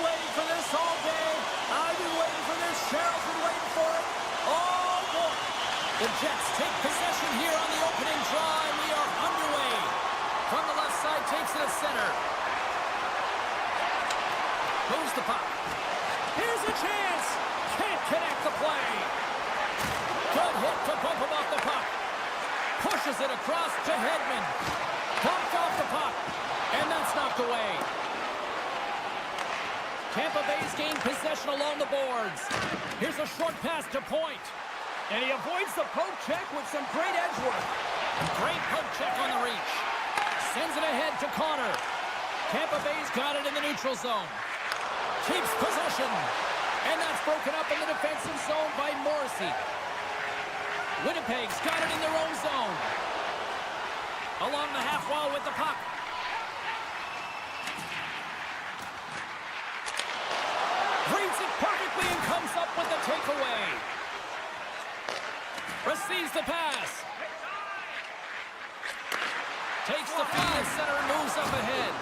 waiting for this all day. I've been waiting for this. Cheryl's been waiting for it. Oh, boy. The Jets take possession here on the opening draw, and we are underway. From the left side, takes it to center. Moves the puck. Here's a chance. Can't connect the play. Good hit to bump him off the puck. Pushes it across to Hedman. Bumped off the puck. And that's knocked away. Tampa Bay's gained possession along the boards. Here's a short pass to Point. And he avoids the poke check with some great edge work. Great poke check on the reach. Sends it ahead to Connor. Tampa Bay's got it in the neutral zone. Keeps possession. And that's broken up in the defensive zone by Morrissey. Winnipeg's got it in their own zone. Along the half wall with the puck. Reads it perfectly and comes up with the takeaway. Receives the pass. Takes the feed at center and moves up ahead.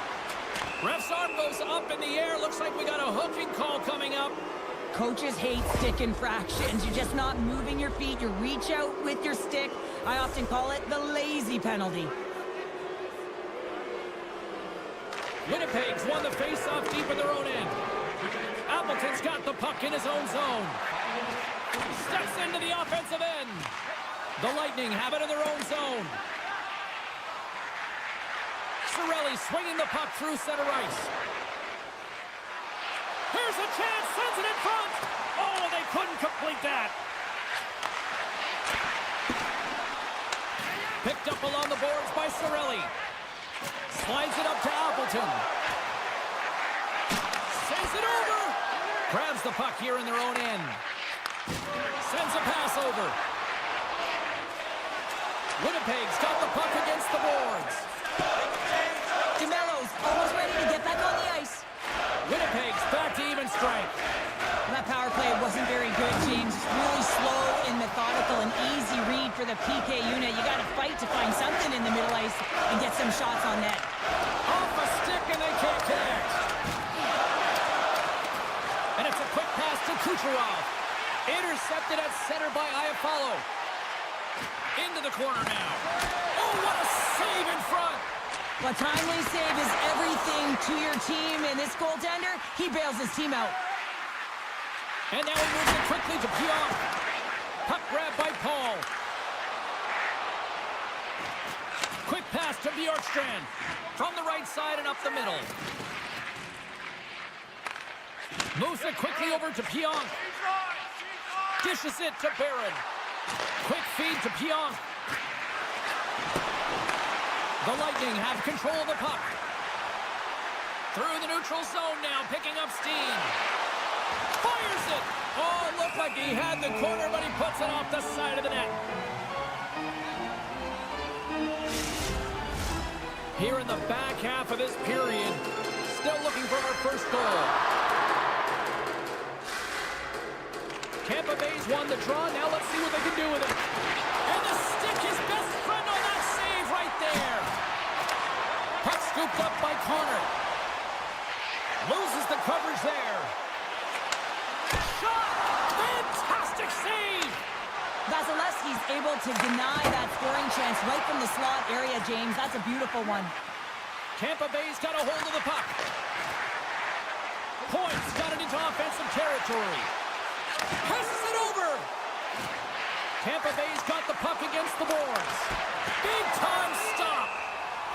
Ref's arm goes up in the air. Looks like we got a hooking call coming up. Coaches hate stick infractions. You're just not moving your feet. You reach out with your stick. I often call it the lazy penalty. Winnipeg's won the face-off deep in their own end. Appleton's got the puck in his own zone. Steps into the offensive end. The Lightning have it in their own zone. Cirelli swinging the puck through center ice. Here's a chance, sends it in front. Oh, they couldn't complete that. Picked up along the boards by Cirelli. Slides it up to Appleton. Sends it over. Grabs the puck here in their own end. Sends a pass over. Winnipeg's got the puck against the boards. DeMello's almost ready to get back on the ice. Winnipeg's back to even strength. That power play wasn't very good, James. Really slow and methodical, an easy read for the PK unit. You got to fight to find something in the middle ice and get some shots on net. Off a stick and they can't connect. And it's a quick pass to Kucherov. Intercepted at center by Iafallo. Into the corner now. Oh, what a save in front. A timely save is everything to your team, and this goaltender, he bails his team out. And now he moves it quickly to Pionk. Puck grab by Paul. Quick pass to Bjorkstrand. From the right side and up the middle. Moves it quickly over to Pionk. Dishes it to Barron. Quick feed to Pionk. The Lightning have control of the puck. Through the neutral zone now, picking up steam. Fires it! Oh, it looked like he had the corner, but he puts it off the side of the net. Here in the back half of this period, still looking for our first goal. Tampa Bay's won the draw. Now let's see what they can do with it. And the stick, his best friend on that save right there. Puck scooped up by Connor. Loses the coverage there. Shot! Fantastic save! Vasilevsky's able to deny that scoring chance right from the slot area, James. That's a beautiful one. Tampa Bay's got a hold of the puck. Points got it into offensive territory. Passes it over. Tampa Bay's got the puck against the boards. Big time stop.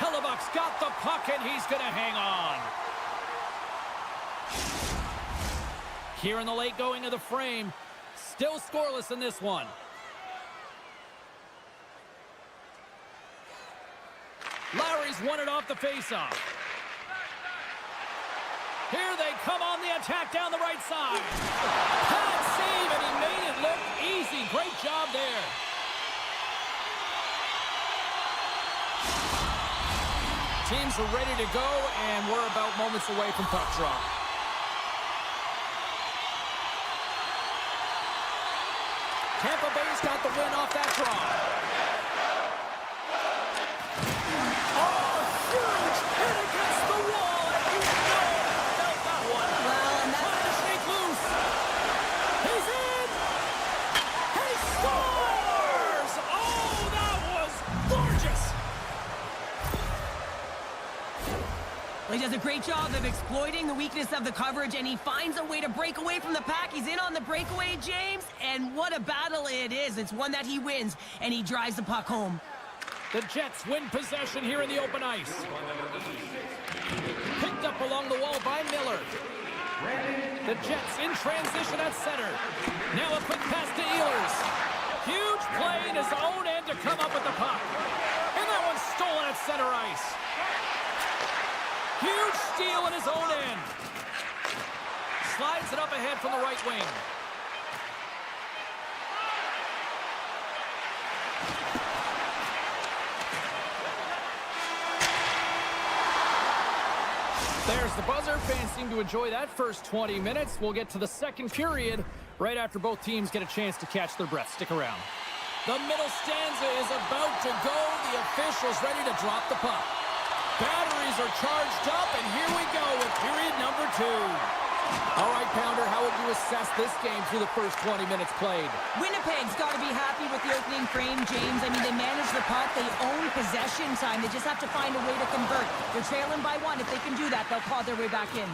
Hellebuck's got the puck and he's going to hang on. Here in the late going of the frame. Still scoreless in this one. Lowry's won it off the faceoff. Here they come on the attack down the right side. Pad save, and he made it look easy. Great job there. Teams are ready to go, and we're about moments away from puck drop. Tampa Bay's got the win off that draw. Oh, huge hit against the wall. And you know felt that one. Well, great job of exploiting the weakness of the coverage, and he finds a way to break away from the pack. He's in on the breakaway, James, and what a battle it is. It's one that he wins, and he drives the puck home. The Jets win possession here in the open ice. Picked up along the wall by Miller. The Jets in transition at center. Now a quick pass to Ehlers. Huge play in his own end to come up with the puck. And that one's stolen at center ice. Huge steal in his own end. Slides it up ahead from the right wing. There's the buzzer. Fans seem to enjoy that first 20 minutes. We'll get to the second period right after both teams get a chance to catch their breath. Stick around. The middle stanza is about to go. The official's ready to drop the puck. Batteries are charged up, and here we go with period number 2. All right, Pounder, how would you assess this game through the first 20 minutes played? Winnipeg's got to be happy with the opening frame, James. I mean, they manage the puck. They own possession time. They just have to find a way to convert. They're trailing by 1. If they can do that, they'll claw their way back in.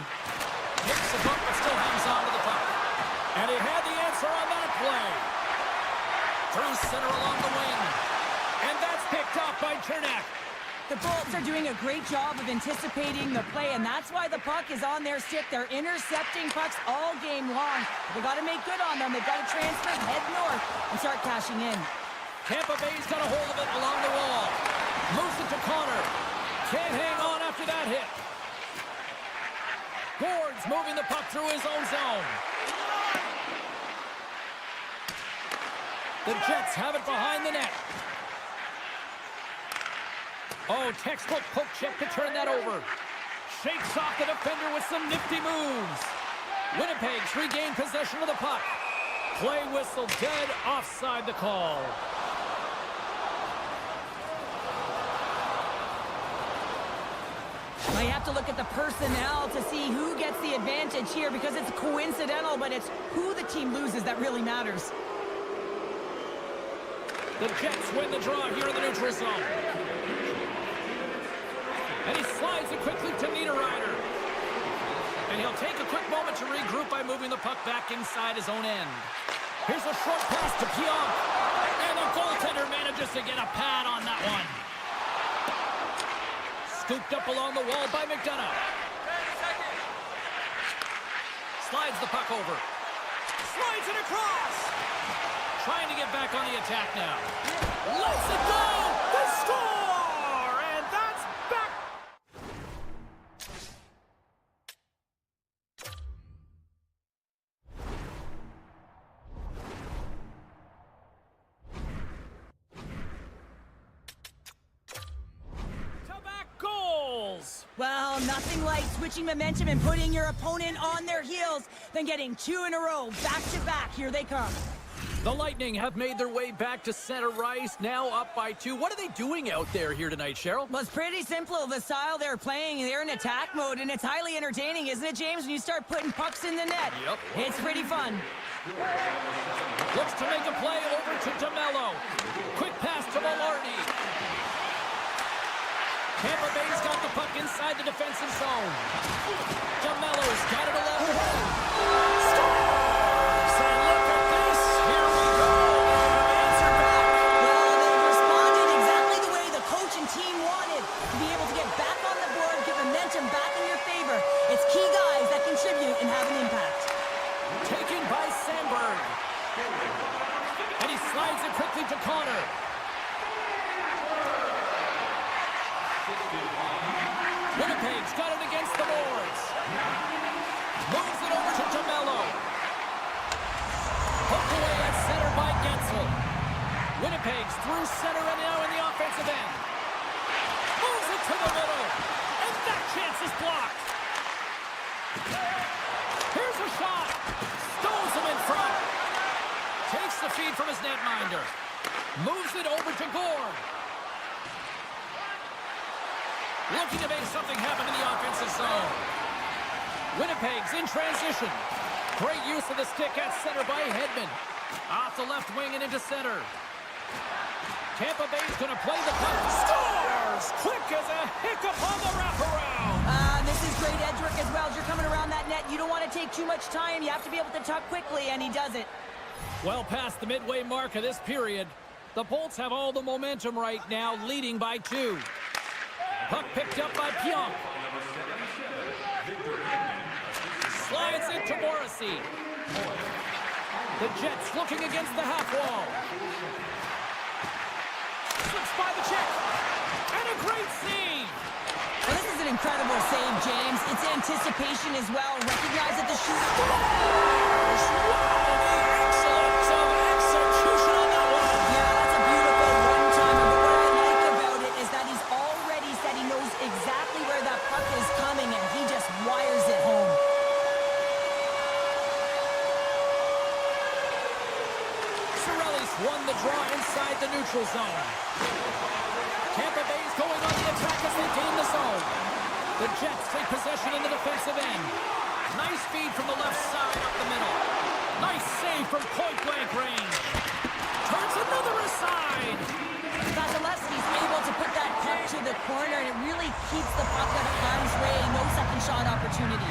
Hits the puck, but still hangs on to the puck. And he had the answer on that play. Through center along the wing. And that's picked up by Chernak. The Bolts are doing a great job of anticipating the play, and that's why the puck is on their stick. They're intercepting pucks all game long. They got to make good on them. They've got to transfer, head north, and start cashing in. Tampa Bay's got a hold of it along the wall. Moves it to Connor. Can't hang on after that hit. Gord's moving the puck through his own zone. The Jets have it behind the net. Oh, textbook poke check to turn that over. Shakes off the defender with some nifty moves. Winnipeg's regained possession of the puck. Play whistle dead, offside the call. Well, you have to look at the personnel to see who gets the advantage here, because it's coincidental, but it's who the team loses that really matters. The Jets win the draw here in the neutral zone. And he slides it quickly to Niederreiter. And he'll take a quick moment to regroup by moving the puck back inside his own end. Here's a short pass to Pionk. And the goaltender manages to get a pad on that one. Scooped up along the wall by McDonough. Slides the puck over. Slides it across. Trying to get back on the attack now. Lets it go! The score! And that's back! To back goals! Well, nothing like switching momentum and putting your opponent on their heels than getting 2 in a row, back-to-back. Here they come. The Lightning have made their way back to center ice, now up by 2. What are they doing out there here tonight, Cheryl? Well, it's pretty simple. The style they're playing, they're in attack mode, and it's highly entertaining, isn't it, James, when you start putting pucks in the net? Yep. It's pretty fun. Looks to make a play over to DeMello. Quick pass to Velarde. Tampa Bay's got the puck inside the defensive zone. DeMello's got it alone. Scores! And look at this. Here we go. Answer back. Well, they've responded exactly the way the coach and team wanted. To be able to get back on the board, get momentum back in your favor. It's key guys that contribute and have an impact. Taken by Sandberg. And he slides it quickly to Connor. Winnipeg's got it against the boards. Moves it over to DeMello. Hooked away at center by Gensel. Winnipeg's through center and now in the offensive end. Moves it to the middle. And that chance is blocked. Here's a shot. Stones him in front. Takes the feed from his netminder. Moves it over to Gord. Looking to make something happen in the offensive zone. Winnipeg's in transition. Great use of the stick at center by Hedman. Off the left wing and into center. Tampa Bay's going to play the puck. Scores! Quick as a hiccup on the wraparound. This This is great edge work as well. As you're coming around that net, you don't want to take too much time. You have to be able to tuck quickly, and he does it. Well past the midway mark of this period. The Bolts have all the momentum right now, leading by 2. Puck picked up by Pionk. Slides into Morrissey. The Jets looking against the half wall. Slips by the check. And a great save. Well, this is an incredible save, James. It's anticipation as well. Recognize that the shooter... Excellent execution on that one. Yeah, that's a beautiful one-timer. But what I like about it is that he's already said he knows exactly where that puck is coming, and he just wires it home. Cirelli's won the draw inside the neutral zone. Tampa Bay's going on the attack as they gain the zone. The Jets take possession in the defensive end. Nice feed from the left side up the middle. Nice save from point-blank range. Turns another aside. Vasilevsky's able to put that puck to the corner, and it really keeps the puck out of harm's way. No second shot opportunity.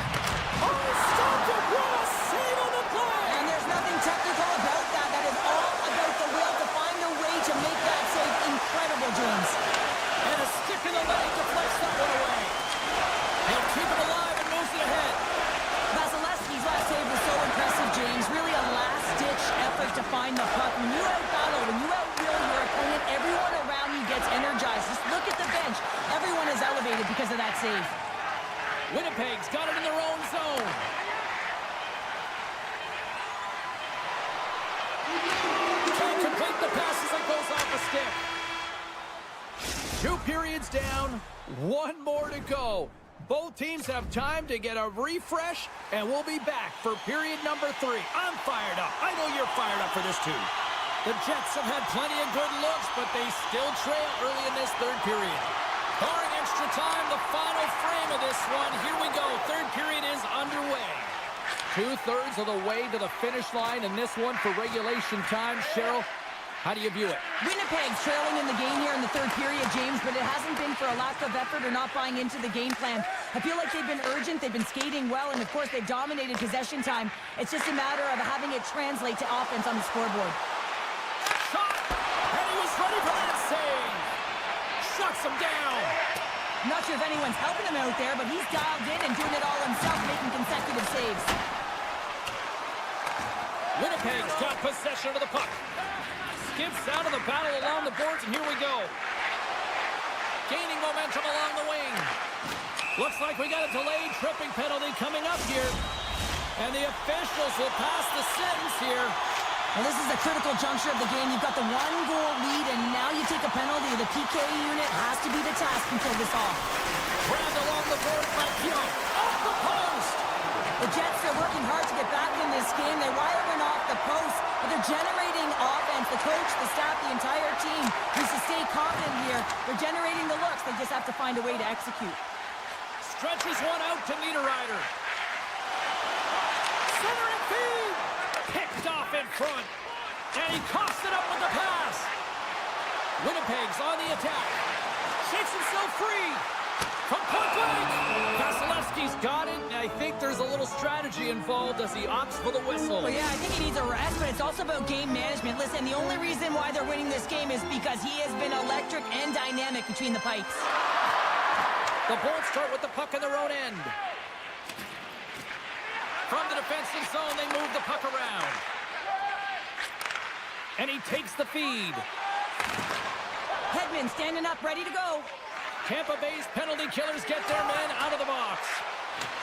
Oh, stop it! What a save on the play! And there's nothing technical about that. That is all about the will to find a way to make that save incredible, James. And a stick in the leg deflects that one away. He'll keep it alive and moves it ahead. Vasilevsky's last save was so impressive, James. Really a last-ditch effort to find the puck. When you out-battle, when you out-will your opponent, everyone around you gets energized. Just look at the bench. Everyone is elevated because of that save. Winnipeg's got it in their own zone. Can't complete the pass as it goes off the stick. 2 periods down, 1 more to go. Both teams have time to get a refresh, and we'll be back for period number 3. I'm fired up. I know you're fired up for this too. The Jets have had plenty of good looks, but they still trail early in this 3rd period. Barring extra time, the final frame of this one. Here we go. 3rd period is underway. 2/3 of the way to the finish line in this one for regulation time. Cheryl, how do you view it? Winnipeg's trailing in the game here in the 3rd period, James, but it hasn't been for a lack of effort or not buying into the game plan. I feel like they've been urgent, they've been skating well, and of course they've dominated possession time. It's just a matter of having it translate to offense on the scoreboard. Shot! And he was ready for that save! Shuts him down! I'm not sure if anyone's helping him out there, but he's dialed in and doing it all himself, making consecutive saves. Winnipeg's got possession of the puck. Skips out of the battle along the boards, and here we go. Gaining momentum along the wing. Looks like we got a delayed tripping penalty coming up here. And the officials will pass the sentence here. Well, this is a critical juncture of the game. You've got the 1-goal lead, and now you take a penalty. The PK unit has to be the task and kill this off. Grabbed along the board by Pionk. Off the post! The Jets are working hard to get back in this game. They wiring off the post, but they're generating offense. The coach, the staff, the entire team needs to stay confident here. They're generating the looks. They just have to find a way to execute. Stretches one out to Niederreiter. Centering feed! Picked off in front. And he coughs it up with the pass. Winnipeg's on the attack. Shakes himself free. From point blank. Vasilevsky's got it. And I think there's a little strategy involved as he opts for the whistle. Well, yeah, I think he needs a rest, but it's also about game management. Listen, the only reason why they're winning this game is because he has been electric and dynamic between the pipes. The Bolts start with the puck in their own end. From the defensive zone, they move the puck around. And he takes the feed. Hedman standing up, ready to go. Tampa Bay's penalty killers get their men out of the box.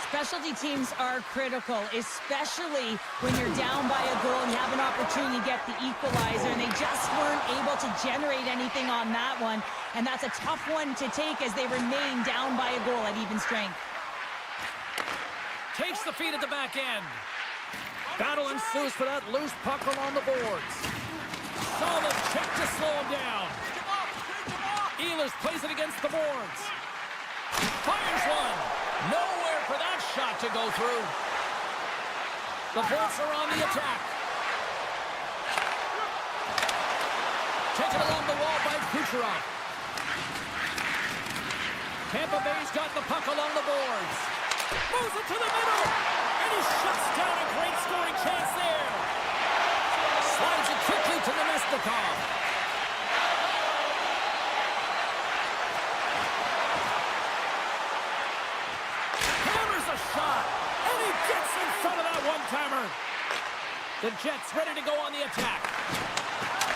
Specialty teams are critical, especially when you're down by a goal and you have an opportunity to get the equalizer, and they just weren't able to generate anything on that one. And that's a tough one to take as they remain down by a goal at even strength. Takes the feed at the back end. Battle ensues for that loose puck along the boards. Solid check to slow him down. Ehlers plays it against the boards. Fires one. Nowhere for that shot to go through. The Bolts are on the attack. Taken along the wall by Kucherov. Tampa Bay's got the puck along the boards. Moves it to the middle. And he shuts down a great scoring chance there. Slides it quickly to Nemestikov. Hammers a shot. And he gets in front of that one-timer. The Jets ready to go on the attack.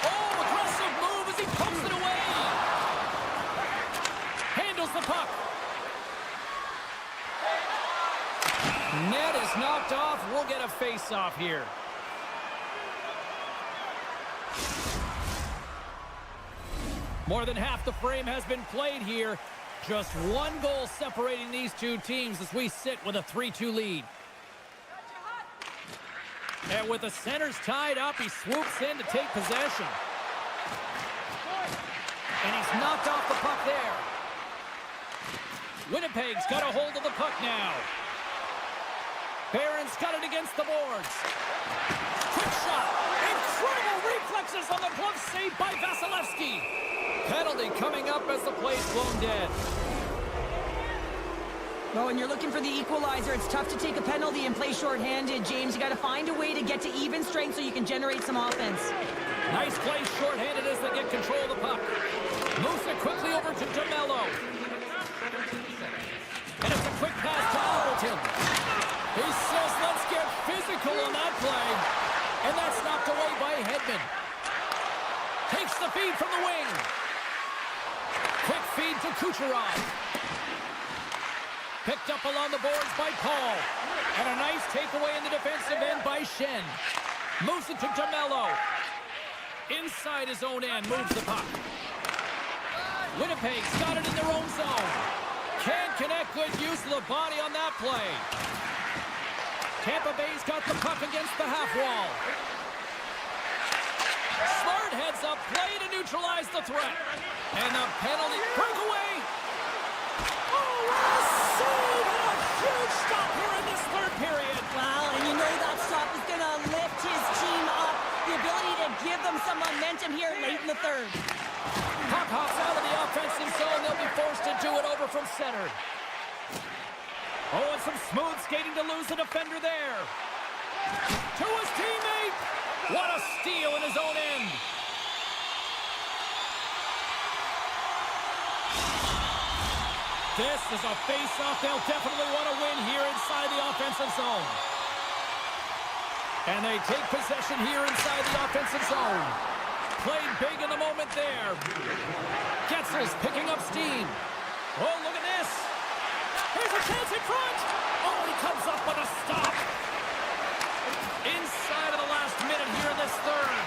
Oh, aggressive move as he pumps it away. Handles the puck. Net is knocked off. We'll get a face-off here. More than half the frame has been played here. Just one goal separating these two teams as we sit with a 3-2 lead. And with the centers tied up, he swoops in to take possession. And he's knocked off the puck there. Winnipeg's got a hold of the puck now. Barron's got it against the boards. Quick shot. Incredible reflexes on the glove save by Vasilevsky. Penalty coming up as the play's blown dead. Well, when you're looking for the equalizer, it's tough to take a penalty and play shorthanded, James. You got to find a way to get to even strength so you can generate some offense. Nice play shorthanded as they get control of the puck. Moves it quickly over to DeMello. And it's a quick pass to Alberton. He says, let's get physical on that play. And that's knocked away by Hedman. Takes the feed from the wing. Quick feed to Kucherov. Picked up along the boards by Paul. And a nice takeaway in the defensive end by Shen. Moves it to DeMello. Inside his own end, moves the puck. Winnipeg's got it in their own zone. Can't connect. Good use of the body on that play. Tampa Bay's got the puck against the half wall. Smart heads up play to neutralize the threat. And the penalty. Breakaway. Oh, what a save! And a huge stop here in this third period. Wow, and you know that stop is going to lift his team up. The ability to give them some momentum here late in the third. Puck hops out of the offensive zone. They'll be forced to do it over from center. Oh, and some smooth skating to lose the defender there. To his teammate. What a steal in his own end. This is a face-off they'll definitely want to win here inside the offensive zone. And they take possession here inside the offensive zone. Played big in the moment there. Getzel's picking up steam. Oh, look at this. Here's a chance in front. Oh, he comes up with a stop. Inside of the last minute here in this third.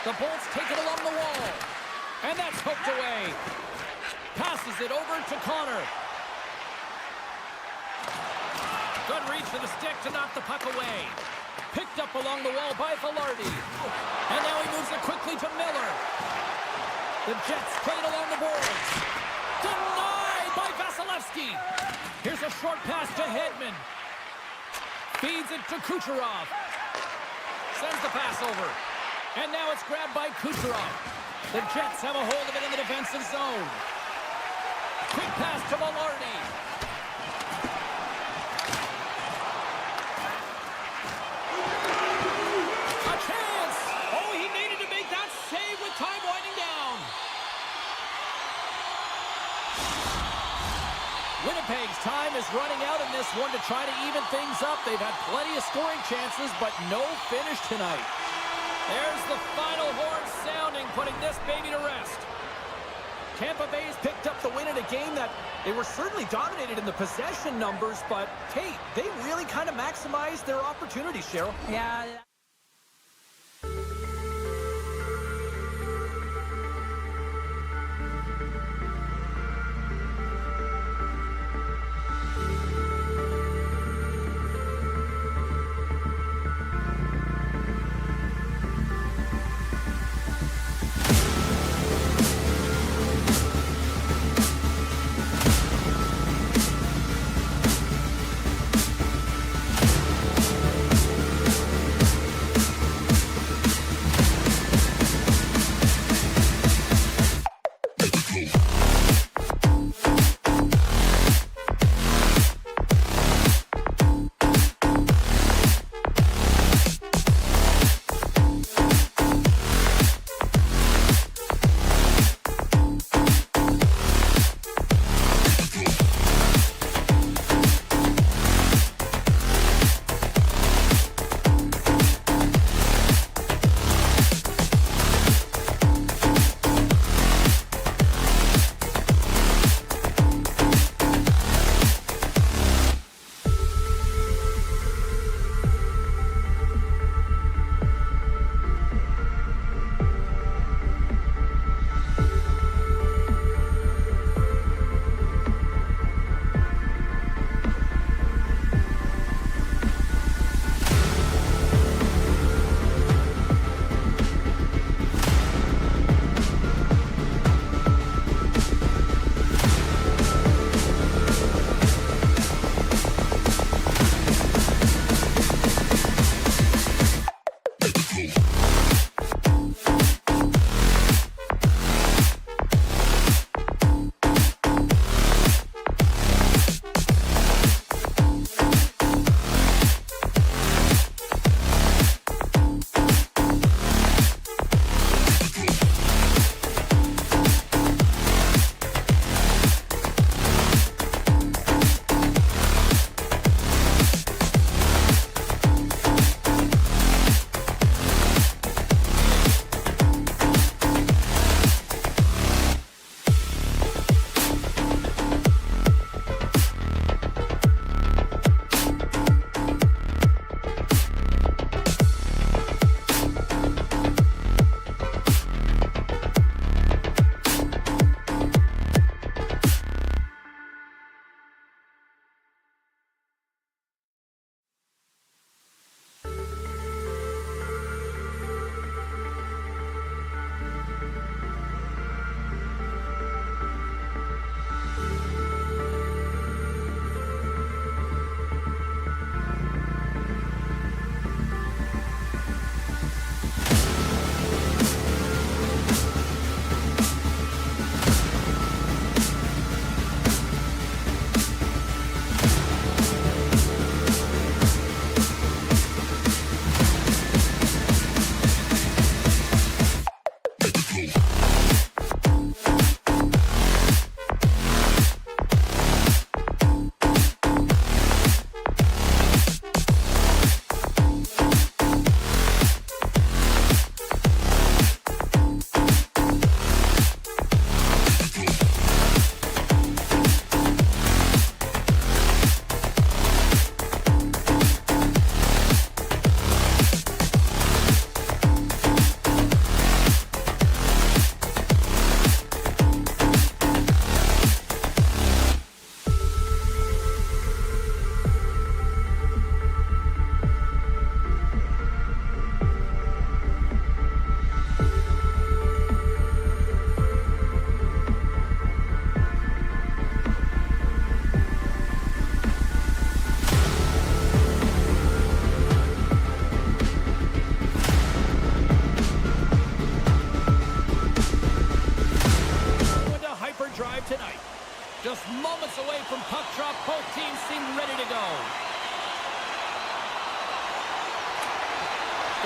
The Bolts take it along the wall. And that's hooked away. Passes it over to Connor. Good reach to the stick to knock the puck away. Picked up along the wall by Velarde. And now he moves it quickly to Miller. The Jets played along the boards. Denied by Vasilevsky. Here's a short pass to Hedman. Feeds it to Kucherov. Sends the pass over. And now it's grabbed by Kucherov. The Jets have a hold of it in the defensive zone. Quick pass to Velarde. A chance! Oh, he needed to make that save with time winding down. Winnipeg's time is running out in this one to try to even things up. They've had plenty of scoring chances, but no finish tonight. There's the final horn sounding, putting this baby to rest. Tampa Bay's picked up the win in a game that they were certainly dominated in the possession numbers, but, hey, they really kind of maximized their opportunities, Cheryl. Yeah.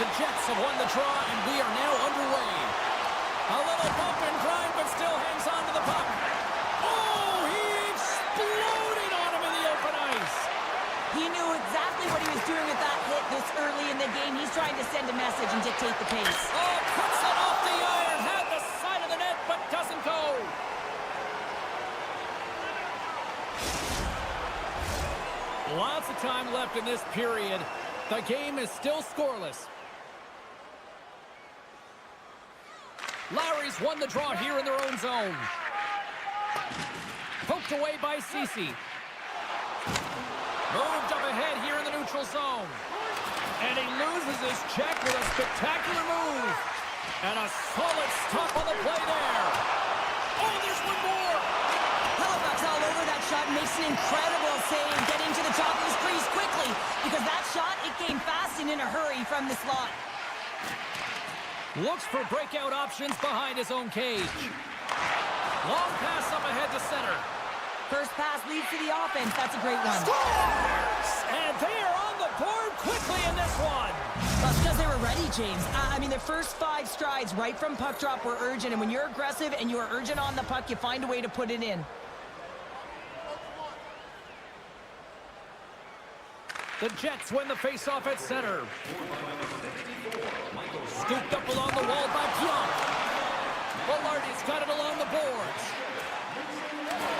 The Jets have won the draw, and we are now underway. A little bump and grind, but still hangs on to the puck. Oh, he exploded on him in the open ice. He knew exactly what he was doing with that hit this early in the game. He's trying to send a message and dictate the pace. Oh, cuts it off the iron, had the side of the net, but doesn't go. Lots of time left in this period. The game is still scoreless. Lowry's won the draw here in their own zone. Poked away by Ceci. Moved up ahead here in the neutral zone. And he loses his check with a spectacular move. And a solid stop on the play there. Oh, there's one more. Halifax all over that shot, makes an incredible save, getting to the top of his crease quickly, because that shot, it came fast and in a hurry from the slot. Looks for breakout options behind his own cage. Long pass up ahead to center. First pass leads to the offense. That's a great one. Scores! And they are on the board quickly in this one. That's because they were ready, James. I mean, the first 5 strides right from puck drop were urgent, and when you're aggressive and you're urgent on the puck, you find a way to put it in. The Jets win the faceoff at center. Scooped up along the wall by Pionk. Velarde's got it along the boards.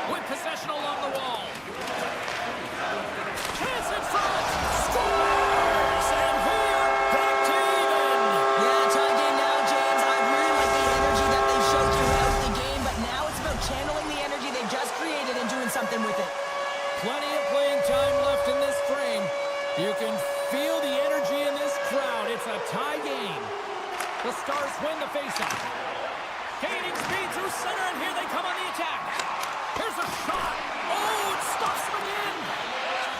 With possession along the wall. Chance in front. Scores! And we are back to even. Yeah, tie game now, James. I really like the energy that they've showed throughout the game, but now it's about channeling the energy they just created and doing something with it. Plenty of playing time left in this frame. You can feel the energy in this crowd. It's a tie game. The Stars win the faceoff. Gaining speed through center, and here they come on the attack. Here's a shot. Oh, it stops him again.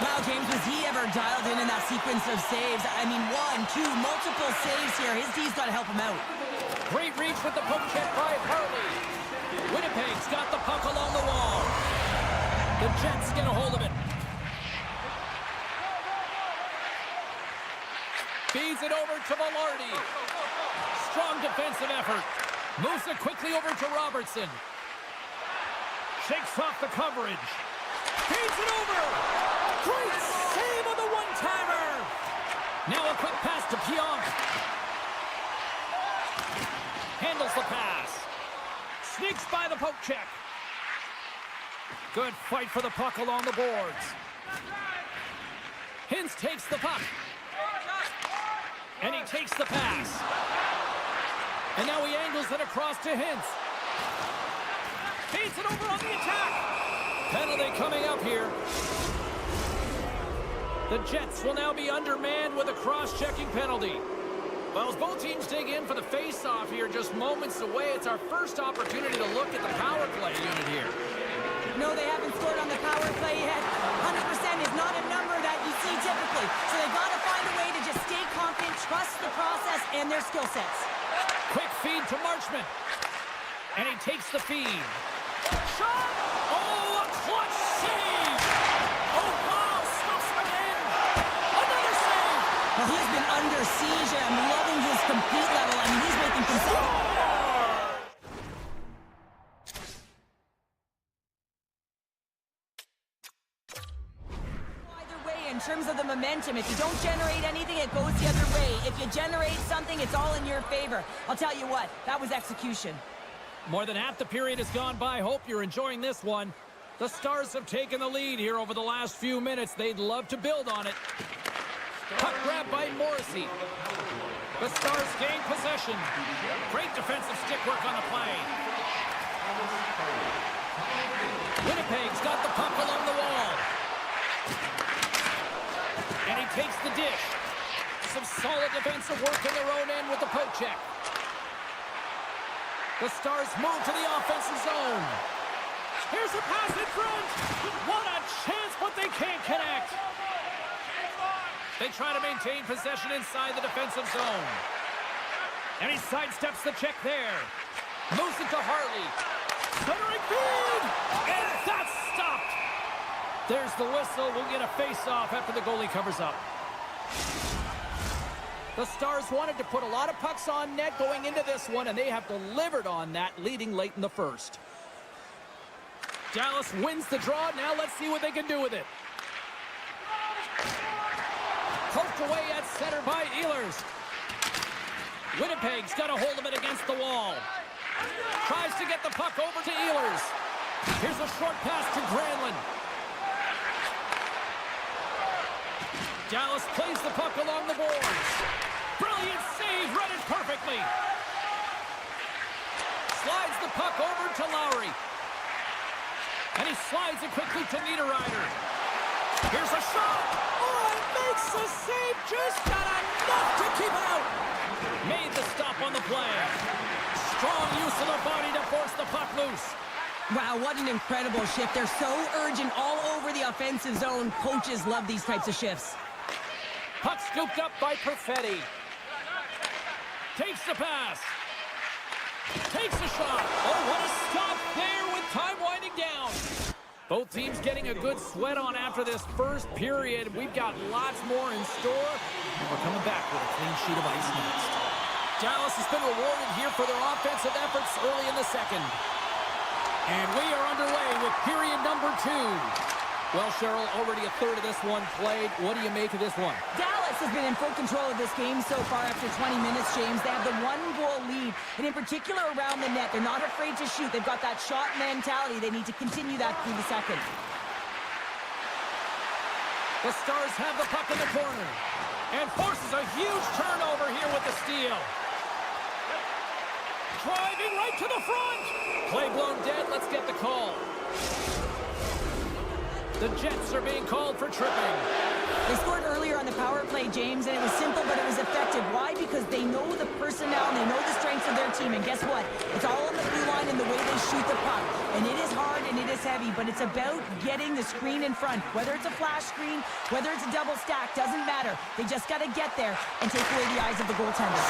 Wow, James, was he ever dialed in that sequence of saves? I mean, 1, 2, multiple saves here. His D's got to help him out. Great reach with the poke check by Harley. Winnipeg's got the puck along the wall. The Jets get a hold of it. Feeds it over to Velarde. Strong defensive effort. Moves it quickly over to Robertson. Shakes off the coverage. Feeds it over. Great save on the one-timer. Now a quick pass to Pionk. Handles the pass. Sneaks by the poke check. Good fight for the puck along the boards. Hintz takes the puck. And he takes the pass. And now he angles it across to Hintz. Feeds it over on the attack. Penalty coming up here. The Jets will now be undermanned with a cross-checking penalty. Well, as both teams dig in for the face-off here, just moments away, it's our first opportunity to look at the power play unit here. No, they haven't scored on the power play yet. 100% is not a number that you see typically. So they've got to find a way to just stay confident, trust the process and their skill sets. Quick feed to Marchment. And he takes the feed. Shot! Oh, a clutch save! Oh, wow, stops him again. Another save! Well, he's been under siege, and I'm loving his compete level. I mean, he's making concessions. In terms of the momentum, if you don't generate anything, it goes the other way. If you generate something, it's all in your favor. I'll tell you what, that was execution. More than half the period has gone by. Hope you're enjoying this one. The Stars have taken the lead here over the last few minutes. They'd love to build on it. Puck grab by Morrissey. The Stars gain possession. Great defensive stick work on the play. Winnipeg's got the puck along the wall. And he takes the dish. Some solid defensive work in their own end with the poke check. The Stars move to the offensive zone. Here's a pass in front. What a chance, but they can't connect. They try to maintain possession inside the defensive zone. And he sidesteps the check there. Moves it to Harley. Centering feed. And that's stopped. There's the whistle. We'll get a face-off after the goalie covers up. The The Stars wanted to put a lot of pucks on net going into this one, and they have delivered on that, leading late in the first. Dallas wins the draw. Now let's see what they can do with it. Poked away at center by Ehlers. Winnipeg's got a hold of it against the wall. Tries to get the puck over to Ehlers. Here's a short pass to Granlund. Dallas plays the puck along the boards. Brilliant save, read it perfectly. Slides the puck over to Lowry. And he slides it quickly to Niederreiter. Here's a shot. Oh, it makes the save. Just got enough to keep it out. Made the stop on the play. Strong use of the body to force the puck loose. Wow, what an incredible shift. They're so urgent all over the offensive zone. Coaches love these types of shifts. Puck scooped up by Perfetti. Takes the pass. Takes the shot. Oh, what a stop there with time winding down. Both teams getting a good sweat on after this first period. We've got lots more in store. And we're coming back with a clean sheet of ice next. Dallas has been rewarded here for their offensive efforts early in the second. And we are underway with period number 2. Well, Cheryl, already a third of this one played. What do you make of this one? Dallas has been in full control of this game so far after 20 minutes, James. They have the 1-goal lead, and in particular around the net. They're not afraid to shoot. They've got that shot mentality. They need to continue that through the second. The Stars have the puck in the corner and forces a huge turnover here with the steal. Driving right to the front. Play blown dead. Let's get the call. The Jets are being called for tripping. They scored earlier on the power play, James, and it was simple, but it was effective. Why? Because they know the personnel, and they know the strengths of their team. And guess what? It's all on the blue line and the way they shoot the puck. And it is hard and it is heavy, but it's about getting the screen in front. Whether it's a flash screen, whether it's a double stack, doesn't matter. They just got to get there and take away the eyes of the goaltender.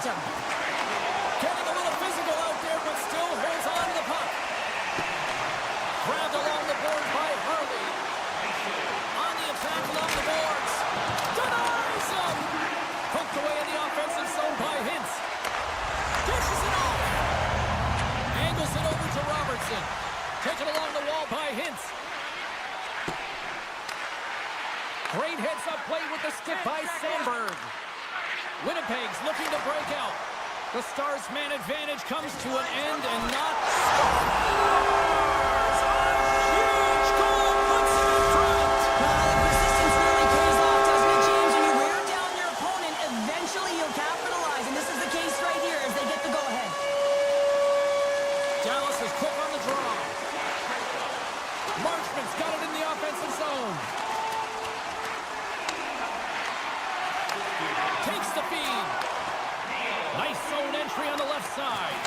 Getting a little physical out there, but still holds on to the puck. Grabbed along the board by Harley. On the attack along the boards. Denies him! Poked away in the offensive zone by Hintz. Dishes it off. Angles it over to Robertson. Taken along the wall by Hintz. Great heads-up play with the stick by Sandberg. Winnipeg's looking to break out. The Stars' man advantage comes to an end and not... Huge goal puts them in front! The persistence really pays off, doesn't it, James? When you wear down your opponent, eventually you'll capitalize, and this is the case right here as they get the go-ahead. Dallas is quick on the draw. Marchment's got it in the offensive zone. Takes the feed. Nice zone entry on the left side.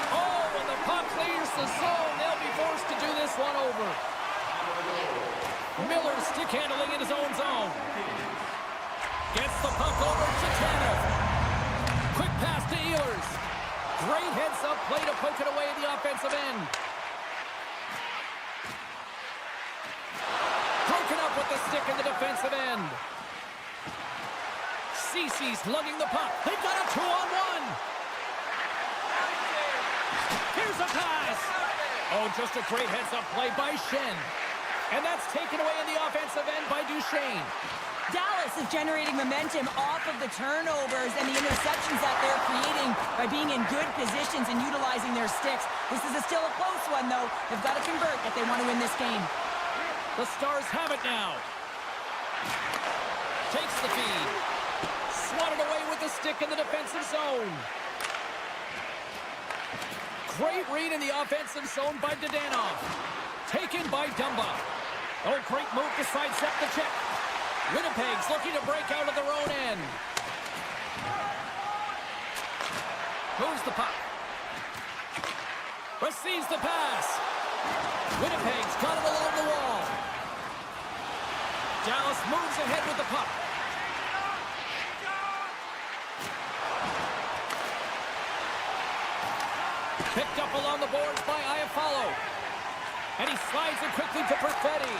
Oh, when the puck clears the zone, they'll be forced to do this one over. Miller stick handling in his own zone. Gets the puck over to Tanev. Quick pass to Ehlers. Great heads-up play to poke it away in the offensive end. Broken up with the stick in the defensive end. Cece's lugging the puck. They've got a 2-on-1. Here's a pass. Oh, just a great heads-up play by Shen. And that's taken away in the offensive end by Duchesne. Dallas is generating momentum off of the turnovers and the interceptions that they're creating by being in good positions and utilizing their sticks. This is still a close one, though. They've got to convert if they want to win this game. The Stars have it now. Takes the feed. Swatted away with the stick in the defensive zone. Great read in the offensive zone by Dadonov. Taken by Dumba. Oh, great move to sidestep the check. Winnipeg's looking to break out of their own end. Moves the puck. Receives the pass. Winnipeg's got it along the wall. Dallas moves ahead with the puck. Picked up along the boards by Iafallo. And he slides it quickly to Perfetti.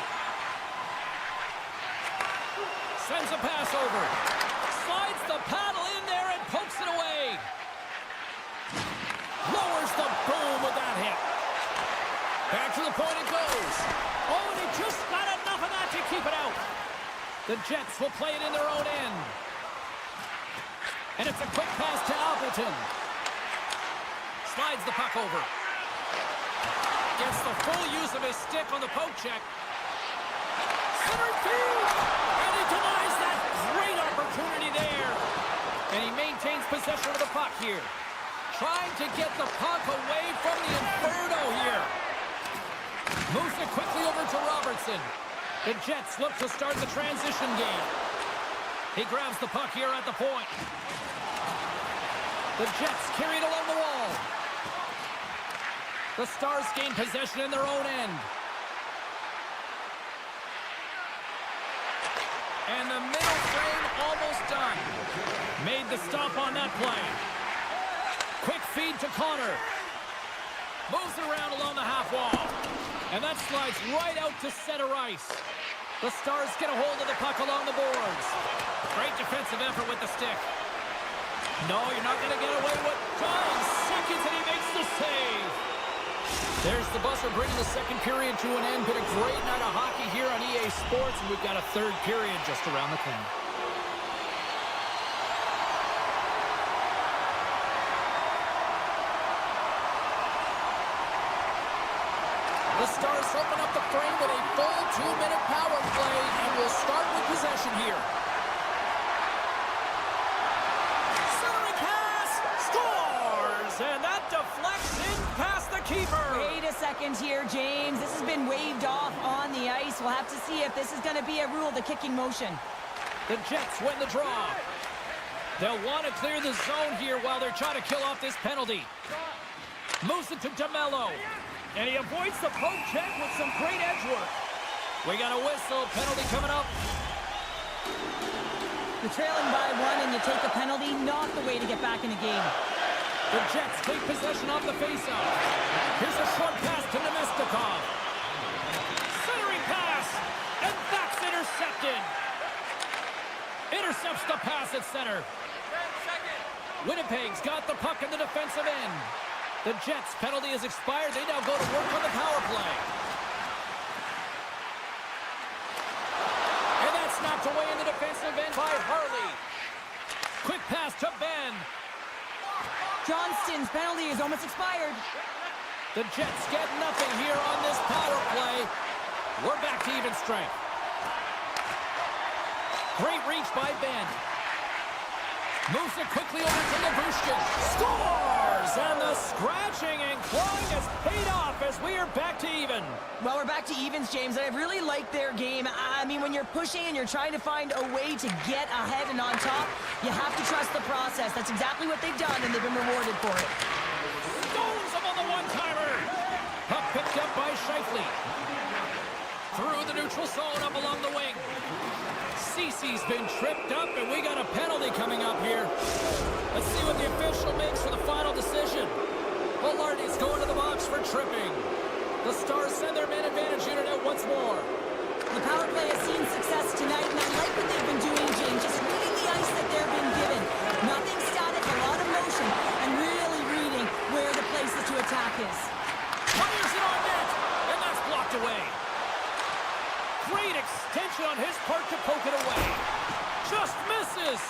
Sends a pass over. Slides the paddle in there and pokes it away. Lowers the boom with that hit. Back to the point it goes. Oh, and he just got enough of that to keep it out. The Jets will play it in their own end. And it's a quick pass to Appleton. Slides the puck over. Gets the full use of his stick on the poke check. Center field! And he denies that great opportunity there. And he maintains possession of the puck here. Trying to get the puck away from the Inferno here. Moves it quickly over to Robertson. The Jets look to start the transition game. He grabs the puck here at the point. The Jets carry it along the wall. The Stars gain possession in their own end. And the middle frame almost done. Made the stop on that play. Quick feed to Connor. Moves it around along the half wall. And that slides right out to center ice. The Stars get a hold of the puck along the boards. Great defensive effort with the stick. No, you're not going to get away with 9 seconds, and he makes the save. There's the buzzer bringing the second period to an end. Been a great night of hockey here on EA Sports, and we've got a third period just around the corner. The Stars open up the frame with a full 2-minute power play, and we'll start with possession here. Centering pass, scores, and that deflects in past the keeper. Wait a second here, James. This has been waved off on the ice. We'll have to see if this is going to be a rule, the kicking motion. The Jets win the draw. They'll want to clear the zone here while they're trying to kill off this penalty. Moves it to DeMello. And he avoids the poke check with some great edge work. We got a whistle. Penalty coming up. You're trailing by 1 and you take a penalty, not the way to get back in the game. The Jets take possession off the faceoff. Here's a short pass to Nemestikov. Centering pass. And that's intercepted. Intercepts the pass at center. Winnipeg's got the puck in the defensive end. The Jets' penalty has expired. They now go to work on the power play. And that's knocked away in the defensive end by Harley. Quick pass to Ben. Johnston's penalty is almost expired. The Jets get nothing here on this power play. We're back to even strength. Great reach by Ben. Moves it quickly over to Nebushkin. Scores! And the scratching and clawing has paid off as we are back to even. Well, we're back to evens, James. I really like their game. I mean, when you're pushing and you're trying to find a way to get ahead and on top, you have to trust the process. That's exactly what they've done, and they've been rewarded for it. Stones him on the one-timer. Puck picked up by Scheifele. Through the neutral zone up along the wing. Cece's been tripped up, and we got a penalty coming up here. Let's see what the official makes for the final decision. Velarde's going to the box for tripping. The Stars send their man advantage unit out once more. The power play has seen success tonight, and I like what they've been doing, James. Just reading the ice that they've been given. Nothing static, a lot of motion, and really reading where the places to attack is. Fires it on net, and that's blocked away. Great extension on his part to poke it away. Just misses.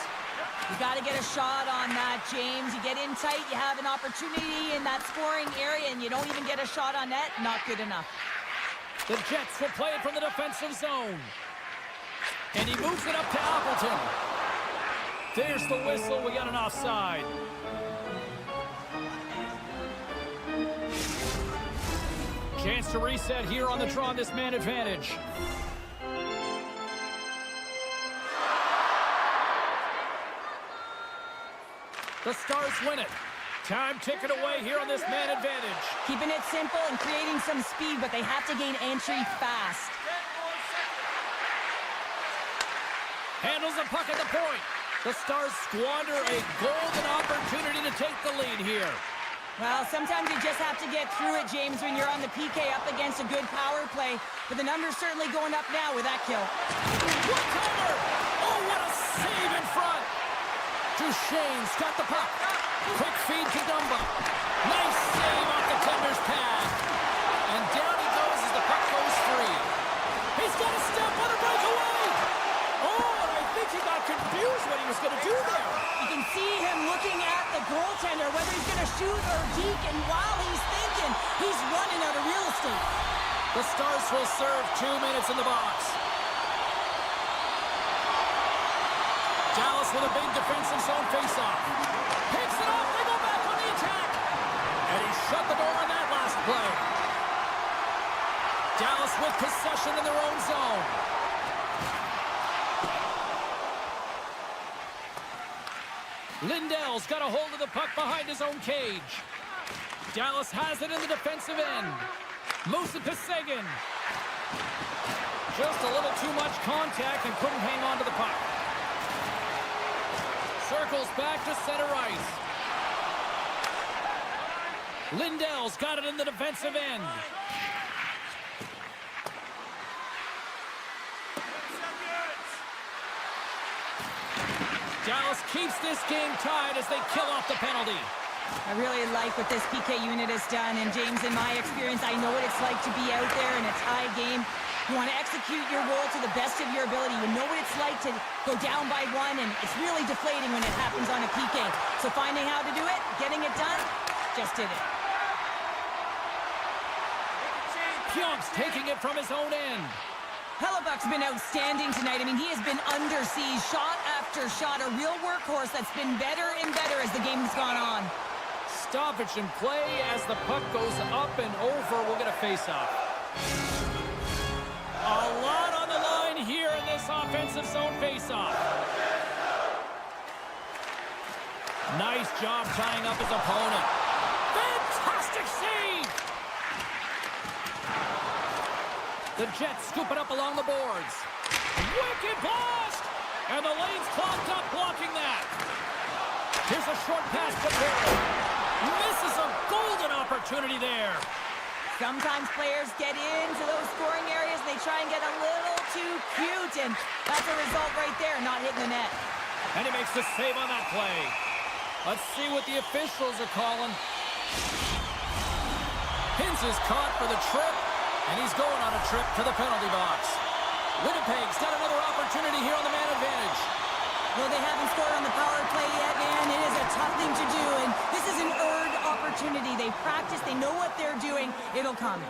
You got to get a shot on that, James. You get in tight, you have an opportunity in that scoring area, and you don't even get a shot on net. Not good enough. The Jets will play it from the defensive zone. And he moves it up to Appleton. There's the whistle. We got an offside. Chance to reset here on the draw on this man advantage. The Stars win it. Time ticking away here on this man advantage. Keeping it simple and creating some speed, but they have to gain entry fast. Handles the puck at the point. The Stars squander a golden opportunity to take the lead here. Well, sometimes you just have to get through it, James, when you're on the PK up against a good power play. But the number's certainly going up now with that kill. One-timer! Oh, what a save in front! Duchesne's got the puck. Quick feed to Dumba. Nice save off the tender's pad. And down he goes as the puck goes free. He's got a step on a breakaway! Oh, and I think he got confused what he was going to do there. You can see him looking at the goaltender, whether he's going to shoot or deke, and while he's thinking, he's running out of real estate. The Stars will serve 2 minutes in the box. Dallas with a big defensive zone faceoff. Picks it up, they go back on the attack. And he shut the door on that last play. Dallas with possession in their own zone. Lindell's got a hold of the puck behind his own cage. Dallas has it in the defensive end. Moves it to Seguin. Just a little too much contact and couldn't hang on to the puck. Circles back to center ice. Lindell's got it in the defensive end. Dallas keeps this game tied as they kill off the penalty. I really like what this PK unit has done. And James, in my experience, I know what it's like to be out there in a tie game. You want to execute your role to the best of your ability. You know what it's like to go down by one, and it's really deflating when it happens on a PK. So finding how to do it, getting it done, just did it. Pionk's taking it from his own end. Hellebuck's been outstanding tonight. I mean, he has been under siege, shot after shot, a real workhorse that's been better and better as the game's gone on. Stoppage in play as the puck goes up and over. We'll get a face-off. A lot on the line here in this offensive zone face-off. Nice job tying up his opponent. Fantastic save! The Jets scoop it up along the boards. Wicked blast! And the lane's clogged up blocking that. Here's a short pass to Perry. Misses a golden opportunity there. Sometimes players get into those scoring areas, they try and get a little too cute, and that's a result right there, not hitting the net. And he makes the save on that play. Let's see what the officials are calling. Hintz is caught for the trip, and he's going on a trip to the penalty box. Winnipeg's got another opportunity here on the man advantage. Well, they haven't scored on the power play yet, man. It is a tough thing to do, and this is an earned opportunity. They practice, they know what they're doing. It'll come.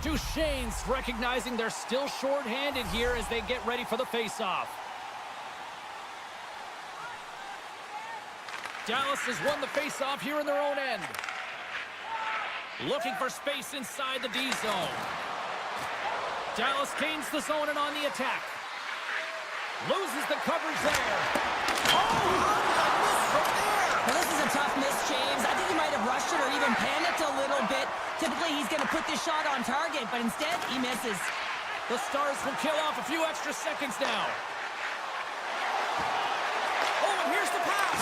Duchesne's recognizing they're still short-handed here as they get ready for the face-off. Dallas has won the face-off here in their own end. Looking for space inside the D zone. Dallas gains the zone and on the attack. Loses the coverage there. Oh, how did I miss from there? Well, this is a tough miss, James. I think he might have rushed it or even panicked a little bit. Typically, he's going to put this shot on target, but instead, he misses. The Stars will kill off a few extra seconds now. Oh, and here's the pass.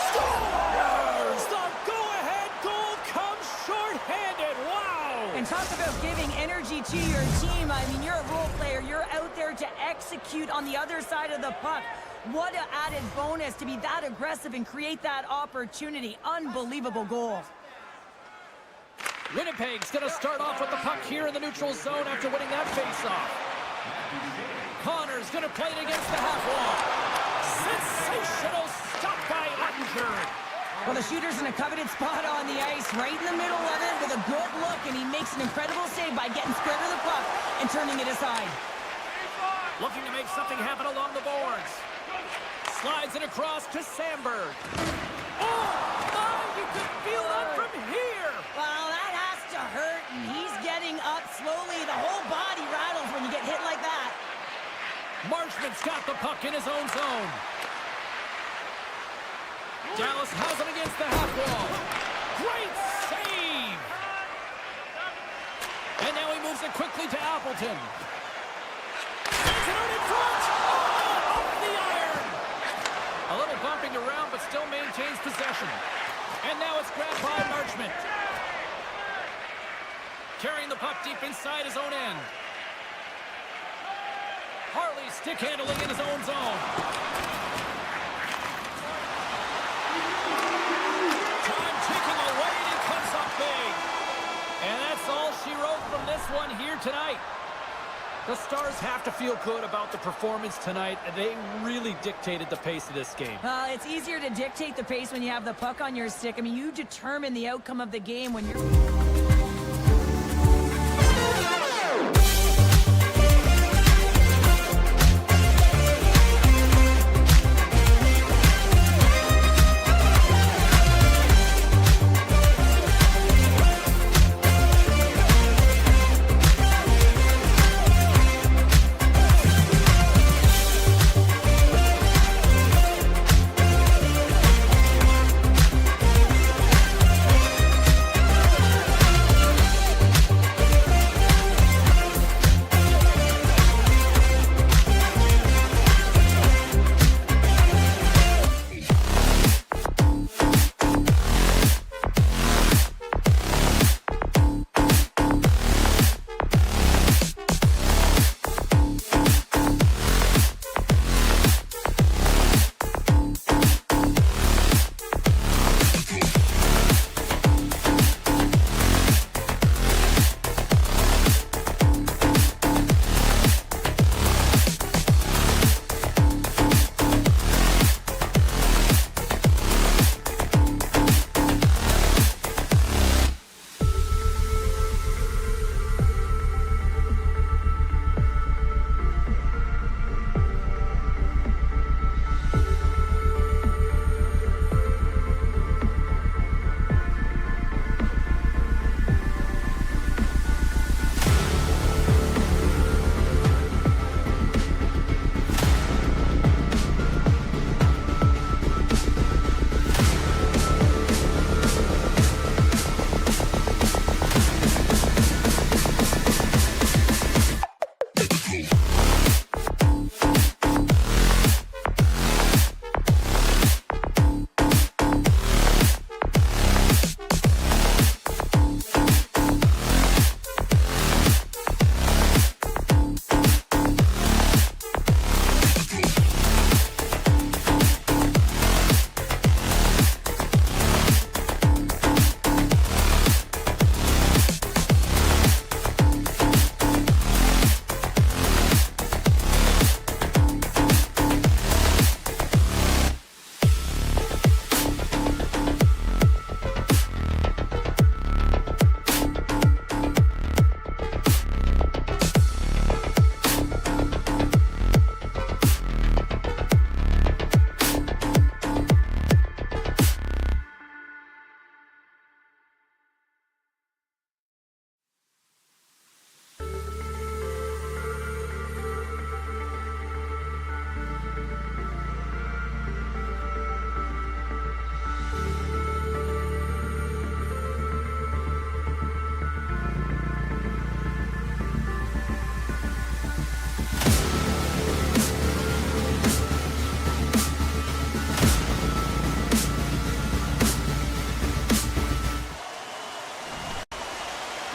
Stars! The go-ahead goal comes short-handed. Wow! And talk about giving energy to your team. I mean, you're a role player. You're out there to execute on the other side of the puck. What an added bonus to be that aggressive and create that opportunity. Unbelievable goal. Winnipeg's going to start off with the puck here in the neutral zone after winning that faceoff. Connor's going to play it against the half wall. Sensational stop by Ottinger. Well, the shooter's in a coveted spot on the ice, right in the middle of it with a good look, and he makes an incredible save by getting square to the puck and turning it aside. Looking to make something happen along the boards. Slides it across to Sandberg. Oh, my, you can feel that from here. Well, that has to hurt, and he's getting up slowly. The whole body rattles when you get hit like that. Marchman's got the puck in his own zone. Dallas has it against the half wall. Great save! And now he moves it quickly to Appleton. Sends it out in front! Oh, off the iron! A little bumping around, but still maintains possession. And now it's grabbed by Marchment. Carrying the puck deep inside his own end. Harley stick handling in his own zone. Time ticking away, and he comes up big. And that's all she wrote from this one here tonight. The Stars have to feel good about the performance tonight. They really dictated the pace of this game. It's easier to dictate the pace when you have the puck on your stick. I mean, you determine the outcome of the game when you're...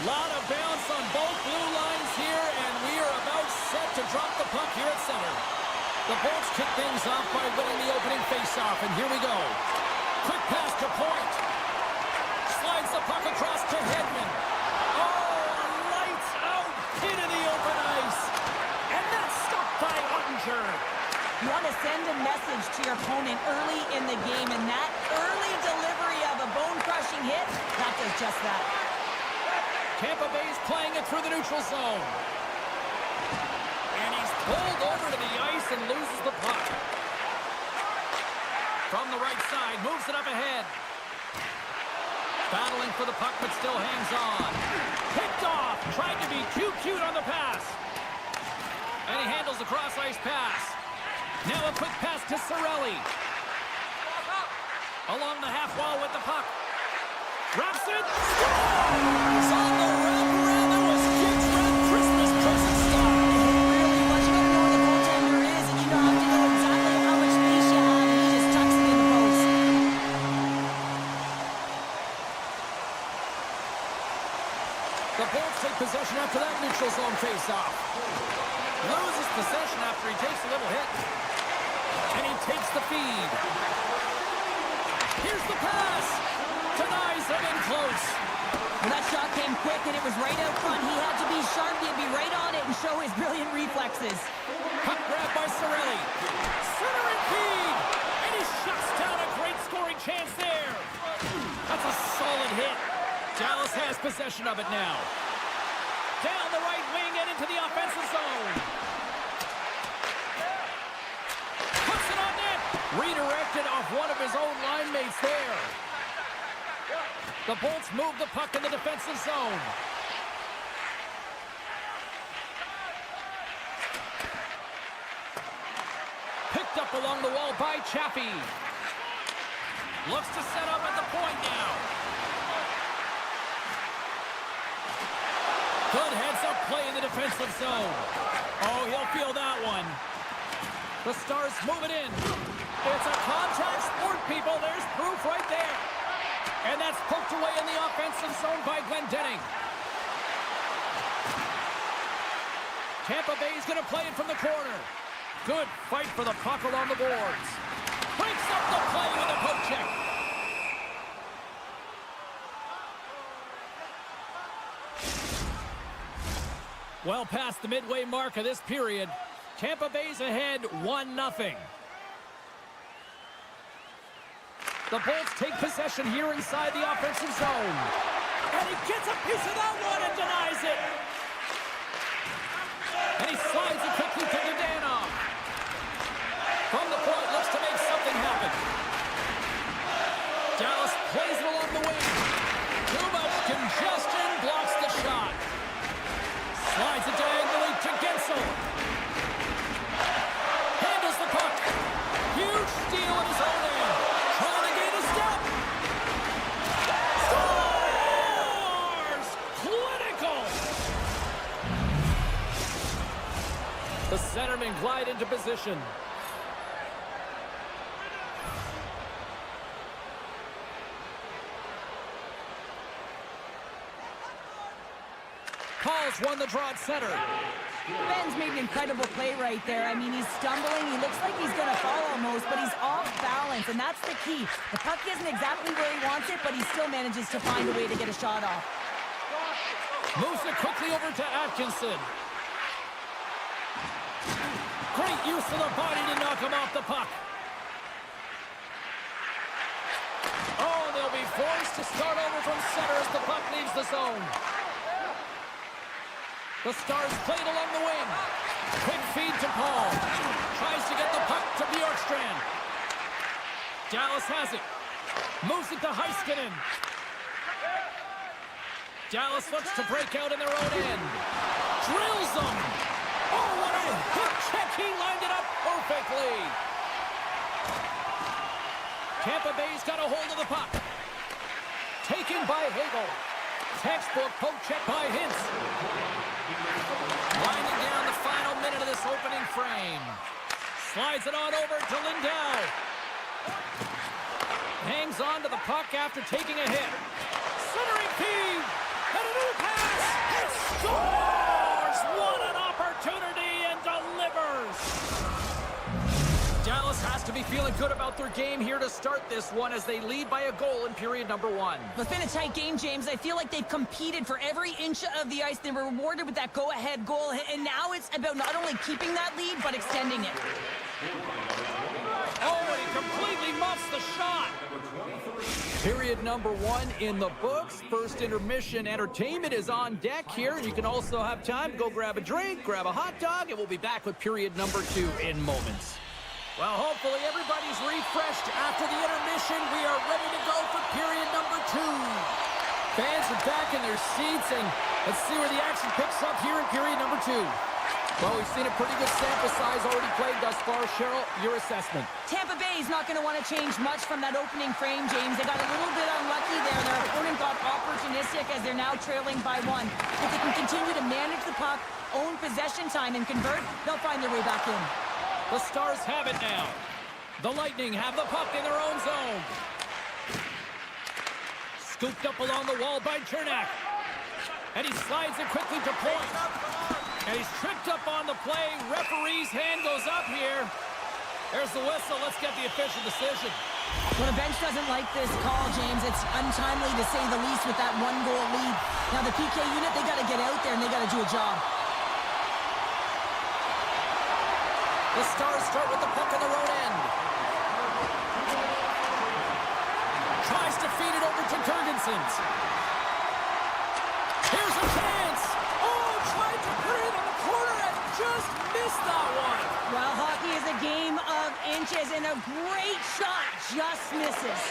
Lot of bounce on both blue lines here, and we are about set to drop the puck here at center. The Bolts kick things off by winning the opening faceoff, and here we go. Quick pass to Point. Slides the puck across to Hedman. Oh, lights out, hit in the open ice. And that's stopped by Ottinger. You want to send a message to your opponent early in the game, and that early delivery of a bone-crushing hit, that does just that. Tampa Bay's playing it through the neutral zone. And he's pulled over to the ice and loses the puck. From the right side, moves it up ahead. Battling for the puck, but still hangs on. Picked off, tried to be too cute on the pass. And he handles the cross-ice pass. Now a quick pass to Cirelli. Along the half wall with the puck. Wraps it. Scores! On the wraparound. That was Jets' red Christmas present style. Really, what you gotta know where the goaltender is, and you know how to know exactly how much space you have, and he just tucks it in the post. take possession after that neutral zone face-off. Loses possession after he takes a little hit. And he takes the feed. Here's the pass. Denies him in close. Well, that shot came quick, and it was right out front. He had to be sharp. He had to be right on it and show his brilliant reflexes. Puck grab by Cirelli. Centering feed. And he shuts down a great scoring chance there. That's a solid hit. Dallas has possession of it now. Down the right wing and into the offensive zone. Puts it on net. Redirected off one of his own line mates there. The Bolts move the puck in the defensive zone. Picked up along the wall by Chaffee. Looks to set up at the point now. Good heads-up play in the defensive zone. Oh, he'll feel that one. The Stars move it in. It's a contact sport, people. There's proof right there. And that's poked away in the offensive zone by Glendening. Tampa Bay's going to play it from the corner. Good fight for the puck along the boards. Breaks up the play with a poke check. Well past the midway mark of this period, Tampa Bay's ahead 1-0. The Bolts take possession here inside the offensive zone. And he gets a piece of that one and denies it. And he slides it quickly to Dadonov. From the point, looks to make something happen. Dallas plays it along the wing. Too much congestion, blocks the shot. Slides it diagonally to Gensel. Handles the puck. Huge steal in his own end. Trying to gain a step. Scores! Clinical! The centermen glide into position. Paul's won the draw at center. Ben's made an incredible play right there. I mean, he's stumbling. He looks like he's going to fall almost, but he's off balance, and that's the key. The puck isn't exactly where he wants it, but he still manages to find a way to get a shot off. Moves it quickly over to Atkinson. Great use of the body to knock him off the puck. Oh, they'll be forced to start over from center as the puck leaves the zone. The Stars played along the wing. Quick feed to Paul. Tries to get the puck to Bjorkstrand. Dallas has it. Moves it to Heiskanen. Dallas looks to break out in their own end. Drills them. Oh, what a hit check. He lined it up perfectly. Tampa Bay's got a hold of the puck. Taken by Hagel. Textbook poke check by Hintz. Winding down the final minute of this opening frame. Slides it on over to Lindell. Hangs on to the puck after taking a hit. Centering feed. And a new pass. It scores! What an opportunity and delivers. Dallas has to be feeling good about their game here to start this one as they lead by a goal in period number 1. It's been a tight game, James. I feel like they've competed for every inch of the ice. They were rewarded with that go-ahead goal, and now it's about not only keeping that lead, but extending it. Oh, and he completely muffs the shot. Period number 1 in the books. First intermission entertainment is on deck here. You can also have time to go grab a drink, grab a hot dog, and we'll be back with period number 2 in moments. Well, hopefully everybody's refreshed after the intermission. We are ready to go for period number 2. Fans are back in their seats, and let's see where the action picks up here in period number 2. Well, we've seen a pretty good sample size already played thus far. Cheryl, your assessment. Tampa Bay is not going to want to change much from that opening frame, James. They got a little bit unlucky there. Their opponent got opportunistic as they're now trailing by 1. If they can continue to manage the puck, own possession time, and convert, they'll find their way back in. The Stars have it now. The Lightning have the puck in their own zone. Scooped up along the wall by Chernak. And he slides it quickly to point. And he's tripped up on the play. Referee's hand goes up here. There's the whistle. Let's get the official decision. Well, the bench doesn't like this call, James. It's untimely to say the least with that one-goal lead. Now, the PK unit, they got to get out there and they got to do a job. The Stars start with the puck on their own end. Tries to feed it over to Jurgensen's. Here's a chance. Oh, tried to put it on the corner and just missed that one. Well, hockey is a game of inches, and a great shot just misses.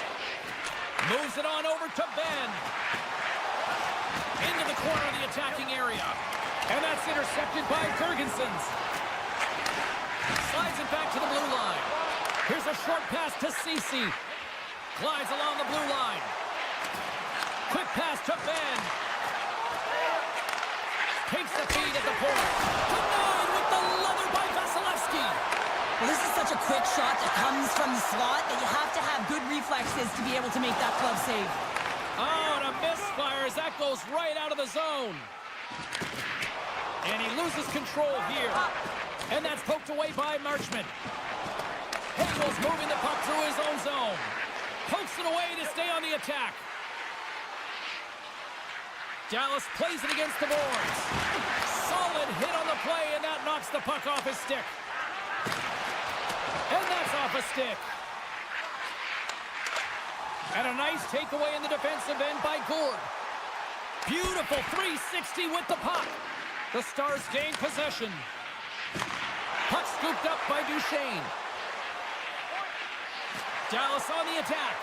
Moves it on over to Ben. Into the corner of the attacking area. And that's intercepted by Jurgensen's. Slides it back to the blue line. Here's a short pass to Ceci. Glides along the blue line. Quick pass to Ben. Takes the feed at the point. Denied with the leather by Vasilevsky. Well, this is such a quick shot that comes from the slot that you have to have good reflexes to be able to make that glove save. Oh, and a misfire as that goes right out of the zone. And he loses control here. And that's poked away by Marchment. Hengel's moving the puck through his own zone. Pokes it away to stay on the attack. Dallas plays it against the boards. Solid hit on the play, and that knocks the puck off his stick. And that's off a stick. And a nice takeaway in the defensive end by Gourde. Beautiful 360 with the puck. The Stars gain possession. Puck scooped up by Duchesne. Dallas on the attack.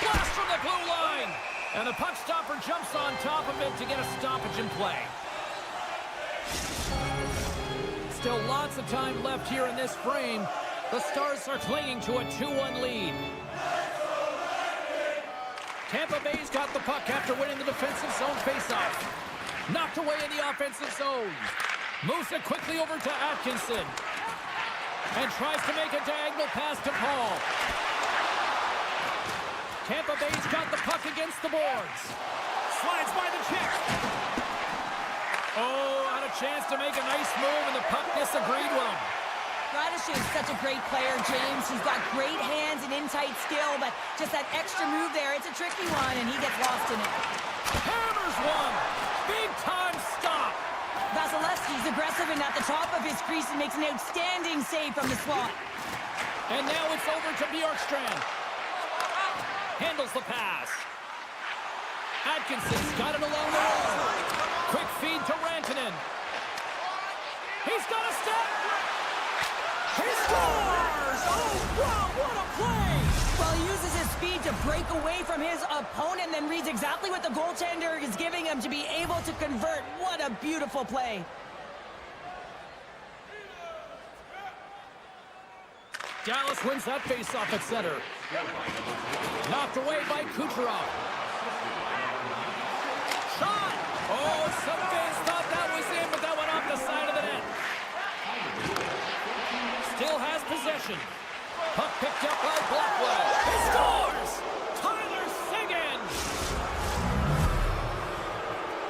Blast from the blue line. And the puck stopper jumps on top of it to get a stoppage in play. Still lots of time left here in this frame. The Stars are clinging to a 2-1 lead. Tampa Bay's got the puck after winning the defensive zone faceoff. Knocked away in the offensive zone. Moves it quickly over to Atkinson. And tries to make a diagonal pass to Paul. Tampa Bay's got the puck against the boards. Slides by the check. Oh, had a chance to make a nice move, and the puck disagreed with him. Radish is such a great player, James. He's got great hands and in-tight skill, but just that extra move there, it's a tricky one, and he gets lost in it. Hammers one. Big-time stop. Vasilevsky's aggressive and at the top of his crease and makes an outstanding save from the slot. And now it's over to Bjorkstrand. Handles the pass. Atkinson's got it along the wall. Quick feed to Rantanen. He's got a step. He scores! Oh, wow, what a play! Well, he uses his speed to break away from his opponent and then reads exactly what the goaltender is giving him to be able to convert. What a beautiful play. Dallas wins that faceoff at center. Knocked away by Kucherov. Shot! Oh, some fans thought that was in, but that went off the side of the net. Still has possession. Puck picked up by Blackwell. He scores! Tyler Seguin!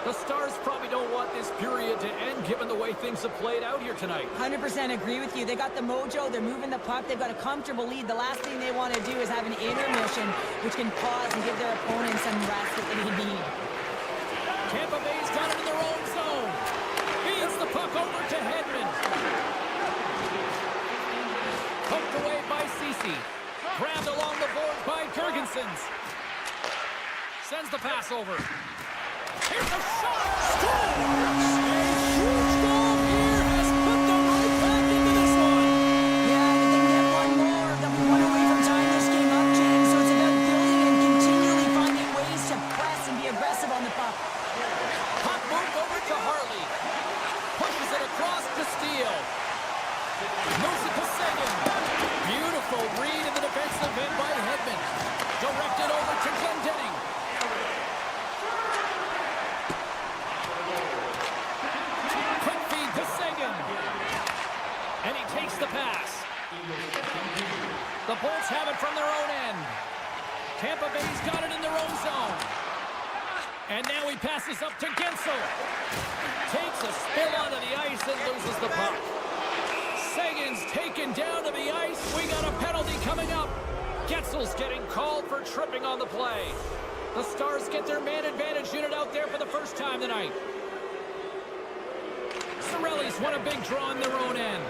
The Stars probably don't want this period to end given the way things have played out here tonight. 100% agree with you. They got the mojo. They're moving the puck. They've got a comfortable lead. The last thing they want to do is have an intermission, which can pause and give their opponents some rest that they need. Tampa Bay's got it in their own zone. Feeds the puck over to Hedman. Poked away by Ceci. Grabbed along the board by Jurgensen's. Sends the pass over. Here's a shot! Scores! A huge goal here has put them right back into this one. Yeah, and if they can get one more, they'll be one away from tying this game up, James. So it's about building and continually finding ways to press and be aggressive on the puck. Puck moved over to Harley. Pushes it across to Steele. Moves it to Seguin. Beautiful read in the defensive end by Hedman. Directed over to Glendening. Quick feed to Seguin. And he takes the pass. The Bolts have it from their own end. Tampa Bay's got it in their own zone. And now he passes up to Gensel. Takes a spill onto the ice and loses the puck. Sagan's taken down to the ice. We got a penalty coming up. Getzel's getting called for tripping on the play. The Stars get their man advantage unit out there for the first time tonight. Cirelli's won a big draw in their own end.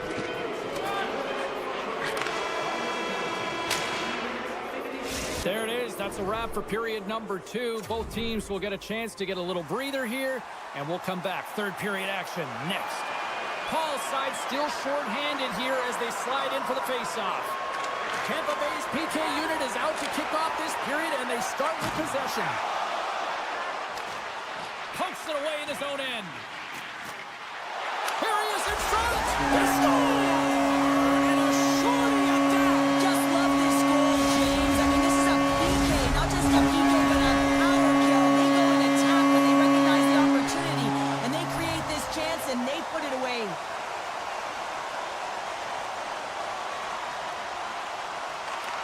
There it is. That's a wrap for period number 2. Both teams will get a chance to get a little breather here, and we'll come back. Third period action next. Paul's side still short-handed here as they slide in for the face-off. Tampa Bay's PK unit is out to kick off this period, and they start with possession. Pokes it away in his own end. Here he is in front. They score! And a shorty at that. Just love this goal, James. I mean, this is a PK, not just a PK, but a power kill. They go and attack when they recognize the opportunity, and they create this chance, and they put it away.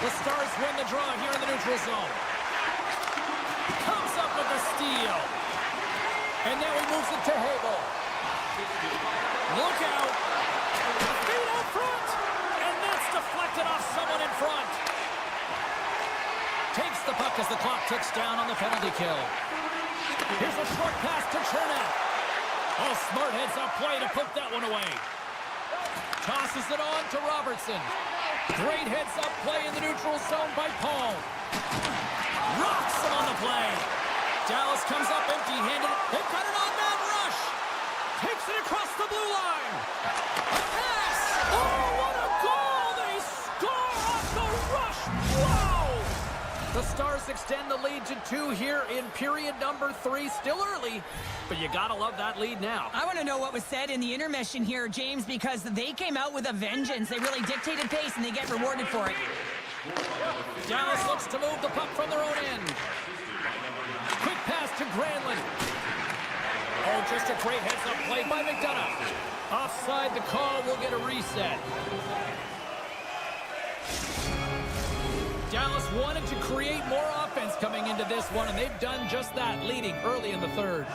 The Stars win the draw here in the neutral zone. Comes up with the steal. And now he moves it to Hagel. Look out. Feet up front. And that's deflected off someone in front. Takes the puck as the clock ticks down on the penalty kill. Here's a short pass to Chernak. Oh, smart heads-up play to put that one away. Tosses it on to Robertson. Great heads-up play in the neutral zone by Paul. Rocks him on the play. Dallas comes up empty-handed. They've got an on-man rush. Takes it across the blue line. A pass. Oh, what a goal! They score off the rush. Wow! The Stars extend the lead to 2 here in period number 3. Still early, but you gotta love that lead now. I want to know what was said in the intermission here, James, because they came out with a vengeance. They really dictated pace, and they get rewarded for it. Dallas looks to move the puck from their own end. Quick pass to Granlund. Oh, just a great heads-up play by McDonough. Offside the call, will get a reset. Dallas wanted to create more offense coming into this one, and they've done just that, leading early in the third.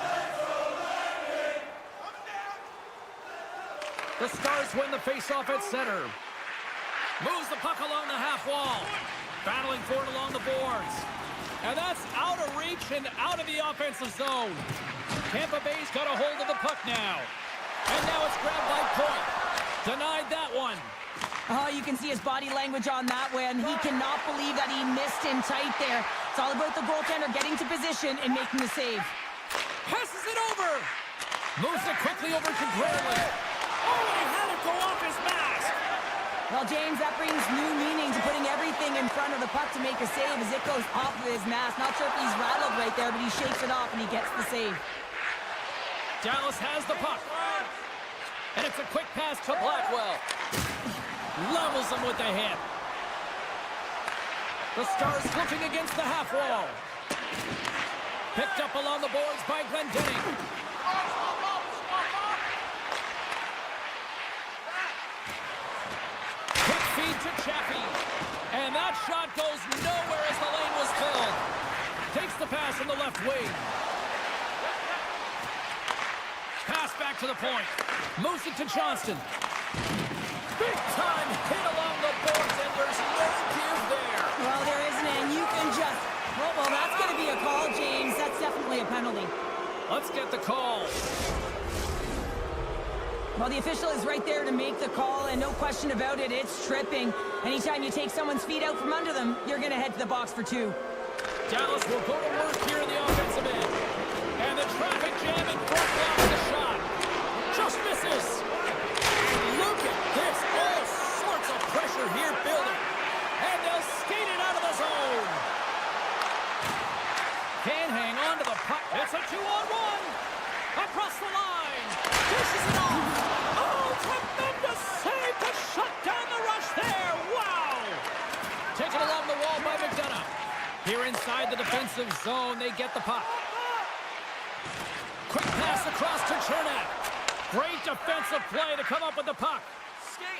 The Stars win the faceoff at center. Moves the puck along the half wall. Battling for it along the boards. And that's out of reach and out of the offensive zone. Tampa Bay's got a hold of the puck now. And now it's grabbed by Point. Denied that one. Oh, you can see his body language on that one. He cannot believe that he missed in tight there. It's all about the goaltender getting to position and making the save. Passes it over. Moves it quickly over to Granlund. Oh, he had it go off his mask. Well, James, that brings new meaning to putting everything in front of the puck to make a save as it goes off of his mask. Not sure if he's rattled right there, but he shakes it off and he gets the save. Dallas has the puck. And it's a quick pass to Blackwell. Levels him with the hit. The Stars looking against the half wall. Picked up along the boards by Glendening. Quick feed to Chaffee. And that shot goes nowhere as the lane was filled. Takes the pass from the left wing. Pass back to the point. Moves it to Johnston. Big time hit along the boards, and there's no give there. Well, there isn't, and you can just... Well, that's going to be a call, James. That's definitely a penalty. Let's get the call. Well, the official is right there to make the call, and no question about it, it's tripping. Anytime you take someone's feet out from under them, you're going to head to the box for 2. Dallas will go to work here in the offensive end. And the traffic jam in front blocks the shot. Just misses. And look at this. All sorts of pressure here building. And they'll skate it out of the zone. Can't hang on to the puck. It's a 2-on-1. Across the line. Dishes it off. Oh, tremendous save to shut down the rush there. Wow. Taken along the wall by McDonough. Here inside the defensive zone, they get the puck. Quick pass across to Chernak. Great defensive play to come up with the puck.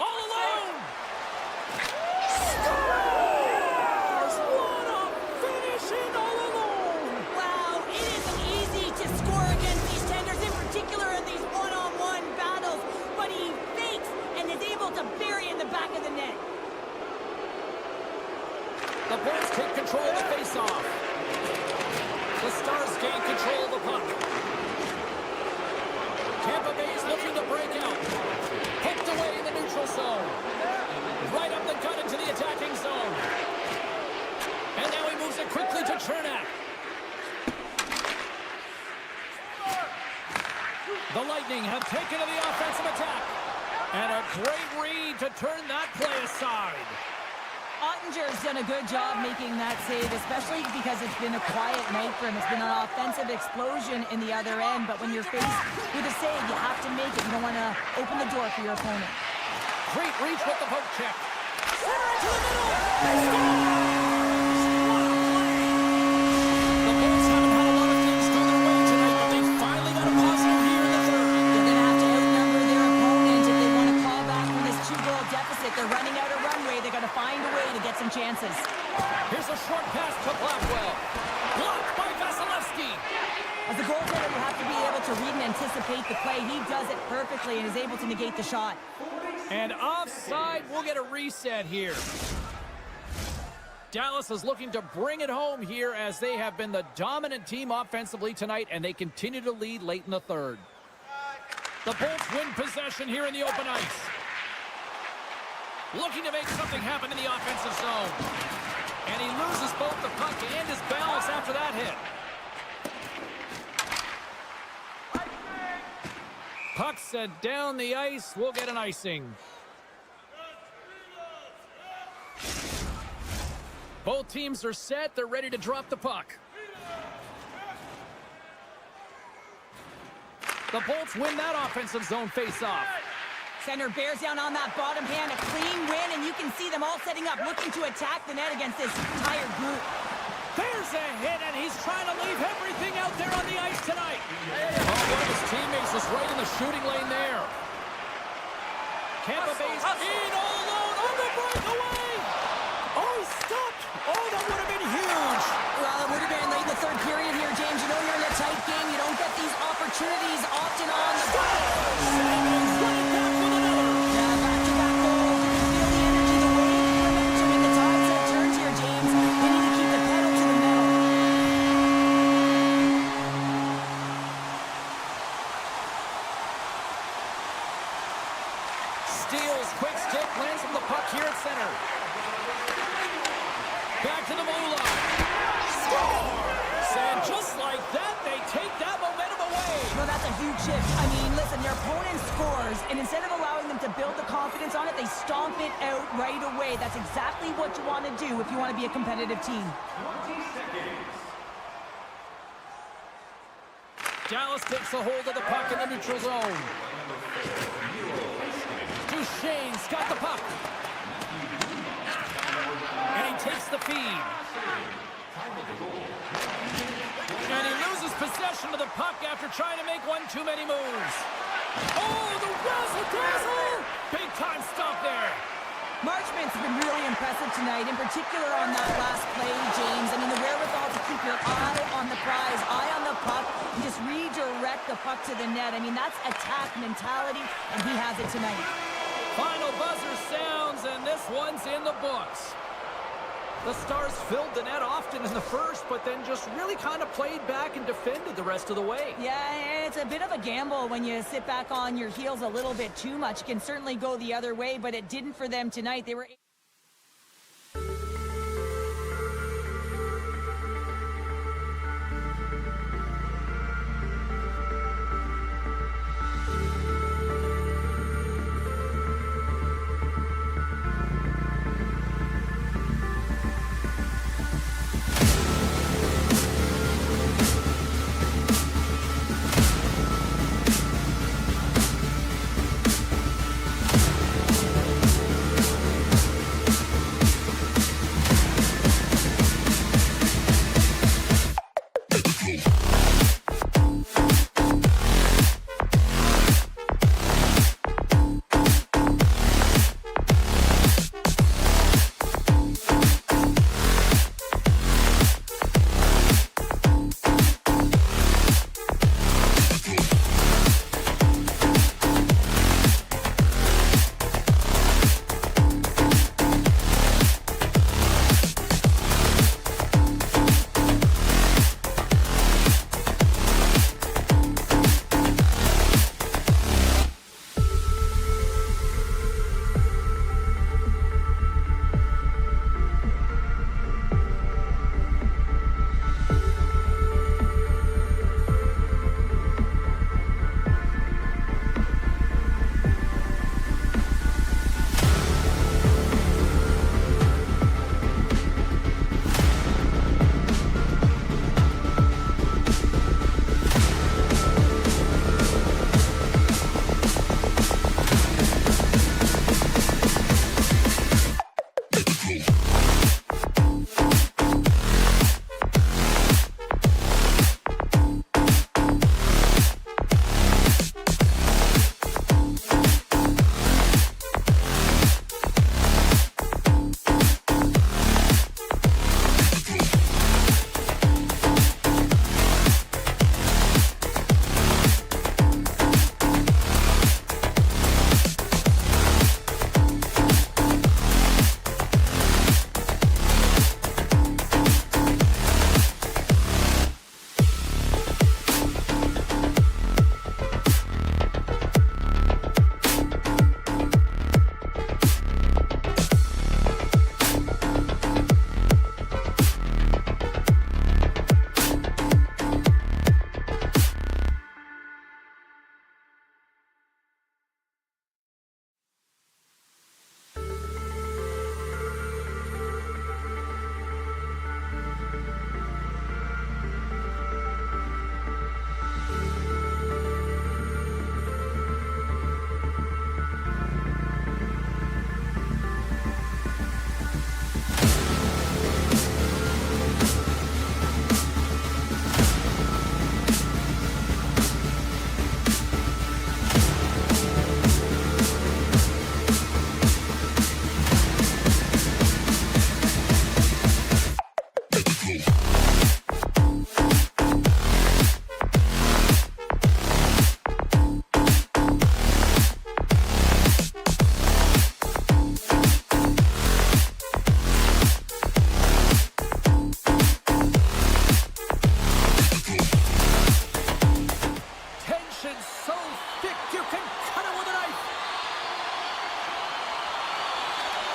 All alone. Scores! What a finishing all alone. Wow, it isn't easy the back of the net. The Bulls take control of the faceoff. The Stars gain control of the puck. Tampa Bay is looking to break out. Poked away in the neutral zone. Right up the gut into the attacking zone. And now he moves it quickly to Chernak. The Lightning have taken to the offensive attack. And a great read to turn that play aside. Ottinger's done a good job making that save, especially because it's been a quiet night for him. It's been an offensive explosion in the other end, but when you're faced with a save, you have to make it. You don't want to open the door for your opponent. Great reach with the poke check. Center into the middle. The Bulls haven't had a lot of things go their way tonight, but they finally got a positive here in the third. They're going to have to outnumber their opponent if they want to claw back from this 2-goal deficit. They're running out of runway. They've got to find a way to get some chances. Here's a short pass to Blackwell. Blocked by Vasilevsky. As a goaltender, you have to be able to read and anticipate the play. He does it perfectly and is able to negate the shot. And offside, we'll get a reset here. Dallas is looking to bring it home here as they have been the dominant team offensively tonight, and they continue to lead late in the third. The Bolts win possession here in the open ice. Looking to make something happen in the offensive zone. And he loses both the puck and his balance after that hit. Puck set down the ice. We'll get an icing. Both teams are set. They're ready to drop the puck. The Bolts win that offensive zone face-off. Center bears down on that bottom hand, a clean win, and you can see them all setting up, looking to attack the net against this tired group. There's a hit, and he's trying to leave everything out there on the ice tonight. Oh, one of his teammates is right in the shooting lane there. Tampa Bay's in all alone on the breakaway. Oh, he stopped. Oh, that would have been huge. Well, it would have been late in the third period here, James. You know you're in a tight game. You don't get these opportunities often on the back-to-back goals. You can feel the energy, the weight, the momentum, and the tide set turns here, James. They need to keep the pedal to the metal. Steals, quick stick, lands from the puck here at center. Back to the blue line. Scores! And just like that, they take that momentum away. Well, that's a huge shift. I mean, listen, their opponent scores, and instead of allowing them to build the confidence on it, they stomp it out right away. That's exactly what you want to do if you want to be a competitive team. Dallas takes a hold of the puck in the neutral zone. Duchesne's got the puck. And he takes the feed. And he loses possession of the puck after trying to make one too many moves. Oh, the razzle-dazzle! Big time stop there. Marchment's been really impressive tonight, in particular on that last play, James. I mean, the wherewithal to keep your eye on the prize, eye on the puck, and just redirect the puck to the net. I mean, that's attack mentality, and he has it tonight. Final buzzer sounds, and this one's in the books. The Stars filled the net often in the first, but then just really kind of played back and defended the rest of the way. Yeah, it's a bit of a gamble when you sit back on your heels a little bit too much. It can certainly go the other way, but it didn't for them tonight. They were...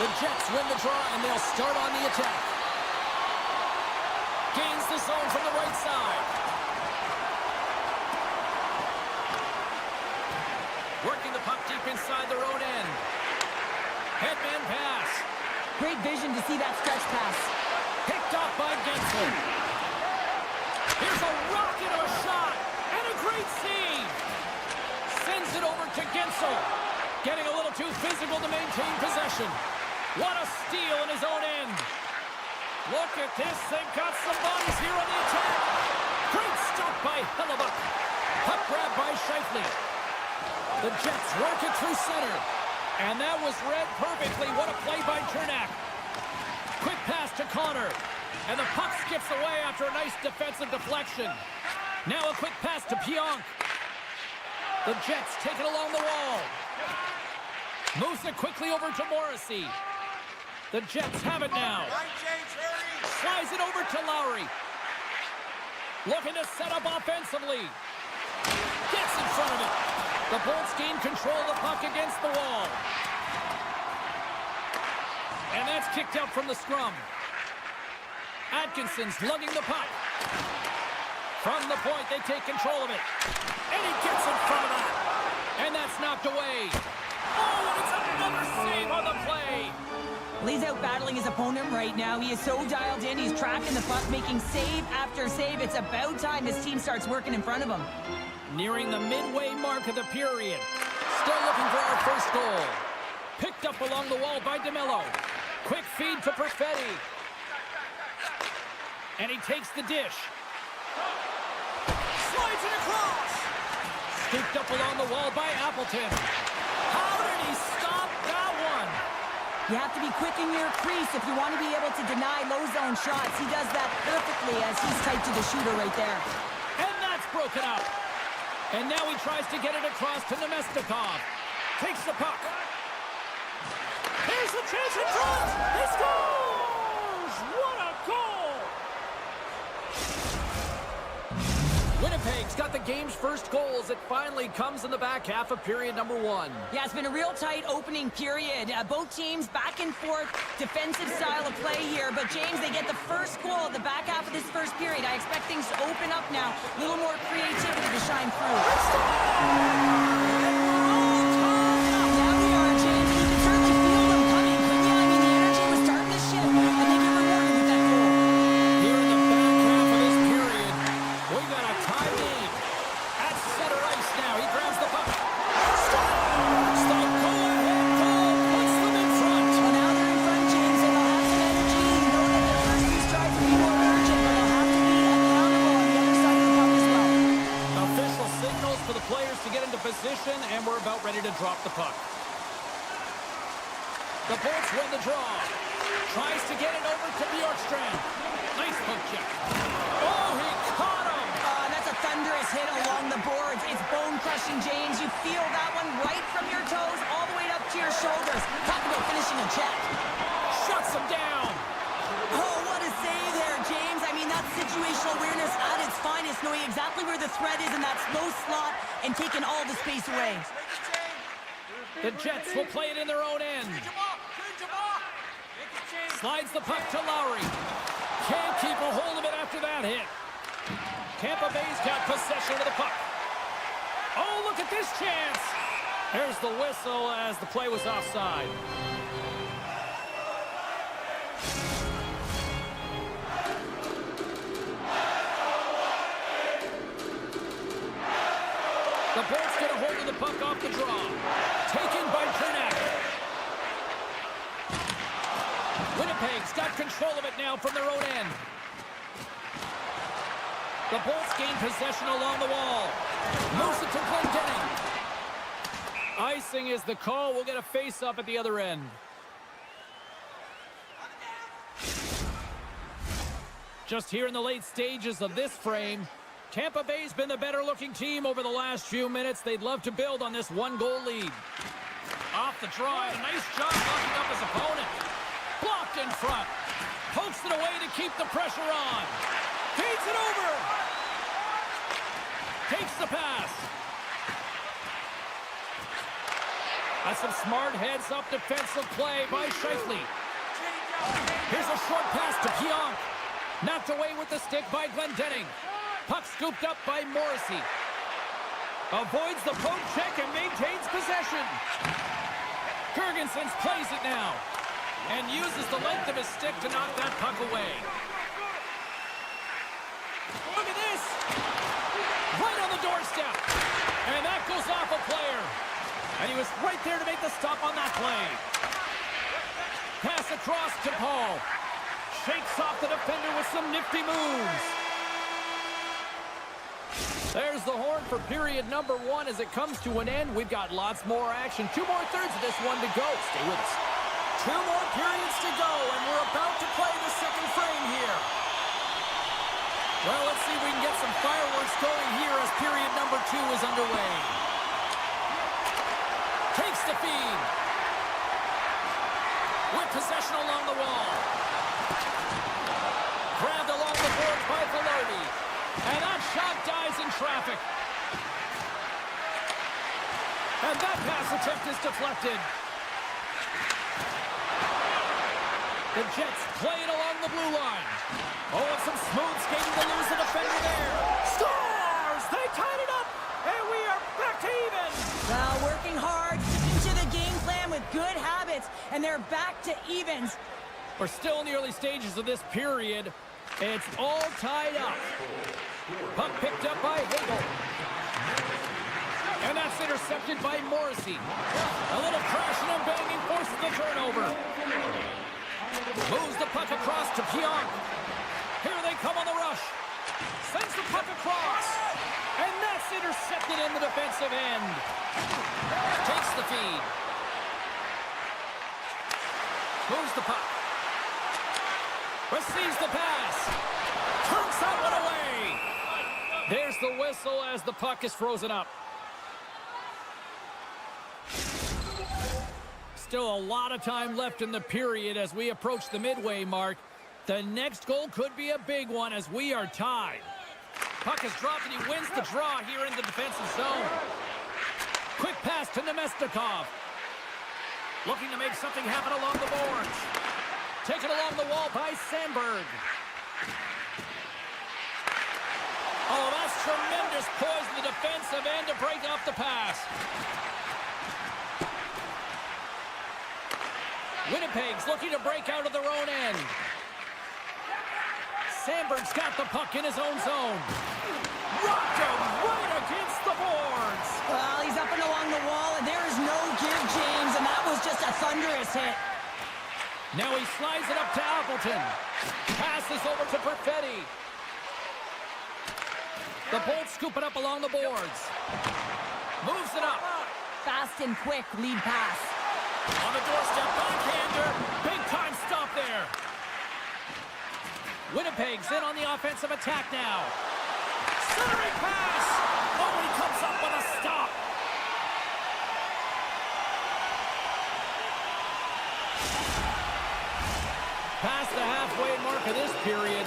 The Jets win the draw, and they'll start on the attack. Gains the zone from the right side. Working the puck deep inside their own end. Headman pass. Great vision to see that stretch pass. Picked off by Gensel. Here's a rocket of a shot. And a great save. Sends it over to Gensel. Getting a little too physical to maintain possession. What a steal in his own end. Look at this. They've got some bodies here on the attack. Great stop by Hellebuck. Puck grab by Scheifele. The Jets work it through center. And that was read perfectly. What a play by Chernak. Quick pass to Connor. And the puck skips away after a nice defensive deflection. Now a quick pass to Pionk. The Jets take it along the wall. Moves it quickly over to Morrissey. The Jets have it now. Slides it over to Lowry. Looking to set up offensively. Gets in front of it. The Bolts gain control of the puck against the wall. And that's kicked out from the scrum. Atkinson's lugging the puck. From the point, they take control of it. And he gets in front of that. And that's knocked away. Oh, and it's another save on the play. Well, he's out battling his opponent right now. He is so dialed in. He's tracking the puck, making save after save. It's about time his team starts working in front of him. Nearing the midway mark of the period. Still looking for our first goal. Picked up along the wall by DeMello. Quick feed to Perfetti. And he takes the dish. Slides it across. Scooped up along the wall by Appleton. How did he stop that one? You have to be quick in your crease if you want to be able to deny low zone shots. He does that perfectly as he's tight to the shooter right there. And that's broken up. And now he tries to get it across to Nemestikov. Takes the puck. Here's the chance in front. He scores! What a goal! Winnipeg's got the game's first goal as it finally comes in the back half of period number 1. Yeah, it's been a real tight opening period. Both teams back and forth, defensive style of play here. But, James, they get the first goal at the back half of this first period. I expect things to open up now. A little more creativity to shine through. Now we are, James. You can certainly feel them coming, couldn't you? I mean, the energy was starting to shift, and they get rewarded with that goal. Here in the back half of this period, we got a tie game. At center ice now. He grabs the puck. Stops the go-ahead goal. Puts them in front. Well, now they're in front, James, and they'll have some energy. You know that their first few strides will be more urgent, but they'll have to be accountable on the other side of the puck as well. Official signals for the players to get into position, and we're about ready to drop the puck. The Bolts win the draw. Tries to get it over to Bjorkstrand. Nice poke check. Oh, he caught him. That's a thunderous hit along the boards. It's bone-crushing, James. You feel that one right from your toes all the way up to your shoulders. Talk about finishing a check. Shuts him down. Oh, what a save there, James. I mean, that's situational awareness at its finest, knowing exactly where the threat is in that slow slot and taking all the space away. The Jets will play it in their own end. Slides the puck to Lowry. Can't keep a hold of it after that hit. Tampa Bay's got possession of the puck. Oh, look at this chance. There's the whistle as the play was offside. The Bolts get a hold of the puck off the draw. Taken by Chernak. Winnipeg's got control of it now from their own end. The Bolts gain possession along the wall. Moves it to Glendening. Icing is the call. We'll get a face-up at the other end. Just here in the late stages of this frame, Tampa Bay's been the better-looking team over the last few minutes. They'd love to build on this one-goal lead. Off the draw, and a nice job locking up his opponent. Blocked in front. Pokes it away to keep the pressure on. Feeds it over. Takes the pass. That's some smart heads-up defensive play by Scheifele. Here's a short pass to Pionk. Knocked away with the stick by Glendening. Puck scooped up by Morrissey. Avoids the poke check and maintains possession. Girgensons plays it now. And uses the length of his stick to knock that puck away. Look at this! Right on the doorstep. And that goes off a player. And he was right there to make the stop on that play. Pass across to Paul. Shakes off the defender with some nifty moves. There's the horn for period number 1 as it comes to an end. We've got lots more action. 2 more thirds of this one to go. Stay with us. 2 more periods to go, and we're about to play the second frame here. Well, let's see if we can get some fireworks going here as period number 2 is underway. Takes the feed. With possession along the wall. Grabbed along the boards by Velarde. And that shot dies in traffic. And that pass attempt is deflected. The Jets play it along the blue line. Oh, and some smooth skating to lose the defender there. Scores! They tied it up, and we are back to even. Well, working hard, sticking to the game plan with good habits, and they're back to evens. We're still in the early stages of this period. It's all tied up. Puck picked up by Hagel. And that's intercepted by Morrissey. A little crashing and banging forces the turnover. Moves the puck across to Pionk. Here they come on the rush. Sends the puck across. And that's intercepted in the defensive end. Takes the feed. Moves the puck. Receives the pass. Turns that one away. There's the whistle as the puck is frozen up. Still a lot of time left in the period as we approach the midway mark. The next goal could be a big one as we are tied. Puck is dropped and he wins the draw here in the defensive zone. Quick pass to Nemestikov. Looking to make something happen along the boards. Taken along the wall by Sandberg. Oh, that's tremendous poise in the defensive end to break off the pass. Winnipeg's looking to break out of their own end. Sandberg's got the puck in his own zone. Rocked him right against the boards. Well, he's up and along the wall, and there is no give, James, and that was just a thunderous hit. Now he slides it up to Appleton. Passes over to Perfetti. The Bolts scoop it up along the boards. Moves it up. Fast and quick lead pass. On the doorstep, backhander. Big time stop there. Winnipeg's in on the offensive attack now. Centering pass. Oh, he comes up with a stop. Past the halfway mark of this period,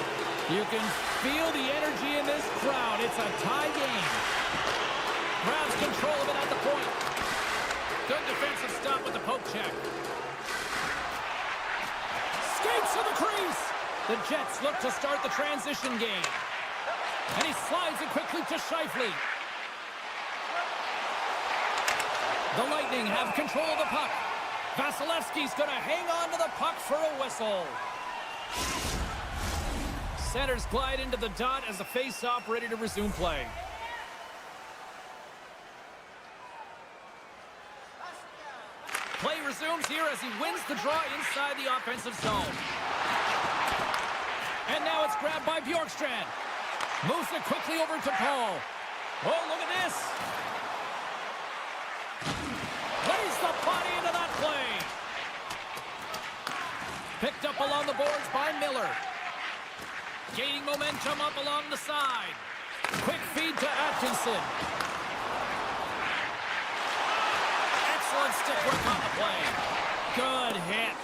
you can feel the energy in this crowd. It's a tie game. Grabs control of it at the point. Good defensive stop with the poke check. Skates to the crease. The Jets look to start the transition game. And he slides it quickly to Scheifele. The Lightning have control of the puck. Vasilevsky's going to hang on to the puck for a whistle. Centers glide into the dot as the face-off ready to resume play. Play resumes here as he wins the draw inside the offensive zone. And now it's grabbed by Bjorkstrand. Moves it quickly over to Paul. Oh, look at this. Lays the body into that play. Picked up along the boards by Miller. Gaining momentum up along the side. Quick feed to Atkinson. Excellent stick work on the play. Good hit.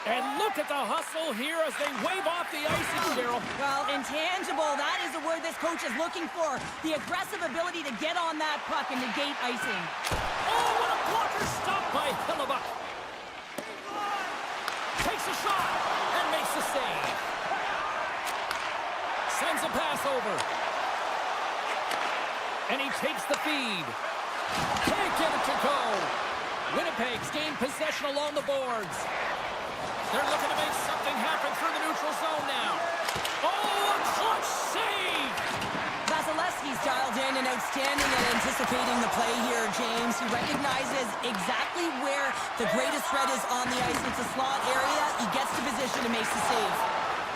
And look at the hustle here as they wave off the icing, Cheryl. Well, intangible, that is the word this coach is looking for. The aggressive ability to get on that puck and negate icing. Oh, what a blocker stop by Hellebuyck. Takes a shot and makes the save. Sends a pass over. And he takes the feed. Can't get it to go. Winnipeg's gained possession along the boards. They're looking to make something happen through the neutral zone now. Oh, a clutch save! Vasilevsky's dialed in and outstanding at anticipating the play here, James. He recognizes exactly where the greatest threat is on the ice. It's a slot area. He gets to position and makes the save.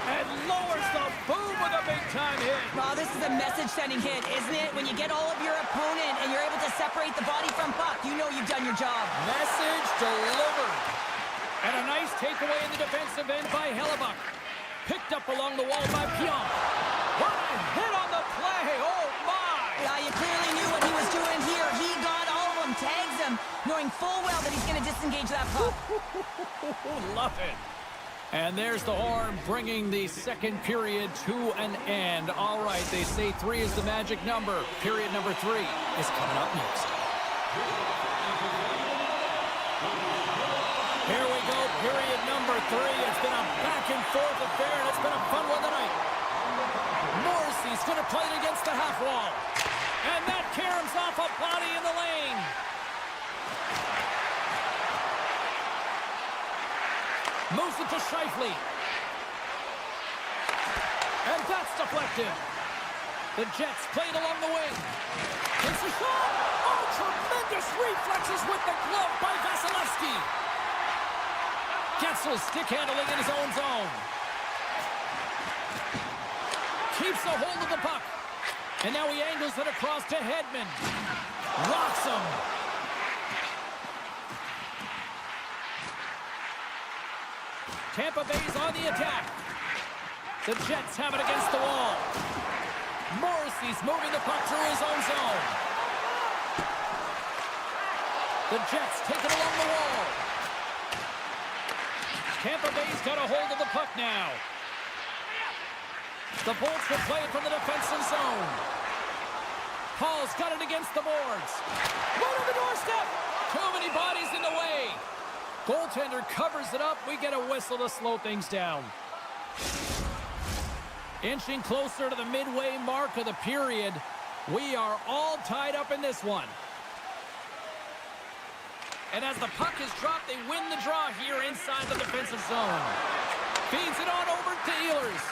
And lowers the boom with a big-time hit. Well, this is a message-sending hit, isn't it? When you get all of your opponent and you're able to separate the body from puck, you know you've done your job. Message delivered. And a nice takeaway in the defensive end by Hellebuyck. Picked up along the wall by Pionk. What a hit on the play! Oh, my! Yeah, you clearly knew what he was doing here. He got all of them, tags them, knowing full well that he's going to disengage that puck. Love it. And there's the horn, bringing the second period to an end. All right, they say 3 is the magic number. Period number 3 is coming up next. Here we go, period number 3. It's been a back-and-forth affair, and it's been a fun one tonight. Morrissey's going to play it against the half wall. And that caroms off a body in the lane. Moves it to Scheifele. And that's deflected. The Jets played along the wing. It's a shot! Oh, tremendous reflexes with the glove by Vasilevsky. Getzel stick handling in his own zone. Keeps a hold of the puck. And now he angles it across to Hedman. Rocks him. Tampa Bay's on the attack. The Jets have it against the wall. Morrissey's moving the puck through his own zone. The Jets take it along the wall. Tampa Bay's got a hold of the puck now. The Bolts will play it from the defensive zone. Paul's got it against the boards. Right on the doorstep. Too many bodies in the way. Goaltender covers it up. We get a whistle to slow things down. Inching closer to the midway mark of the period. We are all tied up in this one. And as the puck is dropped, they win the draw here inside the defensive zone. Feeds it on over to Ehlers.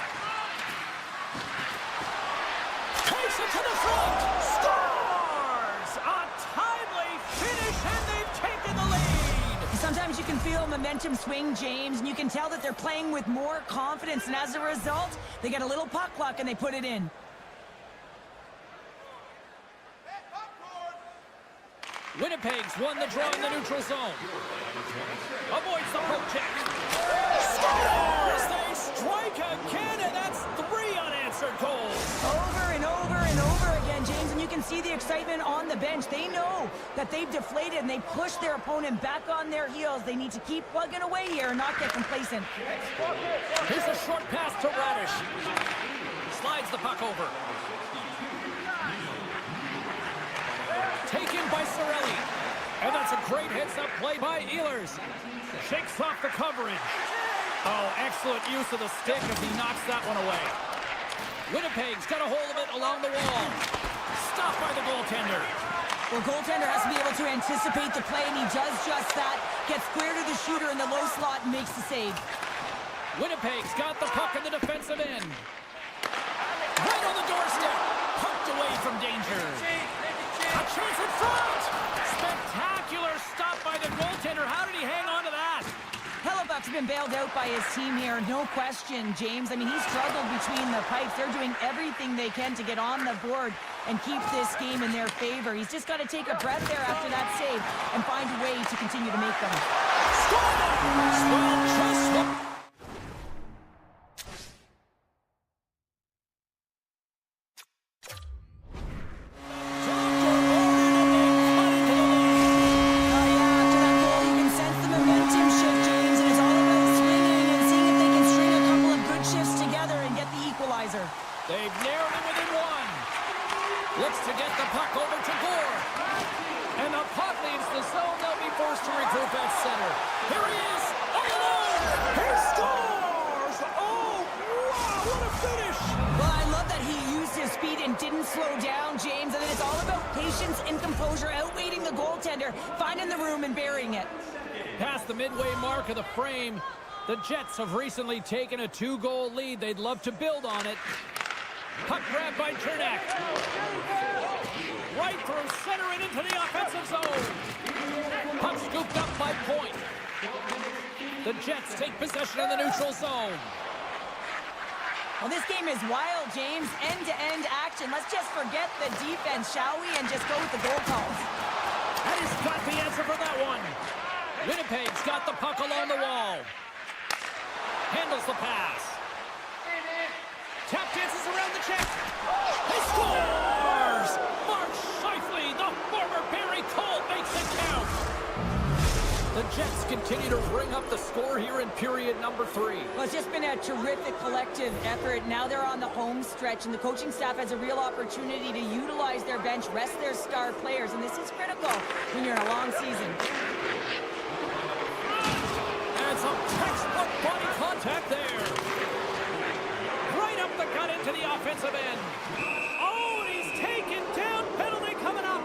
Takes it to the front. Scores! A timely finish, and they've taken the lead. Sometimes you can feel momentum swing, James, and you can tell that they're playing with more confidence, and as a result, they get a little puck luck and they put it in. Winnipeg's won the draw in the neutral zone. Avoids the poke check. Scores! They strike again, and that's 3 unanswered goals. Over and over and over again, James, and you can see the excitement on the bench. They know that they've deflated and they push their opponent back on their heels. They need to keep plugging away here and not get complacent. Here's a short pass to Radish. Slides the puck over. Taken by Cirelli. And that's a great heads-up play by Ehlers. Shakes off the coverage. Oh, excellent use of the stick as he knocks that one away. Winnipeg's got a hold of it along the wall. Stopped by the goaltender. Well, goaltender has to be able to anticipate the play, and he does just that. Gets square to the shooter in the low slot and makes the save. Winnipeg's got the puck in the defensive end. Right on the doorstep. Poked away from danger. A chance in front! Spectacular stop by the goaltender. How did he hang on to that? Hellebuyck's been bailed out by his team here, no question, James. I mean, he struggled between the pipes. They're doing everything they can to get on the board and keep this game in their favor. He's just got to take a breath there after that save and find a way to continue to make them. group at center. Here he is, all alone. He scores! Oh, wow, what a finish! Well, I love that he used his speed and didn't slow down, James. And then it's all about patience and composure, outweighing the goaltender, finding the room and burying it. Past the midway mark of the frame, the Jets have recently taken a 2-goal lead. They'd love to build on it. Puck grab by Chernak. Right through center and into the offensive zone. Puck scooped up by Point. The Jets take possession of the neutral zone. Well, this game is wild, James. End-to-end action. Let's just forget the defense, shall we? And just go with the goal calls. And he's got the answer for that one. Winnipeg's got the puck along the wall. Handles the pass. Tap dances around the check. He scores! Mark Scheifele, the former Barry Cole, makes it count. The Jets continue to ring up the score here in period number 3. Well, it's just been a terrific collective effort. Now they're on the home stretch, and the coaching staff has a real opportunity to utilize their bench, rest their star players, and this is critical when you're in a long season. And some textbook body contact there. Right up the gut into the offensive end. Oh, and he's taken down. Penalty coming up.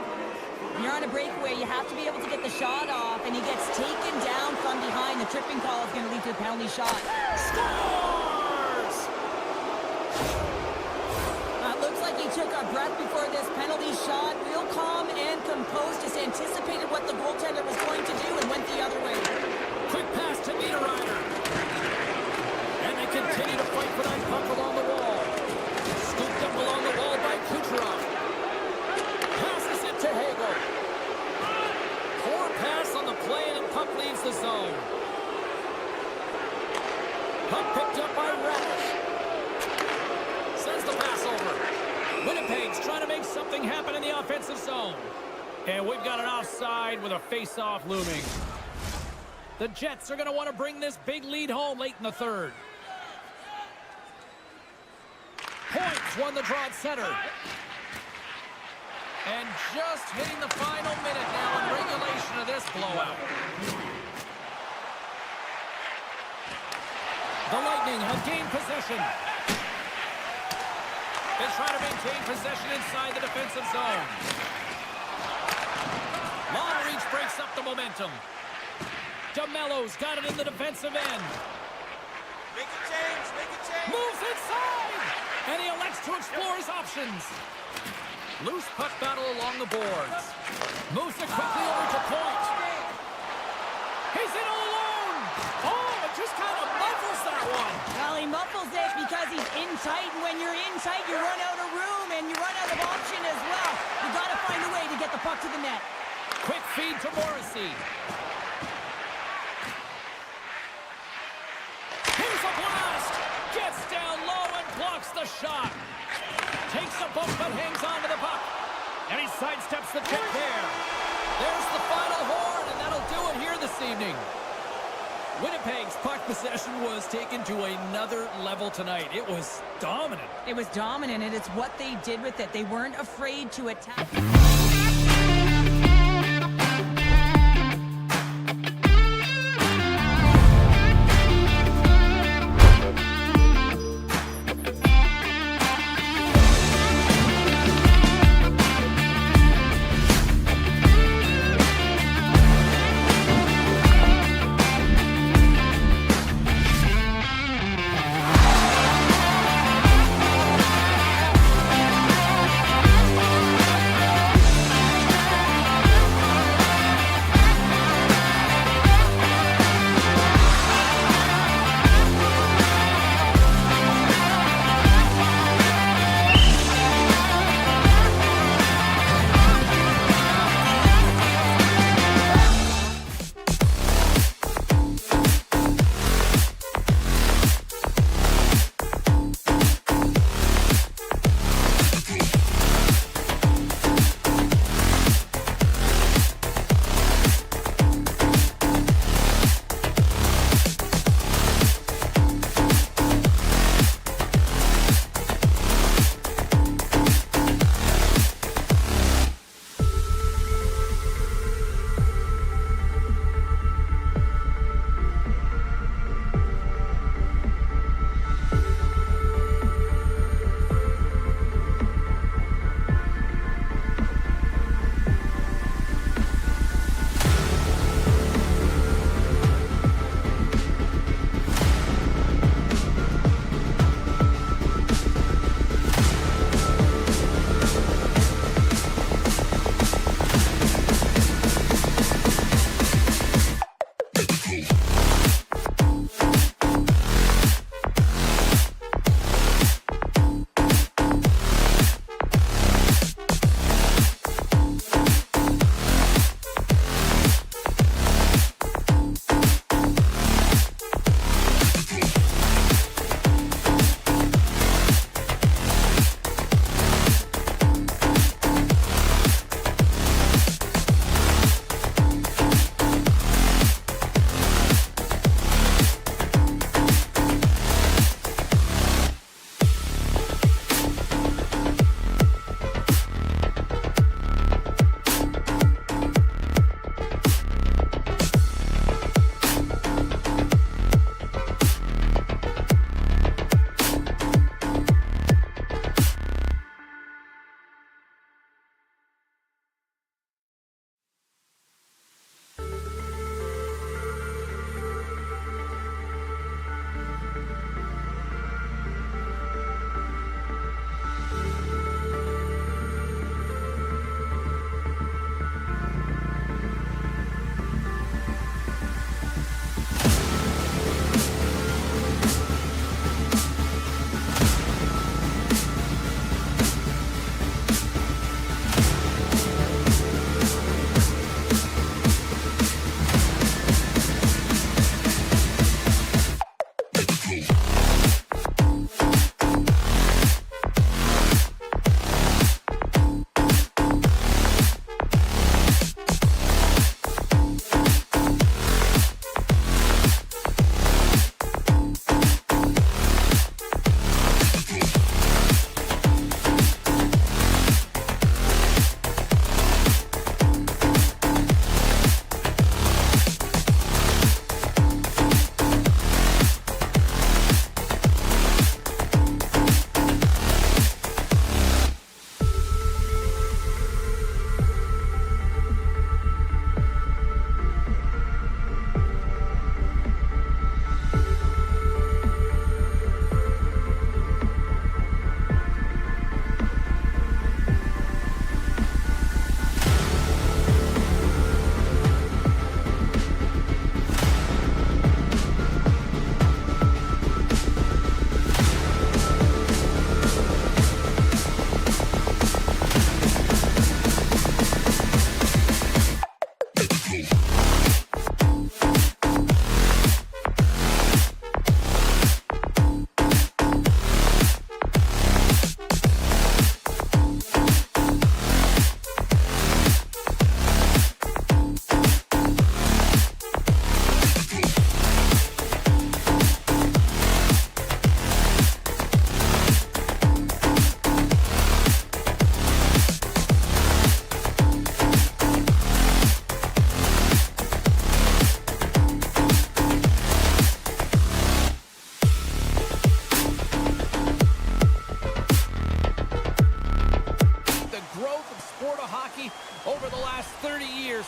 When you're on a breakaway, you have to be able to get the shot off, and he gets taken down from behind. The tripping call is going to lead to a penalty shot. Scores! It looks like he took a breath before this penalty shot. Real calm and composed, just anticipated what the goaltender was going to do and went the other way. Quick pass to Niederreiter. And they continue to fight for that puck along the wall. Scooped up along the wall by Kucherov. Passes it to Hagel. Poor pass on the play, and the puck leaves the zone. Puck picked up by Radish. Sends the pass over. Winnipeg's trying to make something happen in the offensive zone. And we've got an offside with a face-off looming. The Jets are going to want to bring this big lead home late in the third. Points won the draw at center. And just hitting the final minute now in regulation of this blowout. The Lightning have gained possession. They try to maintain possession inside the defensive zone. Long reach breaks up the momentum. DeMello's got it in the defensive end. Make a change, make a change. Moves inside! And he elects to explore his options. Loose puck battle along the boards. Moves it quickly over to Point. He's in all alone! Oh, it just kind of muffles that one. Well, he muffles it because he's in tight, and when you're in tight, you run out of room, and you run out of option as well. You got to find a way to get the puck to the net. Quick feed to Morrissey. Here's a blast! Gets down low and blocks the shot. Takes a bump but hangs on to the puck. And he sidesteps the check there. There's the final horn, and that'll do it here this evening. Winnipeg's puck possession was taken to another level tonight. It was dominant. It was dominant, and it's what they did with it. They weren't afraid to attack.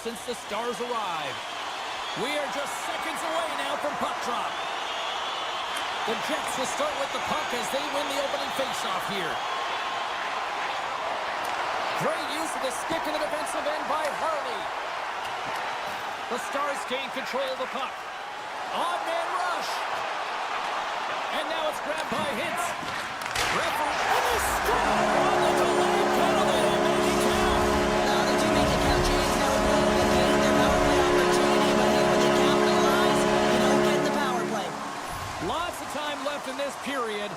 since the Stars arrived. We are just seconds away now from puck drop. The Jets will start with the puck as they win the opening faceoff here. Great use of the stick in the defensive end by Harley. The Stars gain control of the puck. On-man rush. And now it's grabbed by Hintz. Referee, and they score on the delayed penalty to make it count. No, they do make it count, James. Now we're going to gain their power play opportunity, but here when you capitalize, you don't get the power play. Lots of time left in this period.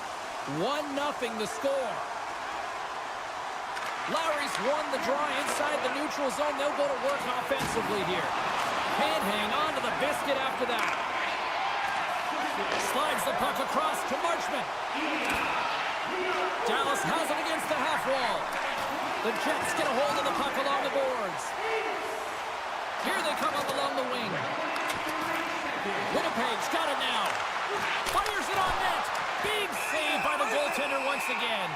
1-0 the score. Lowry's won the draw inside the neutral zone. They'll go to work offensively here. Can't hang on to the biscuit after that. Slides the puck across to Marchment. Dallas has it against the half wall. The Jets get a hold of the puck along the boards. Here they come up along the wing. Winnipeg's got it now. Fires it on net. Big save by the goaltender once again.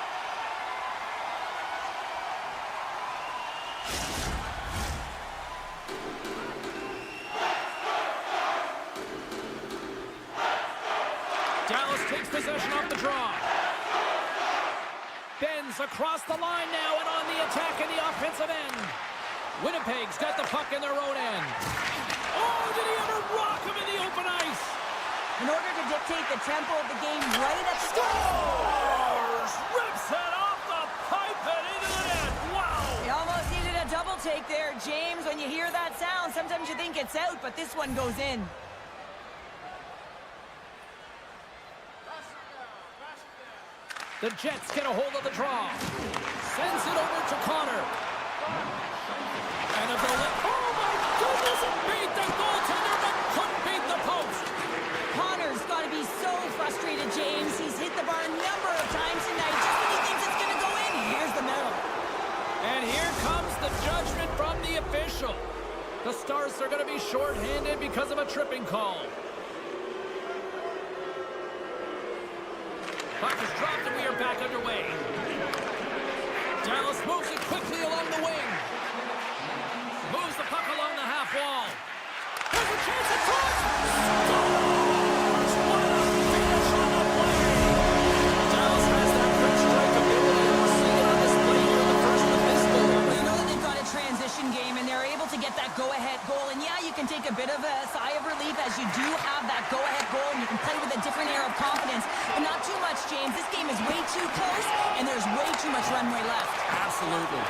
Dallas takes possession off the draw. Bends across the line now and on the attack in the offensive end. Winnipeg's got the puck in their own end. Oh, did he ever rock him in the open dictate the tempo of the game right at the Scores! Rips it off the pipe and into the net. Wow! You almost needed a double take there, James. When you hear that sound, sometimes you think it's out, but this one goes in. The Jets get a hold of the draw. Sends it over to Connor. And if they'll let... Oh, my goodness! It beat the goaltender, but couldn't beat the post. Connor's got to be so frustrated, James. He's hit the bar a number of times tonight. Just when he thinks it's going to go in, here's the medal. And here comes the judgment from the official. The Stars are going to be shorthanded because of a tripping call. Puck is dropped and we are back underway. Dallas moves it quickly along the wing. Moves the puck along the half wall. There's a chance at front! Scores! What a finish on the play! Dallas has that quick strike ability, and we'll see it on display here in the first of this goal. Well, you know that they've got a transition game, and they're able to get that go-ahead goal. And yeah, you can take a bit of a sigh of relief as you do have that go-ahead goal, and you can play with a different air of confidence. But not too much, James. This game is way too close, and there's way too much runway left. Absolutely.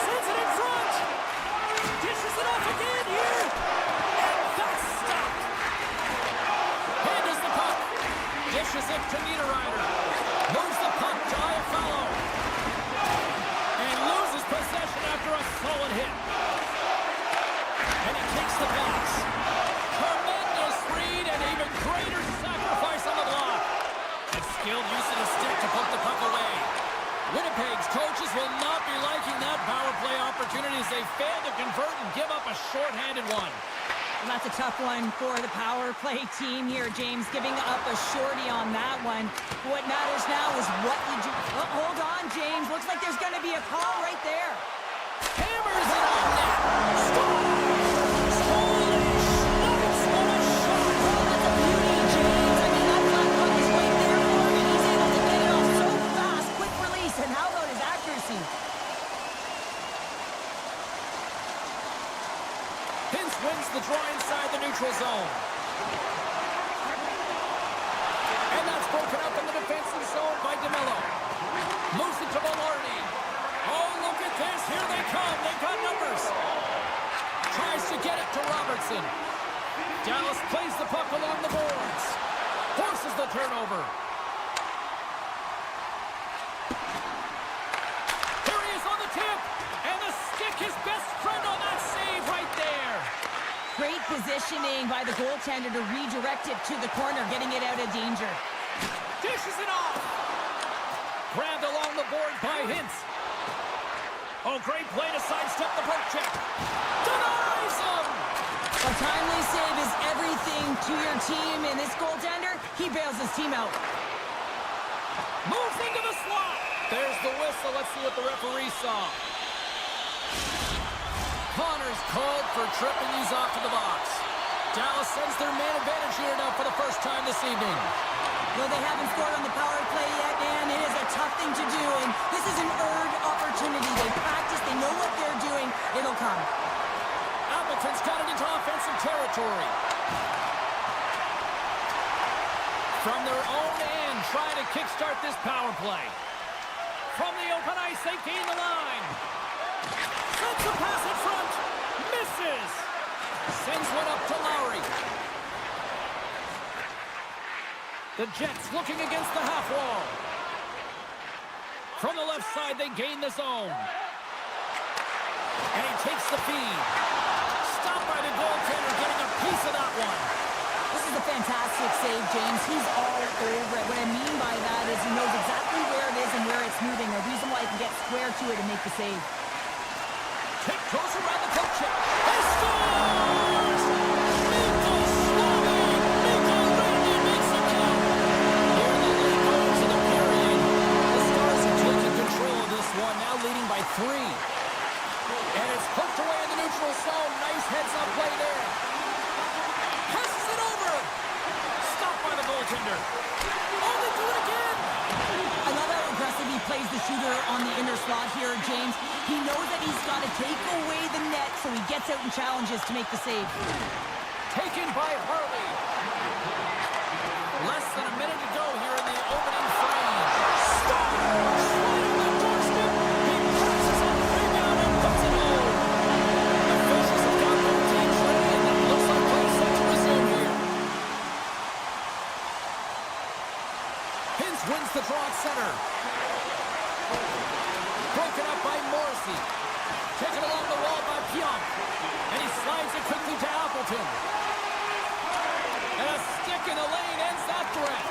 Sends it in front! Dishes it off again here! And that's stopped! Handles the puck. Dishes it to Niederreiter. Moves the puck to Iafallo. And loses possession after a solid hit. And he takes the box. Tremendous read and even greater sacrifice on the block. And skilled use of the stick to poke the puck away. Winnipeg's coaches will not be liking that power play opportunity as they fail to convert and give up a shorthanded one. And that's a tough one for the power play team here, James, giving up a shorty on that one. What matters now is what you do. Oh, hold on, James. Looks like there's going to be a call right there. Hammers it on net. Scores! Holy smokes, what a shot! Oh, that's a beauty, James. I mean, that flat puck is right there for him, and he's able to get it off so fast. Quick release, and how about his accuracy? Hintz wins the draw inside the neutral zone. And that's broken up in the defensive zone by DeMello. Moves it to Maloney. Oh, look at this. Here they come. They've got numbers. Tries to get it to Robertson. Dallas plays the puck along the boards. Forces the turnover. Here he is on the tip. And the stick, his best friend on that save right there. Great positioning by the goaltender to redirect it to the corner, getting it out of danger. Dishes it off. Grabbed along the board by Hintz. Oh, great play to sidestep the poke check. Denies him! A timely save is everything to your team, and this goaltender, he bails his team out. Moves into the slot. There's the whistle. Let's see what the referee saw. Connor's called for tripping. He's off to the box. Dallas sends their man advantage here now for the first time this evening. Though they haven't scored on the power play yet, man, it is a tough thing to do, and this is an earned opportunity. They practice, they know what they're doing. It'll come. Appleton's got it into offensive territory. From their own end, trying to kickstart this power play. From the open ice, they gain the line. Sends a pass in front. Misses. Sends one up to Lowry. The Jets looking against the half wall. From the left side, they gain the zone. And he takes the feed. Stopped by the goaltender, getting a piece of that one. This is a fantastic save, James. He's all over it. What I mean by that is he knows exactly where it is and where it's moving. A reason why he can get square to it and make the save. Tick goes around the poke check. He scores! Mikko Slowik! Mikko Randy makes it count. Here in the late goals of the period. The Stars have taken control of this one, now leading by 3. And it's poked away in the neutral zone. Nice heads-up play there. Passes it over. Stopped by the goaltender. Oh, they do it again. I love how aggressive he plays the shooter on the inner slot here, James. He knows that he's got to take away the net, so he gets out and challenges to make the save. Taken by Harley. Less wins the draw at center. Broken up by Morrissey. Taken along the wall by Pionk. And he slides it quickly to Appleton. And a stick in the lane ends that threat.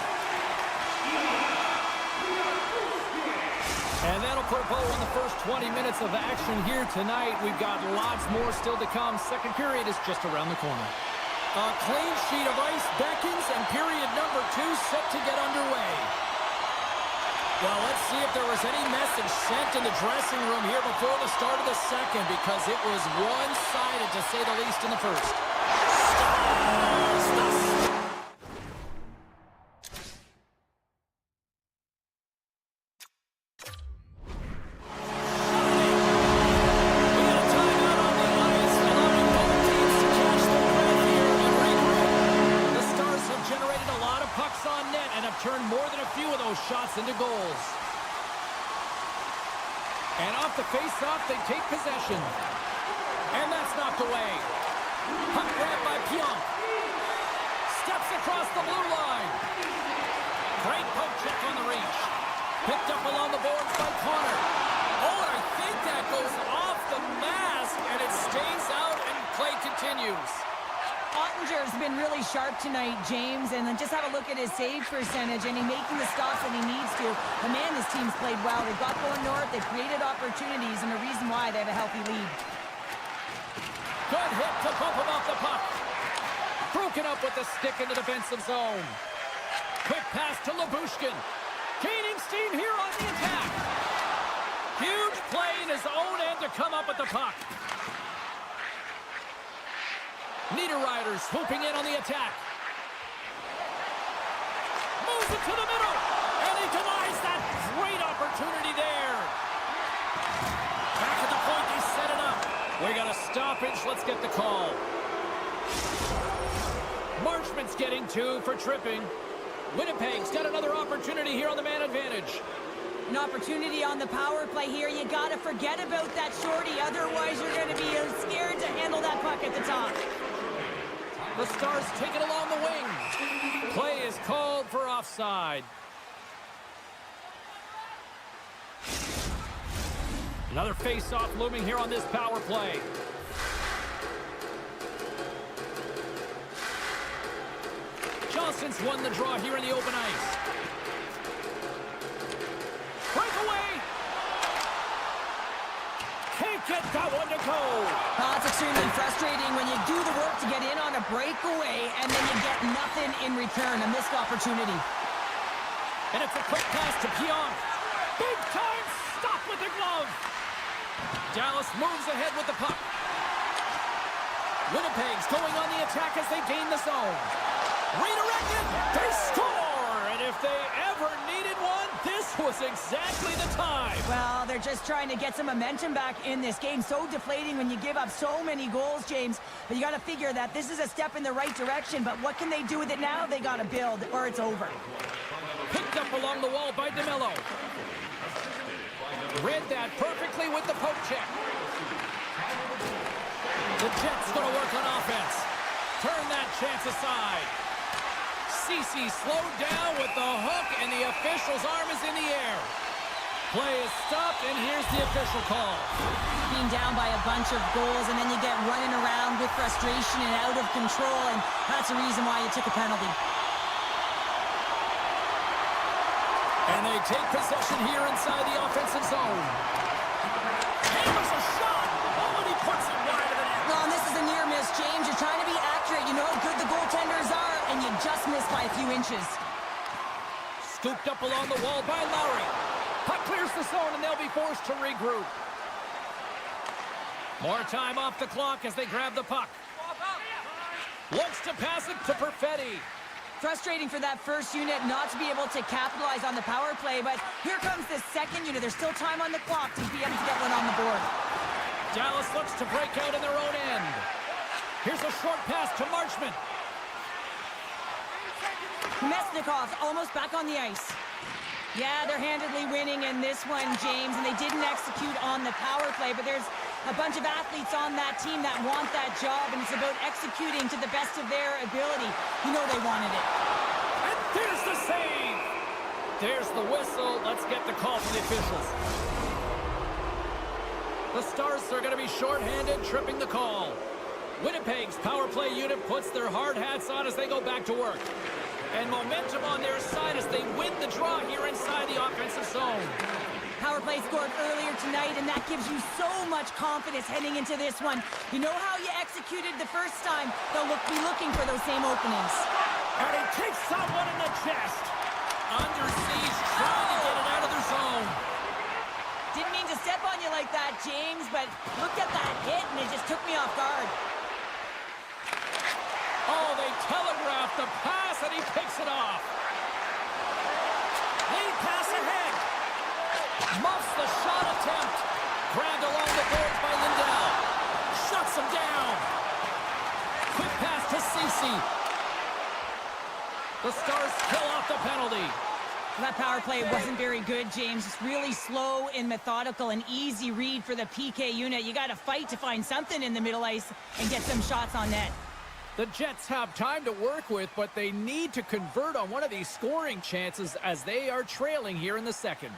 And that'll put a bow on the first 20 minutes of action here tonight. We've got lots more still to come. Second period is just around the corner. A clean sheet of ice beckons, and period number 2 set to get underway. Well, let's see if there was any message sent in the dressing room here before the start of the second, because it was one-sided, to say the least, in the first. Turned more than a few of those shots into goals. And off the face-off, they take possession. And that's knocked away. Puck grabbed by Pionk. Steps across the blue line. Great poke check on the reach. Picked up along the boards by Connor. Oh, and I think that goes off the mask, and it stays out, and play continues. Ottinger's been really sharp tonight, James, and then just have a look at his save percentage, and he's making the stops that he needs to. The man, this team's played well. They've got going north. They've created opportunities, and the reason why they have a healthy lead. Good hit to bump him off the puck. Broken up with the stick in the defensive zone. Quick pass to Lyubushkin. Gaining steam here on the attack. Huge play in his own end to come up with the puck. Niederreiter swooping in on the attack. Moves it to the middle. And he denies that great opportunity there. Back at the point, they set it up. We got a stoppage. Let's get the call. Marchment's getting 2 for tripping. Winnipeg's got another opportunity here on the man advantage. An opportunity on the power play here. You got to forget about that shorty. Otherwise, you're going to be scared to handle that puck at the top. The Stars take it along the wing. Play is called for offside. Another face-off looming here on this power play. Johnson's won the draw here in the open ice. Breakaway! Can't get that one to go. It's extremely frustrating when you do the work to get in on a breakaway and then you get nothing in return. A missed opportunity. And it's a quick pass to Pionk. Big time stop with the glove. Dallas moves ahead with the puck. Winnipeg's going on the attack as they gain the zone. Redirected. They score. And if they ever needed one, this was exactly the time. Well, they're just trying to get some momentum back in this game. So deflating when you give up so many goals, James. But you got to figure that this is a step in the right direction. But what can they do with it now? They got to build or it's over. Picked up along the wall by DeMello. Read that perfectly with the poke check. The Jets going to work on offense. Turn that chance aside. Ceci slowed down with the hook, and the official's arm is in the air. Play is stopped, and here's the official call. Being down by a bunch of goals, and then you get running around with frustration and out of control, and that's the reason why you took a penalty. And they take possession here inside the offensive zone. Hammers a shot. Oh, and he puts it wide of the net. Well, and this is a near miss, James. You're trying to be accurate. You know how good the goaltenders are, and you just missed by a few inches. Scooped up along the wall by Lowry. Puck clears the zone, and they'll be forced to regroup. More time off the clock as they grab the puck. Looks to pass it to Perfetti. Frustrating for that first unit not to be able to capitalize on the power play, but here comes the second unit. There's still time on the clock to be able to get one on the board. Dallas looks to break out in their own end. Here's a short pass to Marchment. Mesnikov almost back on the ice. Yeah, they're handedly winning in this one, James, and they didn't execute on the power play, but there's a bunch of athletes on that team that want that job, and it's about executing to the best of their ability. You know they wanted it. And there's the save. There's the whistle. Let's get the call from the officials. The Stars are going to be shorthanded, tripping the call. Winnipeg's power play unit puts their hard hats on as they go back to work. And momentum on their side as they win the draw here inside the offensive zone. Power play scored earlier tonight, and that gives you so much confidence heading into this one. You know how you executed the first time. They'll be looking for those same openings. And he takes someone in the chest. Under siege, trying to get it out of their zone. Didn't mean to step on you like that, James, but looked at that hit, and it just took me off guard. Oh, they telegraphed the pass, and he picks it off. Lead pass ahead. Muffs the shot attempt. Grabbed along the boards by Lindell. Shuts him down. Quick pass to Cece. The Stars kill off the penalty. That power play wasn't very good, James. It's really slow and methodical, an easy read for the PK unit. You got to fight to find something in the middle ice and get some shots on net. The Jets have time to work with, but they need to convert on one of these scoring chances as they are trailing here in the second.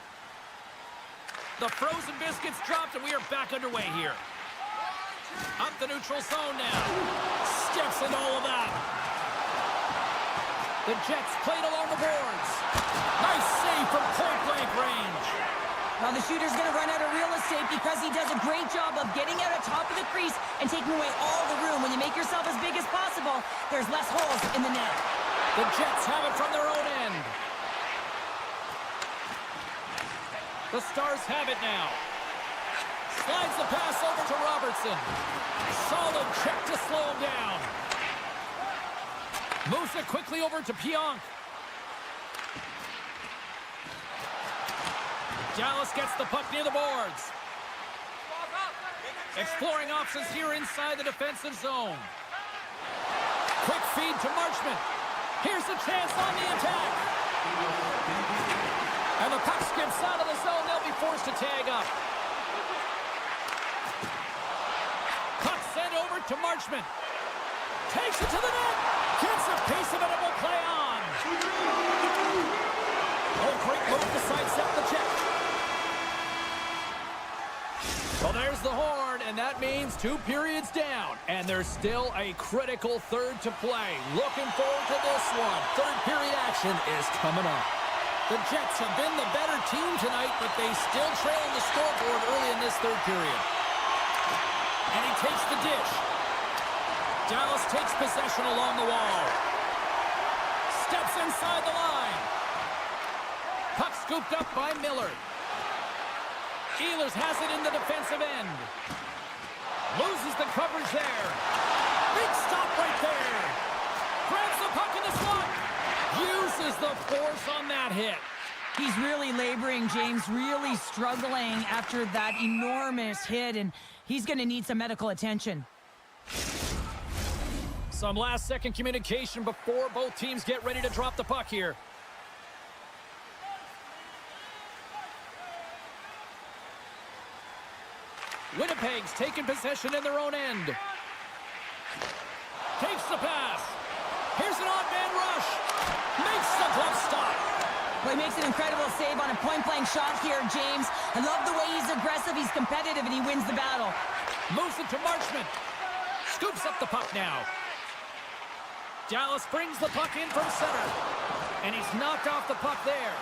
The frozen biscuits dropped, and we are back underway here. Up the neutral zone now. Steps into all of that. The Jets played along the boards. Nice save from point-blank range. Well, the shooter's going to run out of real estate because he does a great job of getting out of top of the crease and taking away all the room. When you make yourself as big as possible, there's less holes in the net. The Jets have it from their own end. The Stars have it now. Slides the pass over to Robertson. Solid check to slow him down. Moves it quickly over to Pionk. Dallas gets the puck near the boards. Exploring options here inside the defensive zone. Quick feed to Marchment. Here's a chance on the attack. And the puck skips out of the zone. They'll be forced to tag up. Puck sent over to Marchment. Takes it to the net. Gets a piece of it and will play on. Oh, great move to sidestep the check. Well, there's the horn, and that means 2 periods down. And there's still a critical third to play. Looking forward to this one. Third period action is coming up. The Jets have been the better team tonight, but they still trail on the scoreboard early in this third period. And he takes the dish. Dallas takes possession along the wall. Steps inside the line. Puck scooped up by Miller. Ehlers has it in the defensive end. Loses the coverage there. Big stop right there. Grabs the puck in the slot. Uses the force on that hit. He's really laboring, James, really struggling after that enormous hit, and he's going to need some medical attention. Some last-second communication before both teams get ready to drop the puck here. Winnipeg's taking possession in their own end. Takes the pass. Here's an odd-man rush. Makes the glove stop. Well, he makes an incredible save on a point-blank shot here, James. I love the way he's aggressive, he's competitive, and he wins the battle. Moves it to Marchment. Scoops up the puck now. Dallas brings the puck in from center. And he's knocked off the puck there.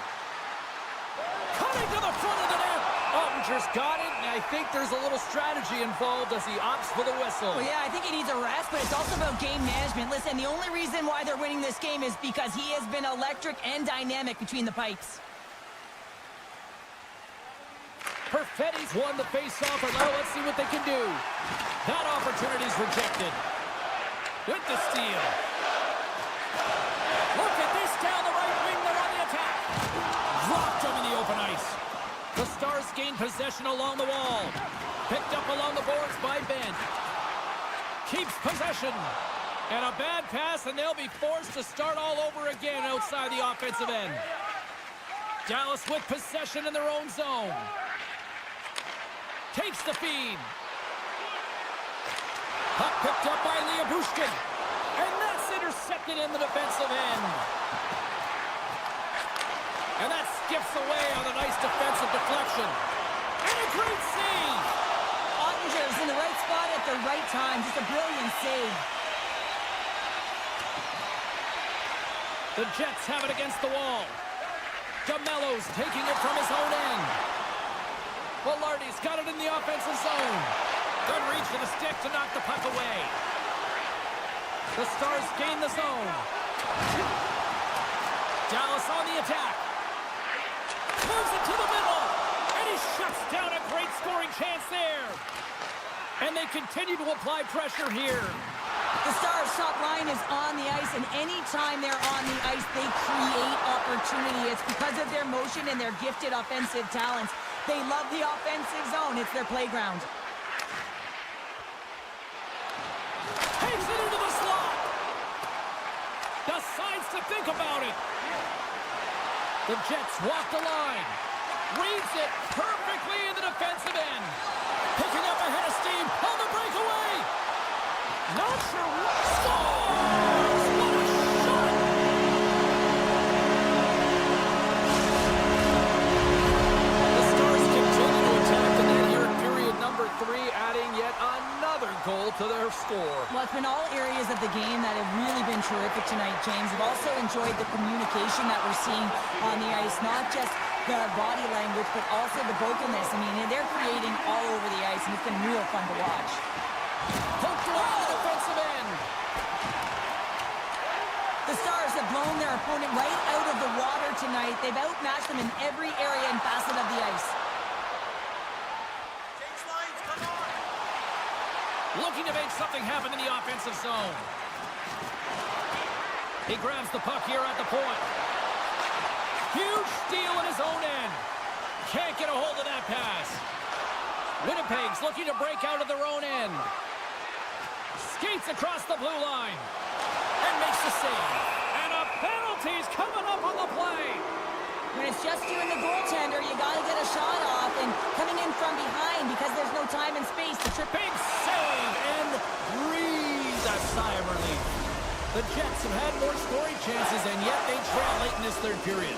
Cutting to the front of the net. Ottinger's got it, and I think there's a little strategy involved as he opts for the whistle. Well, yeah, I think he needs a rest, but it's also about game management. Listen, the only reason why they're winning this game is because he has been electric and dynamic between the pipes. Perfetti's won the face-off, and now let's see what they can do. That opportunity's rejected. With the steal. Look at this down the right wing. They're on the attack. Dropped him in the open ice. The Stars gain possession along the wall. Picked up along the boards by Ben. Keeps possession. And a bad pass, and they'll be forced to start all over again outside the offensive end. Dallas with possession in their own zone. Takes the feed. Puck picked up by Bushkin. And that's intercepted in the defensive end. And that's skips away on a nice defensive deflection. And a great save. Ottinger's in the right spot at the right time. Just a brilliant save. The Jets have it against the wall. DeMello's taking it from his own end. Velarde's got it in the offensive zone. Good reach to the stick to knock the puck away. The Stars gain the zone. Dallas on the attack. Moves it to the middle. And he shuts down a great scoring chance there. And they continue to apply pressure here. The Stars' top line is on the ice, and anytime they're on the ice, they create opportunity. It's because of their motion and their gifted offensive talents. They love the offensive zone. It's their playground. Takes it into the slot. Decides to think about it. The Jets walk the line. Reads it perfectly in the defensive end. Picking up a head of steam on the breakaway. Not sure what. Scores! What a shot! The Stars continue to attack the net here in period number 3, adding yet another goal to their score. Well, it's been all areas of the game that have really been terrific tonight, James. I've also enjoyed the communication that we're seeing on the ice, not just the body language, but also the vocalness. I mean, they're creating all over the ice, and it's been real fun to watch. Poked around the defensive end. The Stars have blown their opponent right out of the water tonight. They've outmatched them in every area and facet of the ice. Looking to make something happen in the offensive zone. He grabs the puck here at the point. Huge steal in his own end. Can't get a hold of that pass. Winnipeg's looking to break out of their own end. Skates across the blue line. And makes the save. And a penalty's coming up on the play. When it's just you and the goaltender, you got to get a shot off, and coming in from behind because there's no time and space to trip. Big save and breathe a sigh of relief. The Jets have had more scoring chances, and yet they trail late in this third period.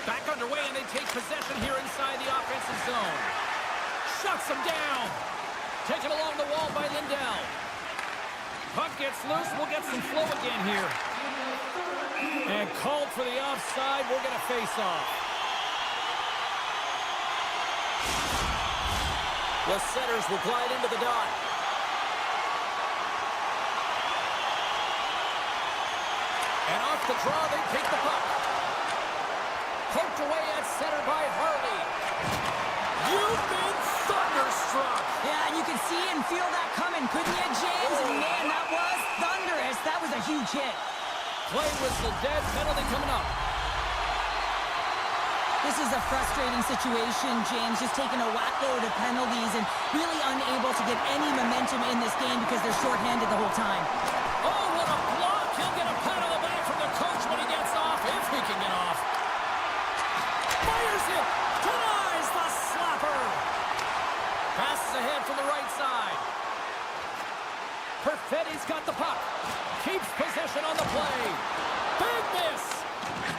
Back underway, and they take possession here inside the offensive zone. Shuts them down. Taken along the wall by Lindell. Puck gets loose. We'll get some flow again here. And called for the offside. We're going to face off. The setters will glide into the dot. And off the draw, they take the puck. Poked away at center by Harley. You've been thunderstruck. Yeah, and you could see and feel that coming, couldn't you, James? And man, that was thunderous. That was a huge hit. Play whistle dead. Penalty coming up. This is a frustrating situation, James, just taking a whackload of penalties and really unable to get any momentum in this game because they're shorthanded the whole time. Oh, what a block. He'll get a pat on the back from the coach when he gets off, if he can get off. Fires it. Denies the slapper. Passes ahead from the right side. Perfetti's got the puck. Keeps possession on the play. Big miss.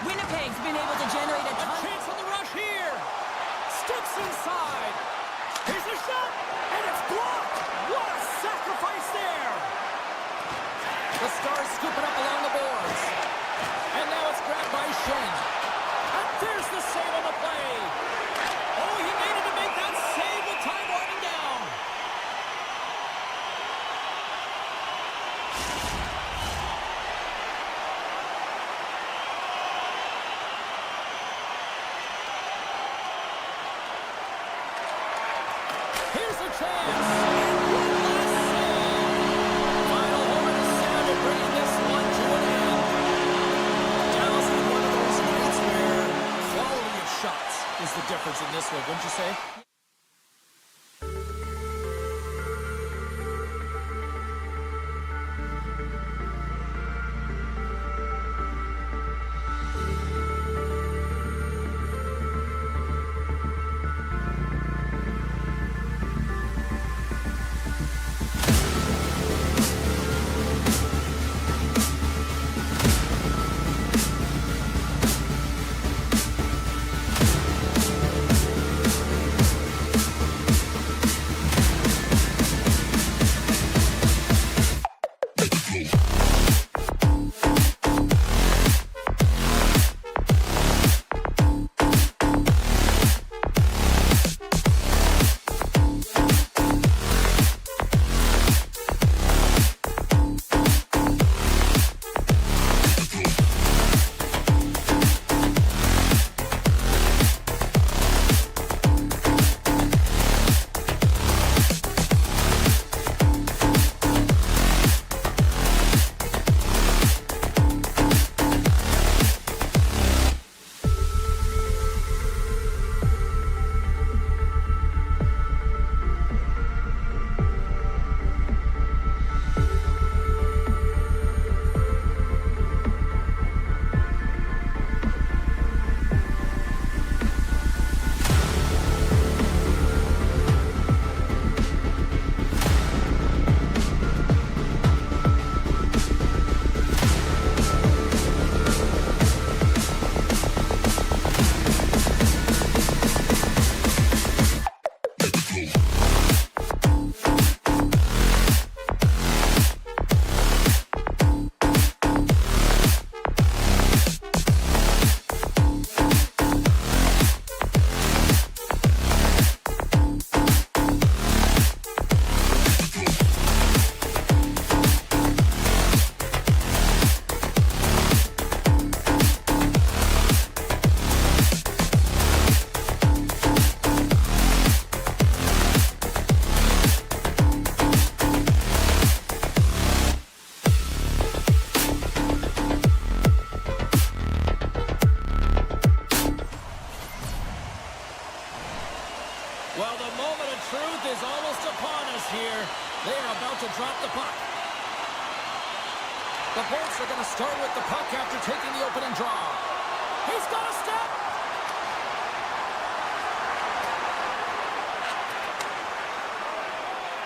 Winnipeg's been able to generate a ton. Chance on the rush here. Steps inside. Here's a shot, and it's blocked. What a sacrifice there. The Stars scoop it up along the boards. And now it's grabbed by Shen. And there's the save on the play. Oh, he made it to make that save with time winding down. Here's a chance. Final horn is sounded, bringing this one to an end. Dallas had one of those nights where quality of shots is the difference in this one, wouldn't you say? here. They are about to drop the puck. The Bolts are going to start with the puck after taking the opening draw. He's got a step.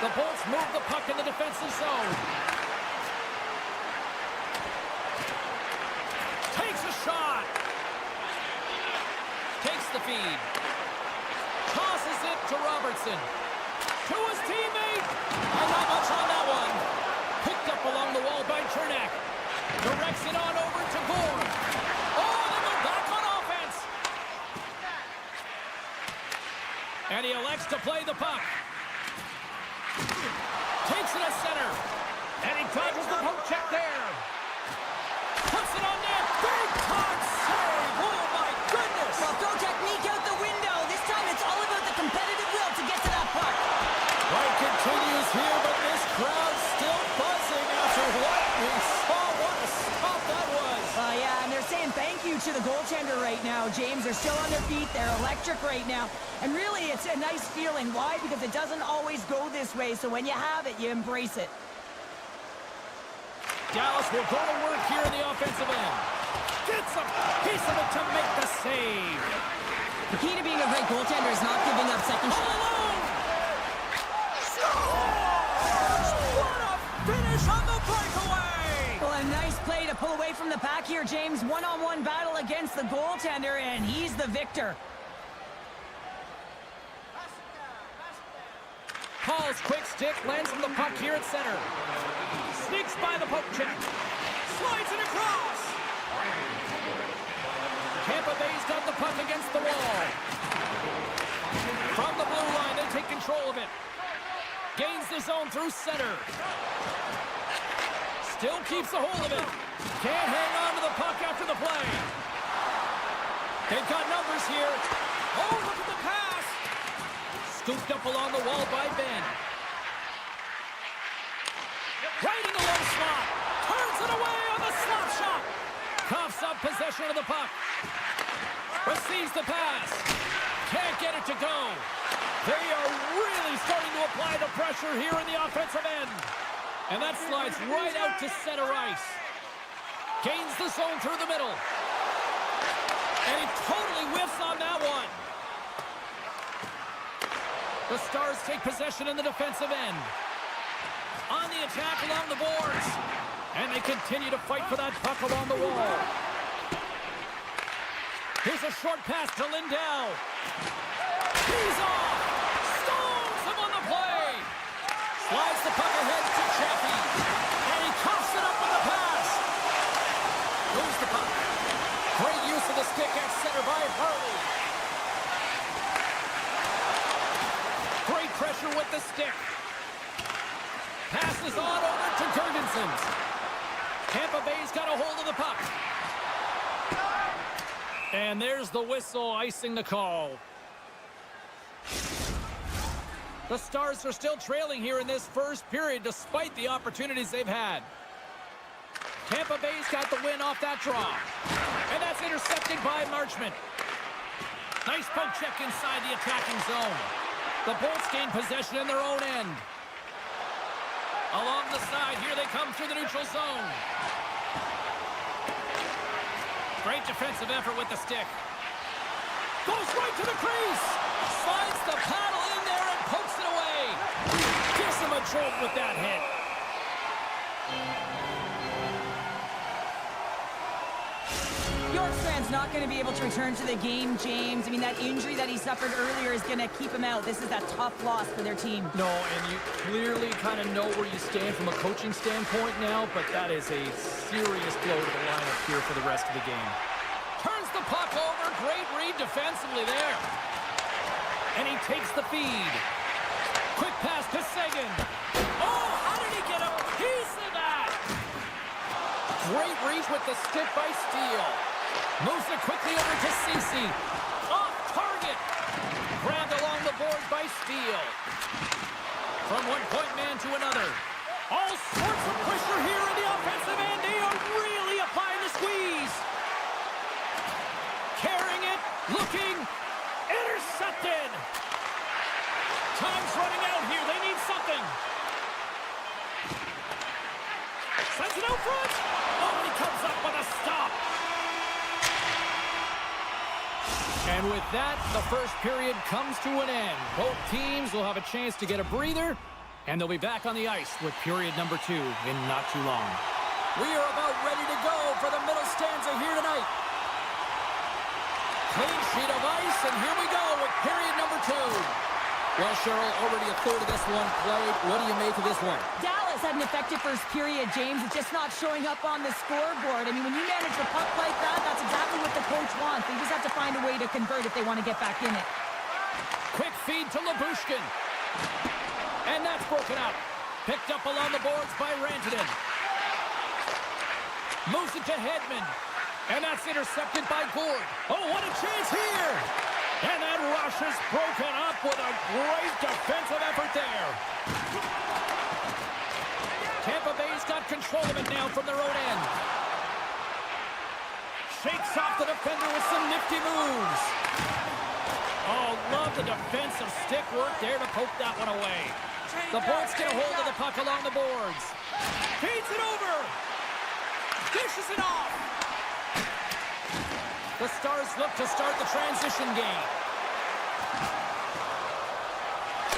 The Bolts move the puck in the defensive zone. Takes a shot. Takes the feed. Tosses it to Robertson. To his teammate. And not much on that one. Picked up along the wall by Chernak. Directs it on over to Gore. Oh, they go back on offense. And he elects to play the puck. Takes it at center. And he dodges the poke check there. Puts it on net. Big time save. Oh, my goodness. Well, throw technique out the window. This time it's all about the competitive will to get to that puck. Fight continues here, but this crowd's still buzzing after what we saw. What a stop that was. Yeah, and they're saying thank you to the goaltender right now, James. They're still on their feet. They're electric right now. And really, it's a nice feeling. Why? Because it doesn't always go this way. So when you have it, you embrace it. Dallas will go to work here in the offensive end. Gets a piece of it to make the save. The key to being a great goaltender is not giving up second All shots. alone. What a finish on the breakaway! Well, a nice play to pull away from the pack here, James. One-on-one battle against the goaltender, and he's the victor. Paul's quick stick lands on the puck here at center. Sneaks by the poke check. Slides it across. Tampa Bay's got the puck against the wall. From the blue line, they take control of it. Gains the zone through center. Still keeps a hold of it. Can't hang on to the puck after the play. They've got numbers here. Oh, look at the pass. Scooped up along the wall by Ben. Right in the low slot. Turns it away on the slap shot. Coughs up possession of the puck. Receives the pass. Can't get it to go. They are really starting to apply the pressure here in the offensive end. And that slides right out to center ice. Gains the zone through the middle. And he totally whiffs on that one. The Stars take possession in the defensive end. On the attack along the boards. And they continue to fight for that puck along the wall. Here's a short pass to Lindell. He's off. Stones him on the play. Slides the puck ahead to Chaffee. And he coughs it up with the pass. Moves the puck. Great use of the stick at center by Harley. Great pressure with the stick. Passes on over to Jurgensen. Tampa Bay's got a hold of the puck. And there's the whistle icing the call. The Stars are still trailing here in this first period despite the opportunities they've had. Tampa Bay's got the win off that draw. And that's intercepted by Marchment. Nice poke check inside the attacking zone. The Bolts gain possession in their own end. Along the side, here they come through the neutral zone. Great defensive effort with the stick. Goes right to the crease. Slides the paddle in there and pokes it away. Gives him a jolt with that hit. York's fan's not going to be able to return to the game, James. I mean, that injury that he suffered earlier is going to keep him out. This is a tough loss for their team. No, and you clearly kind of know where you stand from a coaching standpoint now, but that is a serious blow to the lineup here for the rest of the game. Turns the puck over. Great read defensively there. And he takes the feed. Quick pass to Seguin. Oh, how did he get a piece of that? Great reach with the stick by Steele. Moves it quickly over to Ceci. Off target. Grabbed along the board by Steele. From one point man to another. All sorts of pressure here in the offensive end. They are really applying the squeeze. Carrying it. Looking. Intercepted. Time's running out here. They need something. Sends it out front. Oh, he comes up with a stop. And with that, the first period comes to an end. Both teams will have a chance to get a breather, and they'll be back on the ice with period number 2 in not too long. We are about ready to go for the middle stanza here tonight. Clean sheet of ice, and here we go with period number 2. Well, Cheryl, already a third of this one played. What do you make of this one? Dallas had an effective first period, James. It's just not showing up on the scoreboard. I mean, when you manage the puck like that, that's exactly what the coach wants. They just have to find a way to convert if they want to get back in it. Quick feed to Labushkin. And that's broken up. Picked up along the boards by Rantanen. Moves it to Hedman. And that's intercepted by Gord. Oh, what a chance here! And that rush is broken up with a great defensive effort there. Tampa Bay's got control of it now from their own end. Shakes off the defender with some nifty moves. Oh, love the defensive stick work there to poke that one away. The Bolts get a hold of the puck along the boards. Feeds it over. Dishes it off. The Stars look to start the transition game.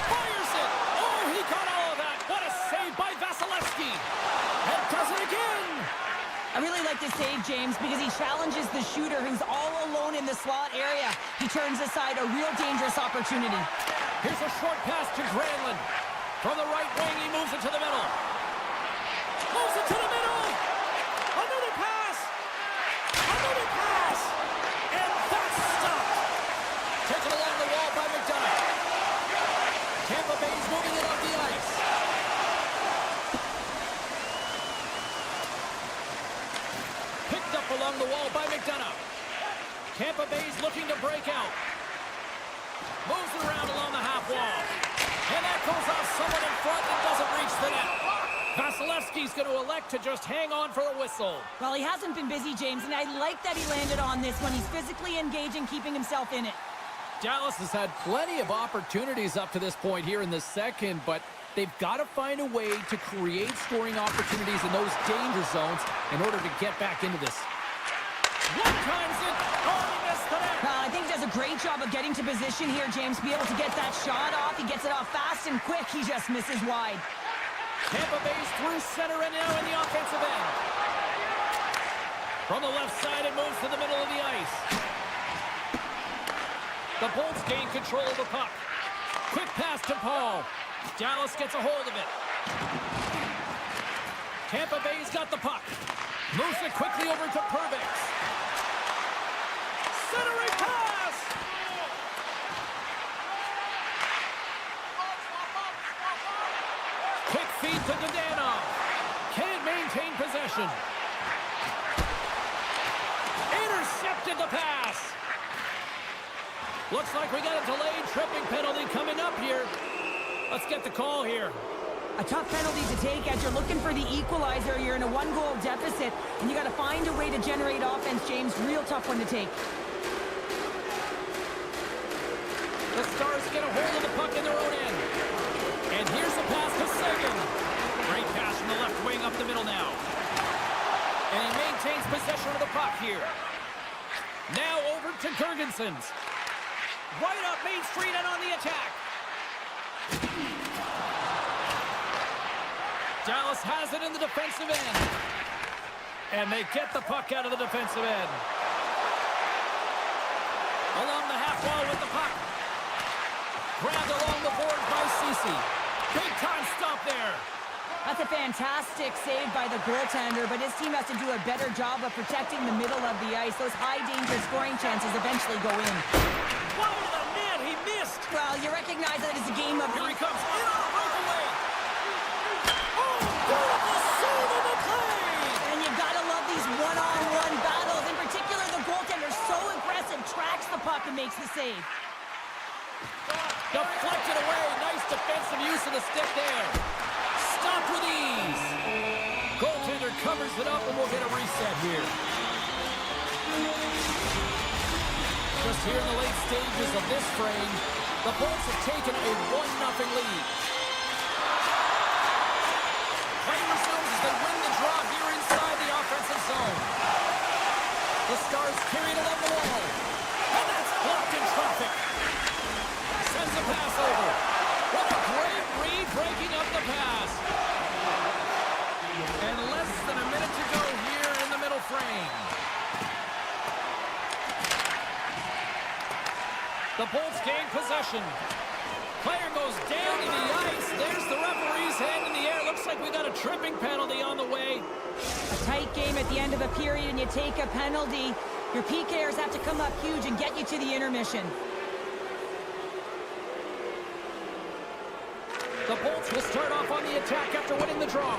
Fires it. Oh, he got all of that. What a save by Vasilevsky. And does it again. I really like this save, James, because he challenges the shooter who's all alone in the slot area. He turns aside a real dangerous opportunity. Here's a short pass to Granlund. From the right wing, he moves it to the middle. Moves it to the middle. Another pass. Another pass. And that's stopped. Taken along the wall by McDonough. Tampa Bay's moving it off the ice. Picked up along the wall by McDonough. Tampa Bay's looking to break out. Moves it around along the half wall. And that goes off someone in front that doesn't reach the net. Vasilevsky's going to elect to just hang on for the whistle. Well, he hasn't been busy, James, and I like that he landed on this one. He's physically engaging, keeping himself in it. Dallas has had plenty of opportunities up to this point here in the second, but they've got to find a way to create scoring opportunities in those danger zones in order to get back into this. One time's it. Oh, he missed the net. I think he does a great job of getting to position here, James. Be able to get that shot off. He gets it off fast and quick. He just misses wide. Tampa Bay's through center and now in the offensive end. From the left side, it moves to the middle of the ice. The Bolts gain control of the puck. Quick pass to Paul. Dallas gets a hold of it. Tampa Bay's got the puck. Moves it quickly over to Purvex. Centering pass! Quick feed to Dadonov. Can't maintain possession. Intercepted the pass. Looks like we got a delayed tripping penalty coming up here. Let's get the call here. A tough penalty to take as you're looking for the equalizer. You're in a one-goal deficit, and you got to find a way to generate offense, James. Real tough one to take. The Stars get a hold of the puck in their own end. And here's the pass to Sagan. Great pass from the left wing up the middle now. And he maintains possession of the puck here. Now over to Gergensons. Right up Main Street and on the attack. Dallas has it in the defensive end. And they get the puck out of the defensive end. Along the half wall with the puck. Grabbed along the board by Ceci. Big time stop there. That's a fantastic save by the goaltender, but his team has to do a better job of protecting the middle of the ice. Those high-danger scoring chances eventually go in. Wow, the net, he missed. Well, you recognize that it's a game of... Here he comes. In on a breakaway. Oh, beautiful save of the play. And you gotta love these one-on-one battles. In particular, the goaltender so aggressive, tracks the puck and makes the save. Deflected away. Nice defensive use of the stick there. Stopped with ease. Goaltender covers it up, and we'll get a reset here. just here in the late stages of this frame. The Bolts have taken a 1-0 lead. Play resumes as they win the draw here inside the offensive zone. The Stars carry it along the wall. And that's blocked in traffic. Sends a pass over. What a great read breaking up the pass. And less than a minute to go here in the middle frame. The Bolts gain possession. Player goes down to the ice. There's the referee's hand in the air. Looks like we got a tripping penalty on the way. A tight game at the end of a period and you take a penalty. Your PKers have to come up huge and get you to the intermission. The Bolts will start off on the attack after winning the draw.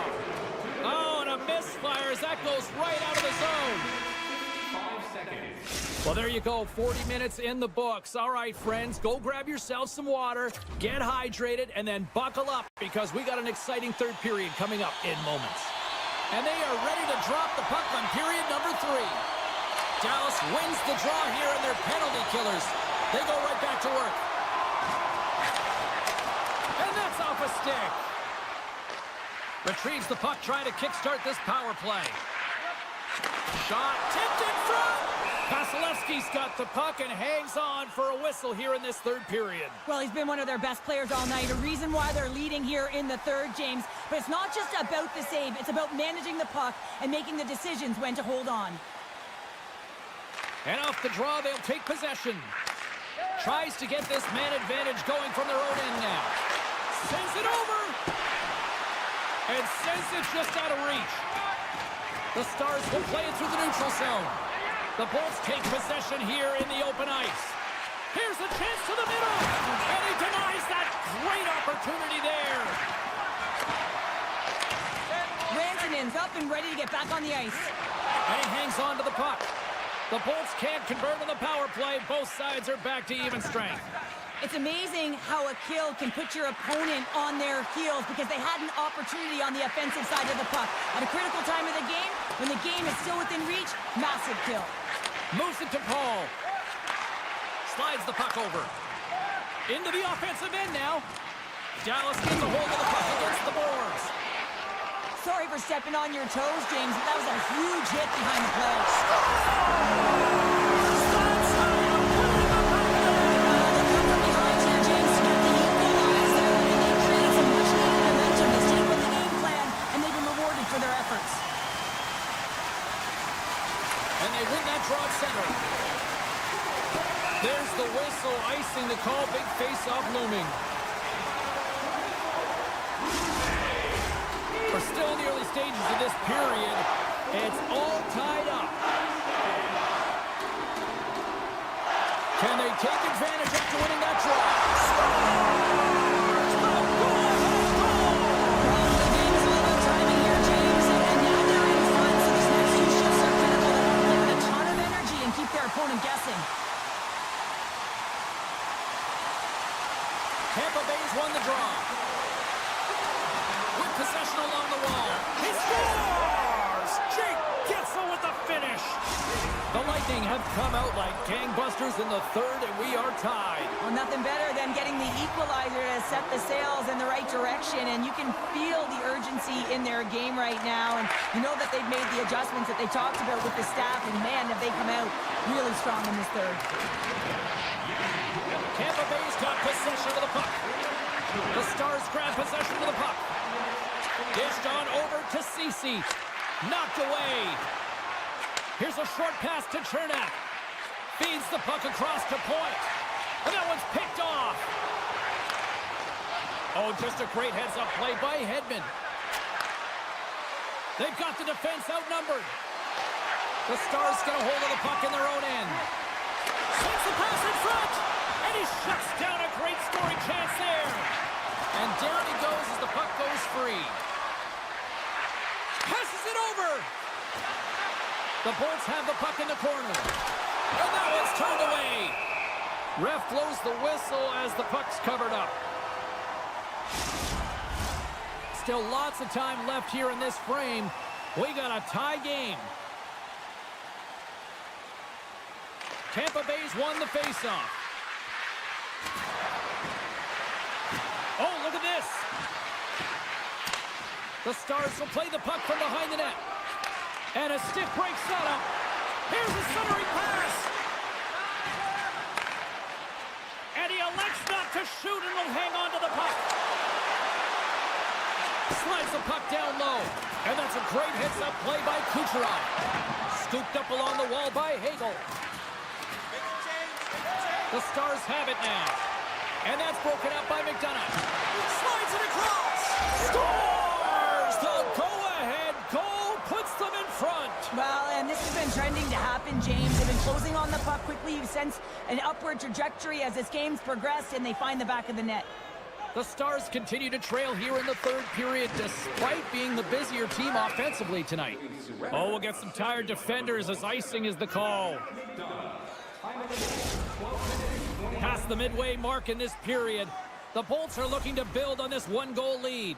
Oh, and a misfire as that goes right out of the zone. 5 seconds. Well, there you go. 40 minutes in the books. All right, friends, go grab yourself some water, get hydrated, and then buckle up because we got an exciting third period coming up in moments. And they are ready to drop the puck on period number 3. Dallas wins the draw here, and they're penalty killers. They go right back to work. And that's off a stick. Retrieves the puck, trying to kickstart this power play. Shot tipped in front. Vasilevsky's got the puck and hangs on for a whistle here in this third period. Well, he's been one of their best players all night. A reason why they're leading here in the third, James. But it's not just about the save. It's about managing the puck and making the decisions when to hold on. And off the draw, they'll take possession. Tries to get this man advantage going from their own end now. Sends it over. And sends it just out of reach. The Stars will play it through the neutral zone. The Bolts take possession here in the open ice. Here's a chance to the middle. And he denies that great opportunity there. Rantanen's up and ready to get back on the ice. And he hangs on to the puck. The Bolts can't convert on the power play. Both sides are back to even strength. It's amazing how a kill can put your opponent on their heels because they had an opportunity on the offensive side of the puck. At a critical time of the game, when the game is still within reach, massive kill. Moves it to Paul. Slides the puck over. Into the offensive end now. Dallas gets a hold of the puck against the boards. Sorry for stepping on your toes, James, but that was a huge hit behind the play. Draw center. There's the whistle, icing the call, big face-off looming. We're still in the early stages of this period. It's all tied up. Can they take advantage after winning that draw? Opponent guessing. Tampa Bay's won the draw. With possession along the wall. He scores! Jake Getsel with the finish. The Lightning have come out like gangbusters in the third, and we are tied. Well, nothing better than getting the equalizer to set the sails in the right direction, and you can feel the urgency in their game right now, and you know that they've made the adjustments that they talked about with the staff, and man, have they come out really strong in this third. Tampa Bay's got possession of the puck. The Stars grab possession of the puck. Dished on over to Ceci. Knocked away. Here's a short pass to Chernak. Feeds the puck across to point. And that one's picked off. Oh, just a great heads-up play by Hedman. They've got the defense outnumbered. The Stars get a hold of the puck in their own end. Sends the pass in front. And he shuts down a great scoring chance there. And down he goes as the puck goes free. Passes it over. The Bolts have the puck in the corner. And that one's turned away. Ref blows the whistle as the puck's covered up. Still lots of time left here in this frame. We got a tie game. Tampa Bay's won the faceoff. Oh, look at this. The Stars will play the puck from behind the net. And a stiff break setup. Here's a centering pass. And he elects not to shoot and will hang on to the puck. Slides the puck down low. And that's a great heads-up play by Kucherov. Scooped up along the wall by Hagel. The Stars have it now. And that's broken up by McDonough. Slides it across. Scores! The go-ahead goal puts them in front. Well, and this has been trending to happen, James. They've been closing on the puck quickly. You sense an upward trajectory as this game's progressed, and they find the back of the net. The Stars continue to trail here in the third period despite being the busier team offensively tonight. Oh, we'll get some tired defenders as icing is the call. Past the midway mark in this period, the Bolts are looking to build on this one-goal lead.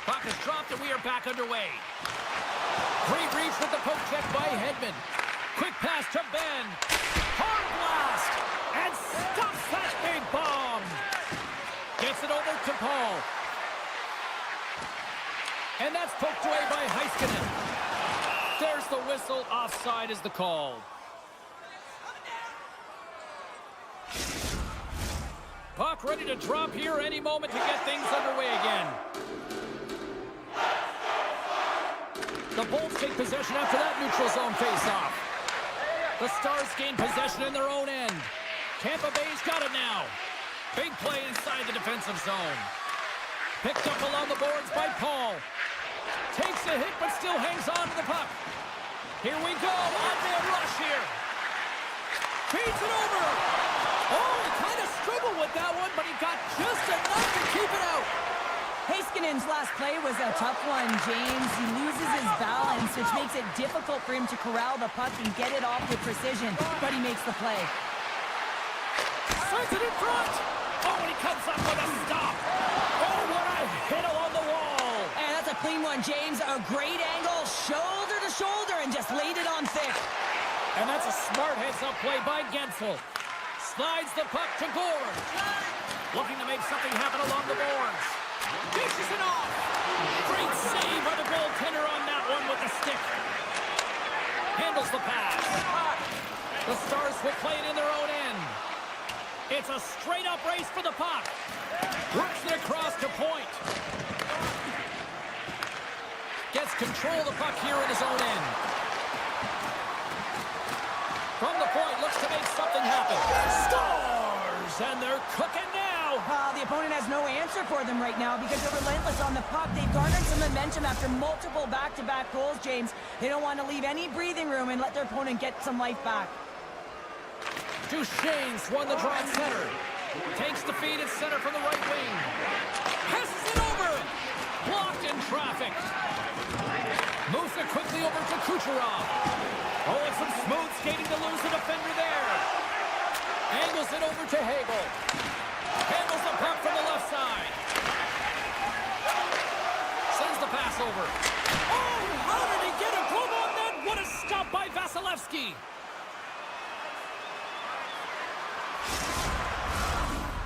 Puck is dropped and we are back underway. Great reach with the poke check by Hedman. Quick pass to Ben. Hard blast. And stops that big bomb. Gets it over to Paul. And that's poked away by Heiskanen. There's the whistle. Offside is the call. Puck ready to drop here any moment to get things underway again. The Bolts take possession after that neutral zone face-off. The Stars gain possession in their own end. Tampa Bay's got it now. Big play inside the defensive zone. Picked up along the boards by Paul. Takes a hit but still hangs on to the puck. Here we go. On-man rush here. Feeds it over. Oh, he kind of struggled with that one, but he got just enough to keep it out. Heiskanen's last play was a tough one, James. He loses his balance, which makes it difficult for him to corral the puck and get it off with precision, but he makes the play. Sends it in front. Oh, and he comes up with a stop. Oh, what a hit along the wall. And that's a clean one, James. A great angle, shoulder to shoulder, and just laid it on thick. And that's a smart heads-up play by Gensel. Slides the puck to Gord. Looking to make something happen along the boards. Dishes it off. Great save by the goaltender on that one with the stick. Handles the pass. The Stars will play it in their own end. It's a straight-up race for the puck. Works it across to point. Gets control of the puck here in his own end. From the point, looks to make something happen. Stars! And they're cooking now. The opponent has no answer for them right now because they're relentless on the puck. They've garnered some momentum after multiple back-to-back goals, James. They don't want to leave any breathing room and let their opponent get some life back. Duchesne's won the draw at center. Takes the feed at center from the right wing. Passes it over. Blocked in traffic. Moves it quickly over to Kucherov. Oh, and some smooth skating to lose the defender there. Angles it over to Hagel. Handles the puck from the left side. Sends the pass over. Oh, how did he get a glove on that? What a stop by Vasilevsky.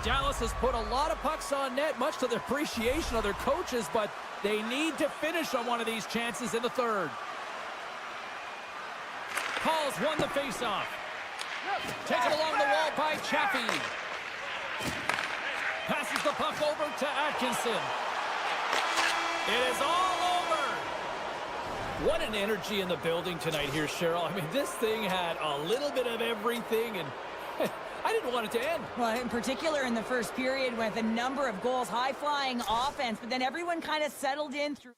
Dallas has put a lot of pucks on net, much to the appreciation of their coaches, but they need to finish on one of these chances in the third. Paul's won the faceoff. Taken along the wall by Chaffee. Passes the puck over to Atkinson. It is all over. What an energy in the building tonight here, Cheryl. I mean, this thing had a little bit of everything, and I didn't want it to end. Well, in particular in the first period with a number of goals, high-flying offense, but then everyone kind of settled in through...